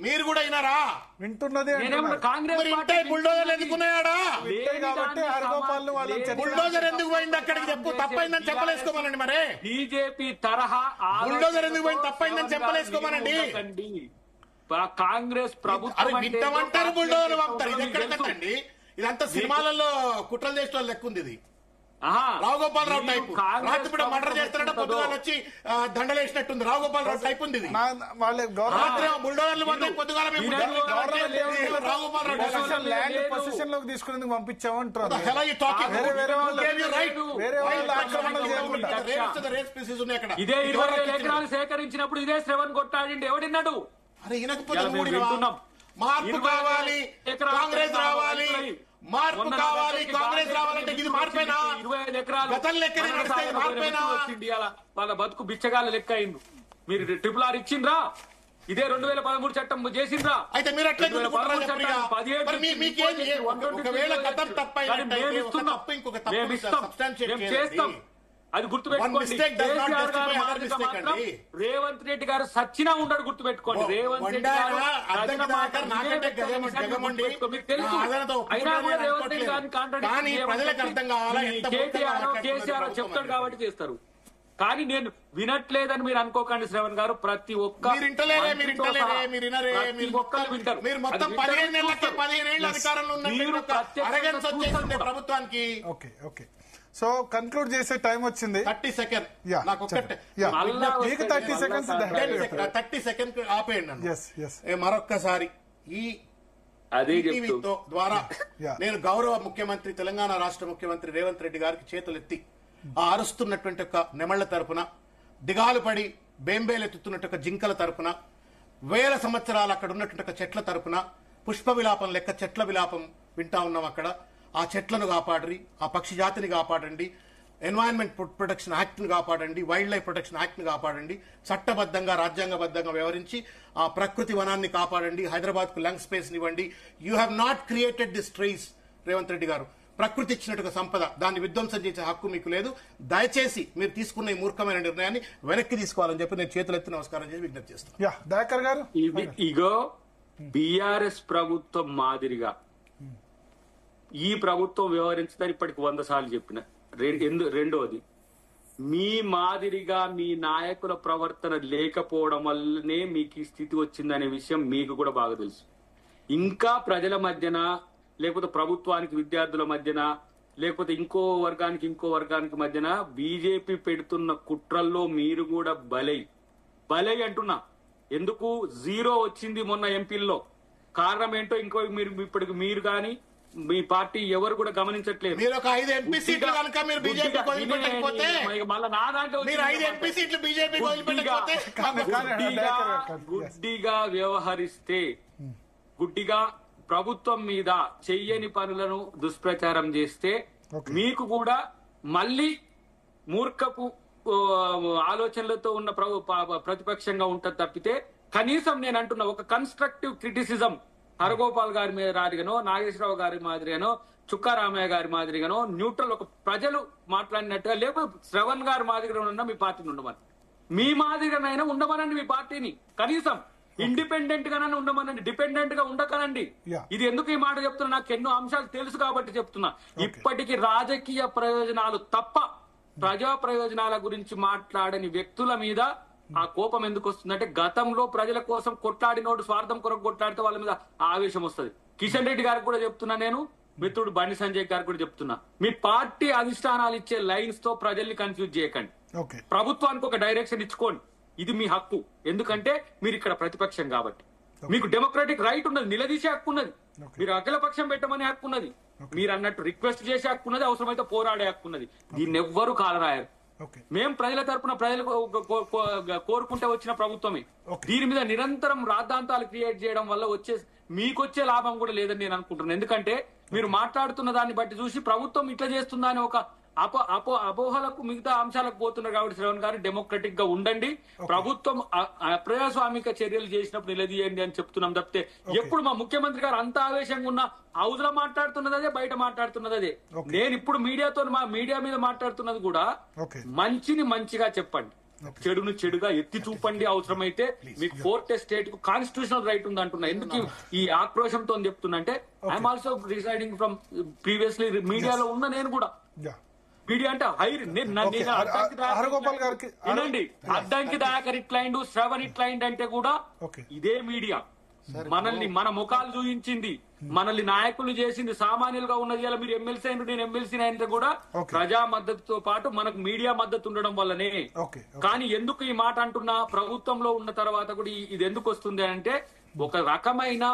మీరు కూడా వినరా?
వింటున్నది
బుల్డోజర్ ఎందుకున్నాయాడా? బుల్డోజర్ ఎందుకు పోయింది అక్కడికి చెప్పు. తప్పైందని చెప్పలేసుకోమనండి. మరి
బీజేపీ తరహా
బుల్డోజర్ ఎందుకు పోయింది? తప్పైందని చెప్పలేసుకోమనండి.
కాంగ్రెస్ ప్రభుత్వం
వింటామంటారు, బుల్డోజర్ పంపుతారు. ఇది ఎక్కడ కట్టండి? ఇదంతా సినిమాలలో కుట్రలు చేసిన వాళ్ళు లెక్క ఉంది. ఇది రావుగోపాల్ రావు టైప్. రాత్రి కూడా మర్డర్ చేస్తారంటే పొద్దుగాలు వచ్చి దండలేసినట్టుంది. రావుగోపాల్ రావు టైప్ ఉంది ఇది. బుల్డోజర్లు పొద్దుగాల రావుగోపాల్
ల్యాండ్ పొజిషన్ లోకి తీసుకునేందుకు పంపించామంటారు.
ఇదే 20,000 ఎకరాలు సేకరించినప్పుడు ఇదే శ్రవణ్ కొట్టాడిండి. ఎవడిన్నాడు?
అరే వినకపోతే మార్పు కావాలి, కాంగ్రెస్ రావాలి, మార్పు కావాలి, కాంగ్రెస్ రావాలంటే ఇది మార్పేనా?
25 ఎకరాలు
గతం లెక్క మార్పేనా?
వాళ్ళ బతుకు బిచ్చగాళ్ళ లెక్క అయింది. మీరు RRR ఇచ్చిండ్రా? ఇదే 2013 చట్టం చేసిండ్రా?
అయితే మీరు అట్లా
ఒకవేళ మేము చేస్తాం. అది గుర్తుపెట్టుకోండి. కేసీఆర్ గారు మాత్రం రేవంత్ రెడ్డి గారు సచ్చినా ఉండడు. గుర్తుపెట్టుకోండి. రేవంత్ రెడ్డి గారు మీకు తెలుసు. అయినా కూడా రేవంత్ రెడ్డి గారిని కేసీఆర్ చెప్తాడు కాబట్టి చేస్తారు. కానీ నేను వినట్లేదని మీరు అనుకోకండి శ్రవణ్ గారు. ప్రతి ఒక్క
వింటారు. ప్రభుత్వానికి
సో కన్క్లూడ్ చేసే టైం వచ్చింది.
30 సెకండ్ నాకు 30 సెకండ్ ఆపేయండి. మరొక్కసారి ఈ టీవీతో ద్వారా నేను గౌరవ ముఖ్యమంత్రి, తెలంగాణ రాష్ట్ర ముఖ్యమంత్రి రేవంత్ రెడ్డి గారికి చేతులెత్తి ఆ అరుస్తున్నటువంటి ఒక నెమళ్ల తరపున, దిగాలు పడి బేంబేలెత్తుతున్నట్టు ఒక జింకల తరపున, వేల సంవత్సరాలు అక్కడ ఉన్నటువంటి ఒక చెట్ల తరపున, పుష్ప విలాపం లెక్క చెట్ల విలాపం వింటా ఉన్నాం. అక్కడ ఆ చెట్లను కాపాడండి, ఆ పక్షి జాతిని కాపాడండి, ఎన్వైరన్మెంట్ ప్రొటెక్షన్ యాక్ట్ ని కాపాడండి, వైల్డ్ లైఫ్ ప్రొటెక్షన్ యాక్ట్ ని కాపాడండి, చట్టబద్ధంగా రాజ్యాంగబద్ధంగా వ్యవహరించి ఆ ప్రకృతి వనాన్ని కాపాడండి, హైదరాబాద్ కు లంగ్ స్పేస్ ఇవ్వండి. You have not created this trees Revanth Reddy గారు. ప్రకృతి ఇచ్చినట్టుగా సంపద, దాన్ని విధ్వంసం చేసే హక్కు మీకు లేదు. దయచేసి మీరు తీసుకున్న ఈ మూర్ఖమైన నిర్ణయాన్ని వెనక్కి తీసుకోవాలని చెప్పి నేను చేతులెత్తి నమస్కారం చేసి విజ్ఞప్తి చేస్తాను.
ఇగో బీఆర్ఎస్ ప్రభుత్వం మాదిరిగా ఈ ప్రభుత్వం వ్యవహరించదని ఇప్పటికి 100 సార్లు చెప్పిన. రెండోది, మీ మాదిరిగా మీ నాయకుల ప్రవర్తన లేకపోవడం వల్లనే మీకు ఈ స్థితి వచ్చిందనే విషయం మీకు కూడా బాగా తెలుసు. ఇంకా ప్రజల మధ్యన, లేకపోతే ప్రభుత్వానికి విద్యార్థుల మధ్యన, లేకపోతే ఇంకో వర్గానికి మధ్యన బీజేపీ పెడుతున్న కుట్రల్లో మీరు కూడా బలై అంటున్నా. ఎందుకు 0 వచ్చింది మొన్న ఎంపీల్లో? కారణం ఏంటో ఇప్పటికి మీరు కానీ మీ పార్టీ ఎవరు కూడా గమనించట్లేదు.
మీరు ఒక 5 ఎంపీ సీట్లు కనుక మీరు బీజేపీ
మళ్ళీ నా దాంట్లో గుడ్డిగా వ్యవహరిస్తే, గుడ్డిగా ప్రభుత్వం మీద చెయ్యని పనులను దుష్ప్రచారం చేస్తే మీకు కూడా మళ్ళీ మూర్ఖపు ఆలోచనలతో ఉన్న ప్రతిపక్షంగా ఉంటుంది తప్పితే, కనీసం నేను అంటున్నా ఒక కన్స్ట్రక్టివ్ క్రిటిసిజం హరగోపాల్ గారి మీద మాదిరిగానో, నాగేశ్వరరావు గారి మాదిరిగానో, చుక్కారామయ్య గారి మాదిరిగానో న్యూట్రల్ ఒక ప్రజలు మాట్లాడినట్టుగా, లేకపోతే శ్రవణ్ గారి మాదిరిగా ఉన్న మీ పార్టీని ఉండమని, మీ మాదిరిగానైనా ఉండమనండి మీ పార్టీని. కనీసం ఇండిపెండెంట్ గానే ఉండమనండి, డిపెండెంట్ గా ఉండకనండి. ఇది ఎందుకు ఈ మాట చెప్తున్నా, నాకు ఎన్నో అంశాలు తెలుసు కాబట్టి చెప్తున్నా. ఇప్పటికీ రాజకీయ ప్రయోజనాలు తప్ప ప్రజా ప్రయోజనాల గురించి మాట్లాడని వ్యక్తుల మీద ఆ కోపం ఎందుకు వస్తుందంటే, గతంలో ప్రజల కోసం కొట్లాడినోడు స్వార్థం కొరకు కొట్లాడితే వాళ్ళ మీద ఆవేశం వస్తుంది. కిషన్ రెడ్డి గారికి కూడా చెప్తున్నా, నేను మిత్రుడు బండి సంజయ్ గారికి కూడా చెప్తున్నా, మీ పార్టీ అధిష్టానాలు ఇచ్చే లైన్స్ తో ప్రజల్ని కన్ఫ్యూజ్ చేయకండి. ప్రభుత్వానికి ఒక డైరెక్షన్ ఇచ్చుకోండి. ఇది మీ హక్కు. ఎందుకంటే మీరు ఇక్కడ ప్రతిపక్షం కాబట్టి మీకు డెమోక్రటిక్ రైట్ ఉన్నది, నిలదీసే హక్కు ఉన్నది, మీరు అఖిల పక్షం పెట్టమనే హక్కు ఉన్నది, మీరు అన్నట్టు రిక్వెస్ట్ చేసే హక్కు ఉన్నది, అవసరమైతే పోరాడే హక్కు ఉన్నది. దీన్ని ఎవ్వరూ కాలరాయరు. మేం ప్రజల తరపున ప్రజలు కోరుకుంటే వచ్చిన ప్రభుత్వమే. దీని మీద నిరంతరం రాద్ధాంతాలు క్రియేట్ చేయడం వల్ల మీకొచ్చే లాభం కూడా లేదని నేను అనుకుంటున్నాను. ఎందుకంటే మీరు మాట్లాడుతున్న దాన్ని బట్టి చూసి ప్రభుత్వం ఇట్లా చేస్తుందా అని ఒక అపోహలకు మిగతా అంశాలకు పోతున్నారు. కాబట్టి శ్రవణ్ గారు డెమోక్రటిక్ గా ఉండండి. ప్రభుత్వం అప్రజాస్వామిక చర్యలు చేసినప్పుడు నిలదీయండి అని చెప్తున్నాం తప్పితే, ఎప్పుడు మా ముఖ్యమంత్రి గారు అంత ఆవేశంగా ఉన్న హౌస్ లో మాట్లాడుతున్నది అదే, బయట మాట్లాడుతున్నది అదే. నేను ఇప్పుడు మీడియా మీద మాట్లాడుతున్నది కూడా మంచిని మంచిగా చెప్పండి, చెడును చెడుగా ఎత్తి చూపండి. అవసరమైతే మీకు 4th ఎస్టేట్ కు కాన్స్టిట్యూషనల్ రైట్ ఉంది అంటున్నా. ఎందుకు ఈ ఆక్రోశంతో చెప్తున్నా అంటే, I'm also residing from previously మీడియాలో ఉన్న నేను కూడా. మీడియా అంటే వినండి, అద్దంకి దయాకర్ ఇట్లైండు, శ్రవణ్ ఇట్లైండ్ అంటే కూడా ఇదే మీడియా మనల్ని మన ముఖాలు చూపించింది, మనల్ని నాయకులు చేసింది, సామాన్యులుగా ఉన్నది. ఇలా మీరు ఎమ్మెల్సీ అయిన, నేను ఎమ్మెల్సీ అయినా కూడా ప్రజా మద్దతుతో పాటు మనకు మీడియా మద్దతు ఉండడం వల్లనే. కానీ ఎందుకు ఈ మాట అంటున్నా, ప్రభుత్వంలో ఉన్న తర్వాత కూడా ఇది ఎందుకు వస్తుంది అంటే, ఒక రకమైన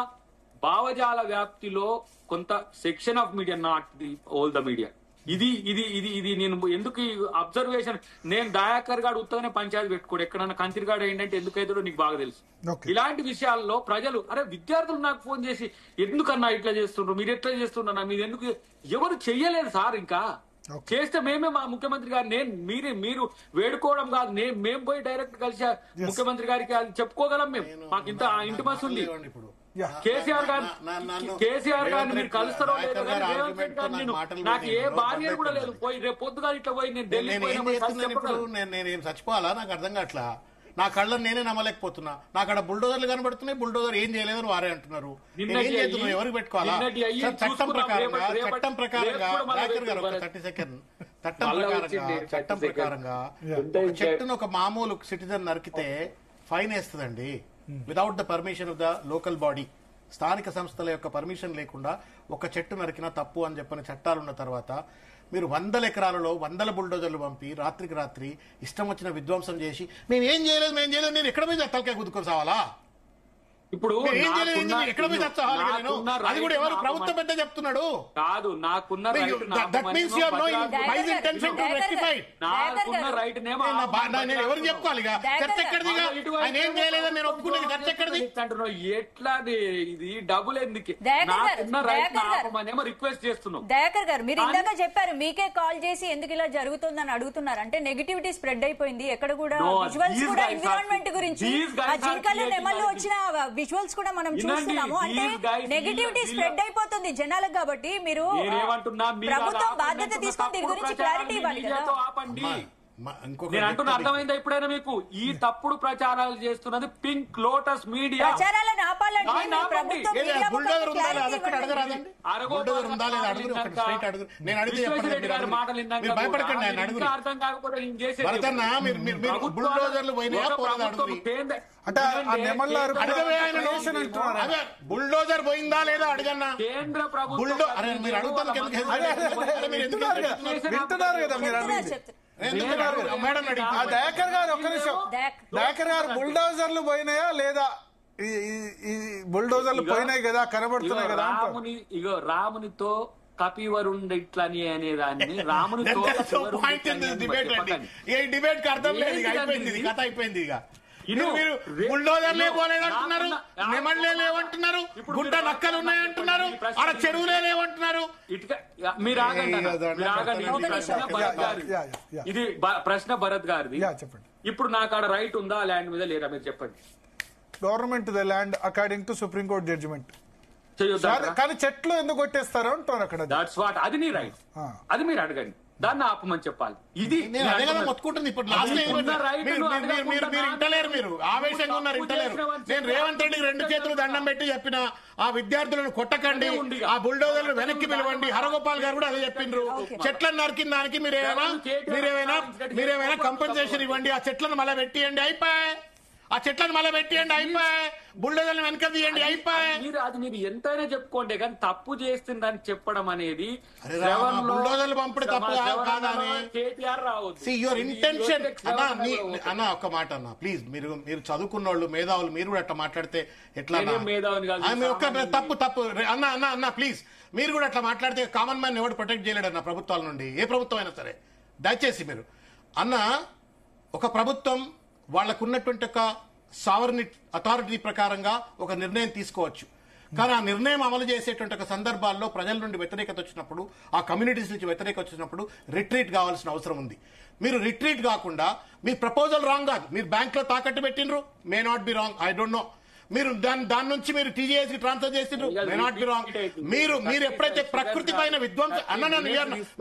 భావజాల వ్యాప్తిలో కొంత section of media, not the all the media, ఇది ఇది ఇది ఇది నేను ఎందుకు అబ్జర్వేషన్, నేను దయాకర్ గారు ఉత్తగానే పంచాయతీ పెట్టుకోడు, ఎక్కడన్నా కంతిరిగాడు ఏంటంటే ఎందుకైతే నీకు బాగా తెలుసు.
Okay.
ఇలాంటి విషయాల్లో ప్రజలు, అరే విద్యార్థులు నాకు ఫోన్ చేసి ఎందుకన్నా ఇట్లా చేస్తుండ్రు, మీరు ఎట్లా చేస్తున్నారా, మీరు ఎందుకు, ఎవరు చెయ్యలేదు సార్. ఇంకా చేస్తే మేమే మా ముఖ్యమంత్రి గారు, మీరు వేడుకోవడం కాదు, మేము పోయి డైరెక్ట్ కలిసి ముఖ్యమంత్రి గారికి అది చెప్పుకోగలం. మేము మాకు ఇంత ఇంటిమస్ ఉంది.
ఇప్పుడు
కేసీఆర్ గారిని మీరు కలుస్తారో లేదో కానీ రేవంత్ రెడ్డి గారిని నాకు ఏ బార్యర్ కూడా లేదు. పోయి రేపు పొద్దుగా ఇట్లా పోయి నేను ఢిల్లీ
నేనేం చచ్చిపోవాలా? నాకు అర్థం కావట్లా. నా కళ్ళని నేనే నమ్మలేకపోతున్నా. నాకు అక్కడ బుల్డోజర్లు కనబడుతున్నాయి, బుల్డోజర్ ఏం చేయలేదని వారే అంటున్నారు. ఏం చేస్తున్నావు? ఎవరికి పెట్టుకోవాలా? చట్టం ప్రకారంగా దయాకర్ గారు ఒక 30 సెకండ్, చట్టం ప్రకారంగా ఒక చెట్టును ఒక మామూలు సిటిజన్ నరికితే ఫైన్ వేస్తుందండి, without the permission of the local body. స్థానిక సంస్థల యొక్క పర్మిషన్ లేకుండా ఒక చెట్టు నరికినా తప్పు అని చెప్పని చట్టాలున్న తర్వాత మీరు 100 ఎకరాలలో 100 బుల్డోజర్లు పంపి రాత్రికి రాత్రి ఇష్టం వచ్చిన విధ్వంసం చేసి మేము ఏం చేయలేదు నేను ఎక్కడ పోయి తలకాయ కుదుకొని సావాలా?
ఇప్పుడు
ఎక్కడ పోయి చచ్చావాలి? అది కూడా ఎవరు ప్రభుత్వం పెద్ద చెప్తున్నాడు
కాదు. నాకున్న రైట్
నేను ఎవరికి చెప్పుకోవాలి? చర్చ ఎక్కడిదిగా? ఆయన ఏం చేయలేదని నేను ఒప్పుకునేది చర్చ ఎక్కడిది
అంటున్నావు? ఎట్లా ఇది డబ్బులు ఎందుకు? నాకున్న రైట్ ఆపమనేమో రిక్వెస్ట్ చేస్తున్నాం.
దయాకర్ గారు, మీరు ఇందాక చెప్పారు మీకే కాల్ చేసి ఎందుకు ఇలా జరుగుతుందని అడుగుతున్నారు. అంటే నెగిటివిటీ స్ప్రెడ్ అయిపోయింది. ఎక్కడ కూడా విజువల్స్ కూడా ఎన్విరాన్మెంట్ గురించి ఆ జింకలు నెమళ్ళు వచ్చిన విజువల్స్ కూడా మనం చూస్తున్నాము. అంటే నెగిటివిటీ స్ప్రెడ్ అయిపోతుంది జనాలకు. కాబట్టి మీరు ప్రభుత్వం బాధ్యత తీసుకొని దీని గురించి క్లారిటీ ఇవ్వాలి కదా.
నేను అంటున్నా, అర్థమైందా ఇప్పుడైనా మీకు? ఈ తప్పుడు ప్రచారాలు చేస్తున్నది పింక్ లోటస్ మీడియా.
ప్రచారాలను ఆపాలంటే
అర్థం కాకపోతే
బుల్డోజర్ పోయిందా లేదా అడగన్నా?
కేంద్ర ప్రభుత్వం
దయాకర్ గారు ఒక్క నిమిషం. దయాకర్ గారు, బుల్డోజర్లు పోయినాయా లేదా? ఈ బుల్డోజర్లు పోయినాయి కదా, కనబడుతున్నాయి కదా.
రామునితో కపివరుండి ఇట్లని అనేదాన్ని రామునితో
డిబేట్ కి అర్థం లేదు. అయిపోయింది, కథ అయిపోయింది. ఇక మీరు బుల్డోజర్లే పోలేదంటున్నారు, నెమళ్ళే లేవంటున్నారు, గుడ్డ నక్కలు ఉన్నాయంటున్నారు, ఆడ చెరువులే లేవంటున్నారు.
మీరు ఆగండి, ఇది ప్రశ్న భరత్ గారిది.
చెప్పండి.
ఇప్పుడు నాకు ఆడ రైట్ ఉందా ల్యాండ్ మీద లేదా? మీరు చెప్పండి.
Government the land according to supreme court judgement. కానీ చెట్లు ఎందుకు కొట్టేస్తారు అంటున్నారు అక్కడ.
దట్స్ వాట్, అది నీ రైట్, అది మీరు అడగండి, దాన్ని ఆపమని చెప్పాలి. ఇది
మొత్తుకుంటుంది. ఇప్పుడు మీరు ఇంటలేరు, మీరు ఆవేశంగా ఉన్నారు, ఇంటలేరు. నేను రేవంత్ రెడ్డికి 2 చేతులు దండం పెట్టి చెప్పిన ఆ విద్యార్థులను కొట్టకండి, ఆ బుల్డోజర్లు వెనక్కి పిలవండి. హరగోపాల్ గారు కూడా అదే చెప్పిండ్రు. చెట్లను నరికిన దానికి మీరేమైనా కంపెన్సేషన్ ఇవ్వండి, ఆ చెట్లను మళ్ళీ పెట్టియండి, అయిపోయి ఆ చెట్లను మళ్ళీ పెట్టియండి, అయిపోయి బుల్డోజర్లు వెనక తీయండి, అయిపోయి.
అది మీరు ఎంతైనా చెప్పుకోండి, కానీ తప్పు చేస్తుందని చెప్పడం అనేది
బుల్డోజర్లు పంపుడు తప్పు కాదని
కేటీఆర్ రావద్దు.
యువర్ ఇంటెన్షన్ అన్న, ఒక్క మాట అన్న ప్లీజ్. మీరు చదువుకున్న వాళ్ళు, మేధావులు, మీరు కూడా అట్లా మాట్లాడితే ఎట్లా? తప్పు అన్న ప్లీజ్. మీరు కూడా అట్లా మాట్లాడితే కామన్ మ్యాన్ ఎవరు ప్రొటెక్ట్ చేయలేడు అన్న ప్రభుత్వాల నుండి, ఏ ప్రభుత్వం అయినా సరే. దయచేసి మీరు అన్న, ఒక ప్రభుత్వం వాళ్లకున్నటువంటి ఒక సావరిన్ అథారిటీ ప్రకారంగా ఒక నిర్ణయం తీసుకోవచ్చు. కానీ ఆ నిర్ణయం అమలు చేసేటువంటి ఒక సందర్భాల్లో ప్రజల నుండి వ్యతిరేకత వచ్చినప్పుడు, ఆ కమ్యూనిటీస్ నుంచి వ్యతిరేకత వచ్చినప్పుడు రిట్రీట్ కావాల్సిన అవసరం ఉంది. మీరు రిట్రీట్ కాకుండా మీ ప్రపోజల్ రాంగ్ కాదు, మీరు బ్యాంక్ లో తాకట్టు పెట్టినరు, may not be wrong, I don't know. మీరు దాని నుంచి మీరు టీజీఎస్ కి ట్రాన్స్ఫర్ చేసిండ్రు, మే నాట్ బి రాంగ్. మీరు ఎప్పుడైతే ప్రకృతి పైన విధ్వంసం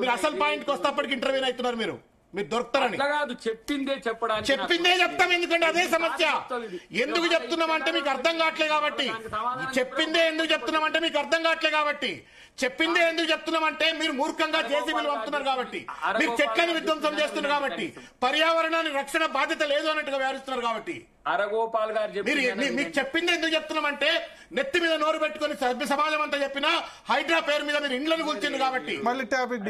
మీరు అసలు పాయింట్ కి వస్తేప్పటికి ఇంటర్వ్యూ అవుతున్నారు. మీరు దొరుకుతారని
చెప్పిందే
చెప్తాం. ఎందుకంటే అదే సమస్య. ఎందుకు చెప్తున్నామంటే మీకు అర్థం కావట్లే కాబట్టి. చెప్పిందే ఎందుకు చెప్తున్నామంటే మీకు అర్థం కావట్లే కాబట్టి. చెప్పిందే ఎందుకు చెప్తున్నామంటే మీరు మూర్ఖంగా జేసీబీలు పంపుతున్నారు కాబట్టి, మీరు చెట్లను విధ్వంసం చేస్తున్నారు కాబట్టి, పర్యావరణాన్ని రక్షణ బాధ్యత లేదు అన్నట్టుగా వ్యవహరిస్తున్నారు కాబట్టి.
హరగోపాల్ గారు
మీకు చెప్పింది ఎందుకు చెప్తున్నామంటే నెత్తి మీద నోరు పెట్టుకుని సభ్య సమాజం అంతా చెప్పిన హైడ్రా పేరు మీద మీరు ఇండ్లను కూర్చుంది కాబట్టి.
మళ్ళీ topic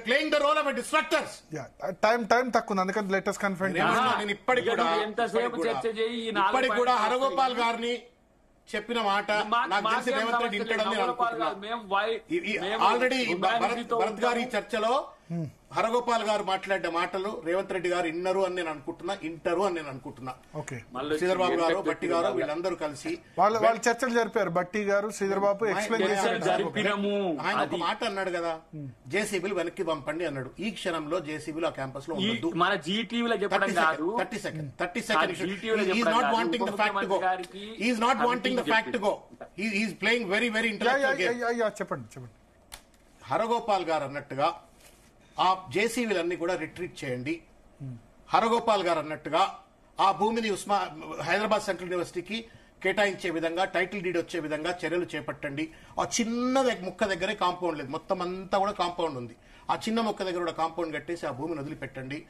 playing the role of destructors.
Time తక్కువ, అందుకని లెటర్స్ కన్ఫర్మ్.
నేను ఇప్పటికి కూడా హరగోపాల్ గారిని చెప్పిన మాట నాకు తెలిసి రేవంత్ రెడ్డి ఇంటాడని నేను అనుకుంటున్నా. ఆల్రెడీ భరత్ గారి చర్చలో హరగోపాల్ గారు మాట్లాడిన మాటలు రేవంత్ రెడ్డి గారు ఇంటారు అని నేను అనుకుంటున్నా. శ్రీధర్బాబు గారు, బట్టి గారు వీళ్ళందరూ కలిసి
వాళ్ళు చర్చలు జరిపారు. బట్టి గారు, శ్రీధర్బాబు ఎక్స్ప్లెయిన్ చేశారు.
ఆయన ఒక మాట అన్నాడు కదా, జేసీబీలు వెనక్కి పంపండి అన్నాడు. ఈ క్షణంలో జేసీబీలు ఆ క్యాంపస్ లో ఉండదు.
మన జీటీవీలో చెప్పడం కాదు.
30 seconds. He is not wanting the fact to go. He is not wanting the fact to go. He is playing very intellectual game.
చెప్పండి.
హరగోపాల్ గారు అన్నట్టుగా ఆ జేసీబీలన్నీ కూడా రిట్రీట్ చేయండి. హరగోపాల్ గారు అన్నట్టుగా ఆ భూమిని హైదరాబాద్ సెంట్రల్ యూనివర్సిటీకి కేటాయించే విధంగా, టైటిల్ డీడ్ వచ్చే విధంగా చర్యలు చేపట్టండి. ఆ చిన్న ముక్క దగ్గరే కాంపౌండ్ లేదు, మొత్తం అంతా కూడా కాంపౌండ్ ఉంది. ఆ చిన్న మొక్క దగ్గర కూడా కాంపౌండ్ కట్టేసి ఆ భూమిని వదిలిపెట్టండి.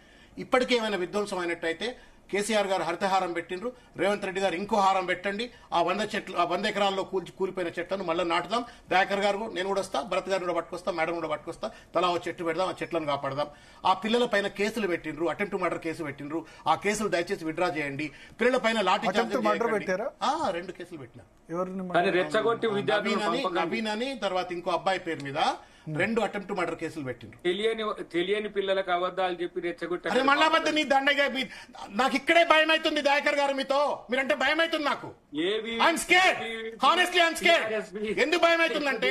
ఇప్పటికే ఏమైనా విధ్వంసం అయినట్టయితే కేసీఆర్ గారు హరితహారం పెట్టిండ్రు, రేవంత్ రెడ్డి గారు ఇంకో హారం పెట్టండి. ఆ 100 ఎకరాల్లో కూలిపోయిన చెట్లను మళ్ళీ నాటుదాం. దయాకర్ గారు నేను కూడా వస్తా, భరత్ గారిని కూడా పట్టుకొస్తా, మేడం కూడా పట్టుకొస్తా, తలా ఓ చెట్టు పెడదాం, ఆ చెట్లను కాపాడదాం. ఆ పిల్లల పైన కేసులు పెట్టిండ్రు, అటెంప్ట్ టు మర్డర్ కేసు పెట్టిండ్రు. ఆ కేసులు దయచేసి విత్డ్రా చేయండి. పిల్లల పైన లాఠీ చార్జ్
పెట్టారా?
2 కేసులు పెట్టినా.
నవీన్
అని తర్వాత ఇంకో అబ్బాయి పేరు మీద 2 అటెంప్ట్ టు మర్డర్ కేసులు పెట్టిండ్రు.
తెలియని పిల్లలకు అబద్ధాలు చెప్పి రెచ్చగొట్టి
అరే మళ్ళా వద్ద నీ దండగా. నాకు ఇక్కడే భయం అవుతుంది దయాకర్ గారు, మీతో మీరంటే భయం అవుతుంది నాకు. I'm scared, honestly I'm scared. ఎందుకు భయం అవుతుందంటే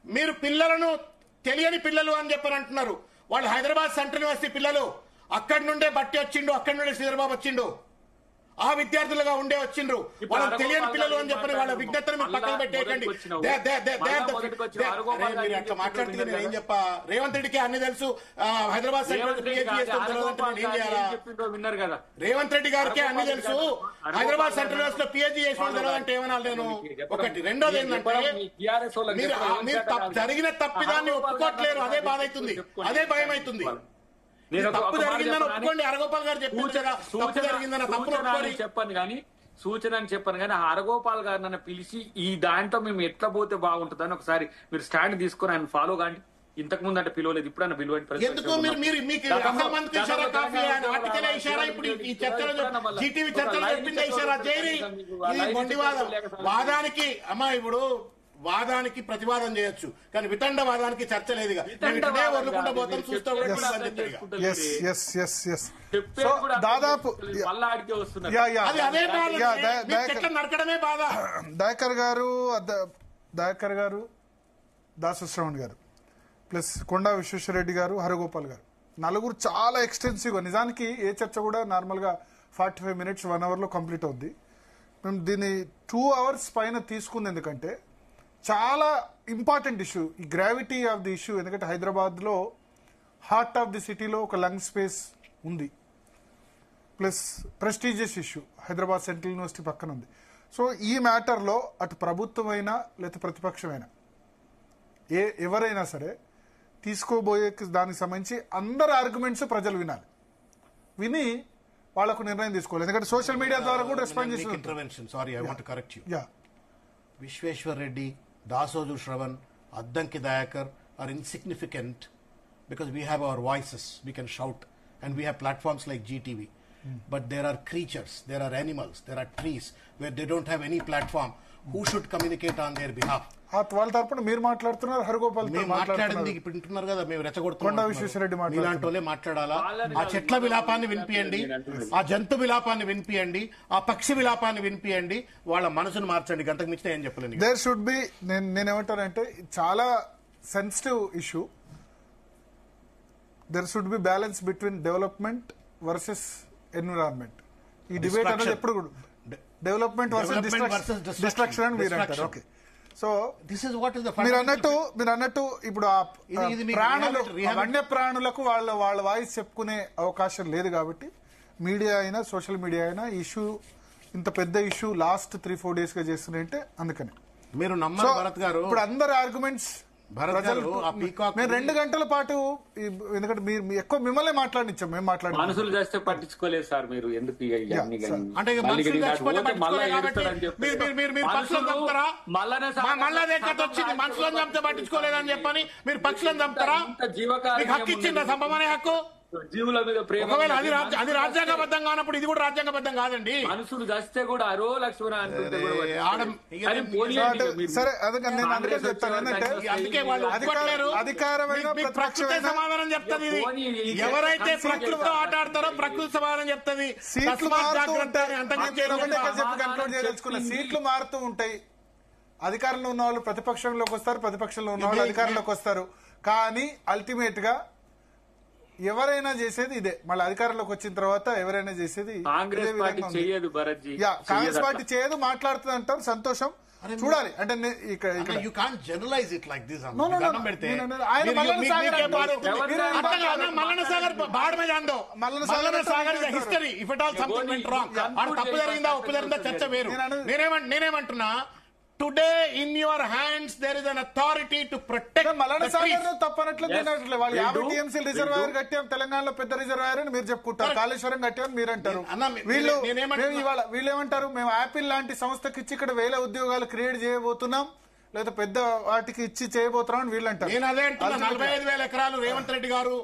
మీరు పిల్లలను తెలియని పిల్లలు అని చెప్పని అంటున్నారు. వాళ్ళు హైదరాబాద్ సెంట్రల్ యూనివర్సిటీ పిల్లలు. అక్కడి నుండే బట్టి వచ్చిండు, అక్కడి నుండే శ్రీధర్బాబు వచ్చిండు. ఆ విద్యార్థులుగా ఉండే వచ్చిండ్రు. వాళ్ళకి తెలియని పిల్లలు అని చెప్పని వాళ్ళ విజ్ఞతను మీరు పక్కన పెట్టేయకండి. మీరు అట్లా మాట్లాడితే నేను ఏం చెప్పా? రేవంత్ రెడ్డికి అన్ని తెలుసు. హైదరాబాద్ సెంట్రల్ పిహెచ్డి
విన్నారు కదా,
రేవంత్ రెడ్డి గారికి అన్ని తెలుసు. హైదరాబాద్ సెంట్రల్ యూనివర్సిటీలో పిహెచ్డి చేసిన తెలియదంటే ఏమన్నా నేను ఒకటి. రెండోది ఏంటంటే మీరు జరిగిన తప్పిదాన్ని ఒప్పుకోవట్లేరు. అదే బాధ అవుతుంది, అదే భయం అవుతుంది. తప్పు జరిగిందని ఒప్పుకోండి. హరగోపాల్ గారు
సూచన అని చెప్పాను కానీ హరగోపాల్ గారు నన్ను పిలిచి ఈ దాంట్లో మేము ఎట్లా పోతే బాగుంటుందని ఒకసారి మీరు స్టాండ్ తీసుకొని ఆయన ఫాలో కాండి. ఇంతకు ముందు అంటే పిలవలేదు, ఇప్పుడు ఆయన పిలవండి.
వాదానికి అమ్మా ఇప్పుడు వాదానికి ప్రతివాదం చేయొచ్చు, కానీ వితండవాదానికి చర్చ లేదుగా. పోతాం చూస్తా.
దాదాపు
నరకడమే బాధ.
దయాకర్ గారు, దాసు శ్రవణ్ గారు ప్లస్ కొండా విశ్వేశ్వరరెడ్డి గారు, హరగోపాల్ గారు, నలుగురు చాలా ఎక్స్టెన్సివ్ గా. నిజానికి ఏ చర్చ కూడా నార్మల్ గా 45 minutes 1 hour లో కంప్లీట్ అవుద్ది. మేము దీన్ని 2 hours పైన తీసుకుంది ఎందుకంటే చాలా ఇంపార్టెంట్ ఇష్యూ, ఈ గ్రావిటీ ఆఫ్ ది ఇష్యూ. ఎందుకంటే హైదరాబాద్ లో హార్ట్ ఆఫ్ ది సిటీలో ఒక లంగ్ స్పేస్ ఉంది, plus prestigious issue. Hyderabad central university పక్కన ఉంది. సో ఈ మ్యాటర్లో అటు ప్రభుత్వమైనా లేకపోతే ప్రతిపక్షమైనా ఎవరైనా సరే తీసుకోబోయే దానికి సంబంధించి అందరి ఆర్గ్యుమెంట్స్ ప్రజలు విని వాళ్లకు నిర్ణయం తీసుకోవాలి. ఎందుకంటే సోషల్ మీడియా ద్వారా కూడా రెస్పాండ్ చేసి
Vishweshwar Reddy, Dasoju Shravan, Addanki Dayakar are insignificant because we have our voices, we can shout, and we have platforms like GTV. But there are creatures, there are animals, there are trees where they don't have any platform. Who should communicate on their behalf?
వాళ్ళ తరపున మీరు మాట్లాడుతున్నారు, హరగోపాల్
మాట్లాడింది ఇప్పుడు వింటున్నారు కదా, మేము రెచ్చగొడుతున్నాం.
విశ్వేశ్వరరెడ్డి
ఇలాంటి మాట్లాడాలా? ఆ చెట్ల విలాపాన్ని వినిపియండి, ఆ జంతు విలాపాన్ని వినిపియండి, ఆ పక్షి విలాపాన్ని వినిపియండి, వాళ్ళ మనసును మార్చండి. గంటకు మించిన ఏం చెప్పలేదు.
దేర్ షుడ్ బి, నేనేమంటానంటే చాలా sensitive issue. There should be balance between development versus environment. ఈ డిబేట్ అనేది ఎప్పుడు కూడా డెవలప్మెంట్ వర్సెస్ డిస్ట్రక్షన్ అని మీరు అంటారు. Okay, so
this is what is the
మీరు అన్నట్టు ఇప్పుడు ఆ ప్రాణులు, వన్య ప్రాణులకు వాళ్ళ వాయిస్ చెప్పుకునే అవకాశం లేదు కాబట్టి మీడియా అయినా సోషల్ మీడియా అయినా ఇష్యూ, ఇంత పెద్ద ఇష్యూ లాస్ట్ 3-4 days గా చేస్తున్నాయంటే అందుకని
మీరు నమ్మరు భరత్ గారు.
ఇప్పుడు అందరి ఆర్గ్యుమెంట్స్ మేము 2 గంటల పాటు, ఎందుకంటే మీరు ఎక్కువ మిమ్మల్ని మాట్లాడించాం, మేము మాట్లాడాం.
మనుషులు చేస్తే పట్టించుకోలేదు సార్ మీరు, ఎందుకు
అంటే మనుషులను చంపితే పట్టించుకోలేదని చెప్పని మీరు పక్షులను చంపుతారా? మీకు హక్కు ఇచ్చిందా చంపమనే హక్కు?
జీవుల మీద ప్రేమ
ఒకవేళ అది రాజ్యాంగబద్ధం కానప్పుడు ఇది కూడా రాజ్యాంగబద్ధం కాదండి.
మనుషుడు చస్తే కూడా అరో లక్ష్మణ అంటుంటే కూడా
సరే అందుకని నేను అందుకే చెప్తాను ఏంటంటే
అందుకే వాళ్ళు
అధికారమైన
ప్రకృతి సమాధానం చెప్తుంది. ఎవరైతే ప్రకృతితో ఆట ఆడతారో ప్రకృతి సమాధానం చెప్తుంది.
సీట్లు కంట్రోల్ చేయదలుచుకున్న సీట్లు మారుతూ ఉంటాయి. అధికారంలో ఉన్న వాళ్ళు ప్రతిపక్షంలోకి వస్తారు, ప్రతిపక్షంలో ఉన్న వాళ్ళు అధికారంలోకి వస్తారు. కానీ అల్టిమేట్ గా ఎవరైనా చేసేది ఇదే. మళ్ళీ అధికారంలోకి వచ్చిన తర్వాత ఎవరైనా చేసేది
కాంగ్రెస్ పార్టీ చేయదు.
కాంగ్రెస్ పార్టీ చేయదు, మాట్లాడుతుంది అంటారు. సంతోషం, చూడాలి. అంటే
you can't generalize it like this. Mallanna Sagar బాడ్ మే జాన్ దో. Mallanna Sagar is history. If it all something went wrong, తప్పు జరిగిందా ఒప్పు జరిగిందా చర్చ వేరు. నేనేమంటున్నా, today in your hands there is an authority to protect.
Mallanna Sagar తప్పనట్లు తినట్లే. వాళ్ళు 50 టీఎంసీ రిజర్వాయర్ కట్టాం, తెలంగాణలో పెద్ద రిజర్వాయర్ అని మీరు చెప్పుకుంటారు. కాళేశ్వరం కట్టామని మీరు అంటారు. వీళ్ళు ఏమంటారు, మేము యాపిల్ లాంటి సంస్థకి ఇచ్చి ఇక్కడ 1000 ఉద్యోగాలు క్రియేట్ చేయబోతున్నాం, లేదా పెద్ద వాటికి ఇచ్చి చేయబోతున్నాం అని వీళ్ళు అంటారు.
నేను అదే అంటున్నా. 45,000 ఎకరాలు రేవంత్ రెడ్డి గారు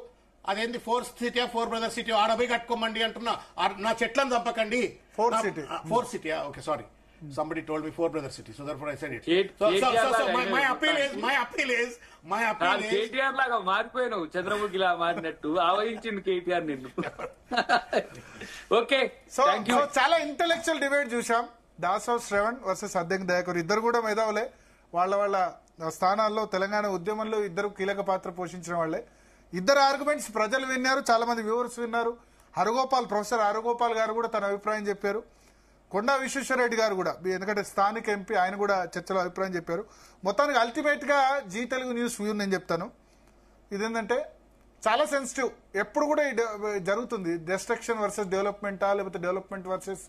అదేంటి 4 సిటీ 4 బ్రదర్ సిటీ ఆడబోయి కట్టుకోమండి అంటున్నా. నా చెట్లను చంపకండి.
4
city okay sorry. Somebody told me 4 brother city, so therefore I said it. My appeal is
KTR లాగా మారిపోయినావు, చంద్రముఖిలా మారినట్టు ఆవహించింది కేటీఆర్ నిన్ను. ఓకే,
సో చాలా ఇంటెలెక్చువల్ డిబేట్ చూసాం. దాసవ్ శ్రవణ్ వర్సెస్ అద్దెంకి దయాకర్. ఇద్దరు కూడా మేధావులే. వాళ్ళ స్థానాల్లో తెలంగాణ ఉద్యమంలో ఇద్దరు కీలక పాత్ర పోషించిన వాళ్ళే. ఇద్దరు ఆర్గ్యుమెంట్స్ ప్రజలు విన్నారు, చాలా మంది వ్యూవర్స్ విన్నారు. ప్రొఫెసర్ హరగోపాల్ గారు కూడా తన అభిప్రాయం చెప్పారు. కొండా విశ్వేశ్వరరెడ్డి గారు కూడా, ఎందుకంటే స్థానిక ఎంపీ, ఆయన కూడా చర్చలో అభిప్రాయం చెప్పారు. మొత్తానికి అల్టిమేట్ గా జీ తెలుగు న్యూస్ వ్యూ నేను చెప్తాను. ఇదేంటంటే చాలా సెన్సిటివ్. ఎప్పుడు కూడా జరుగుతుంది. డిస్ట్రక్షన్ వర్సెస్ డెవలప్మెంటా, లేకపోతే డెవలప్మెంట్ వర్సెస్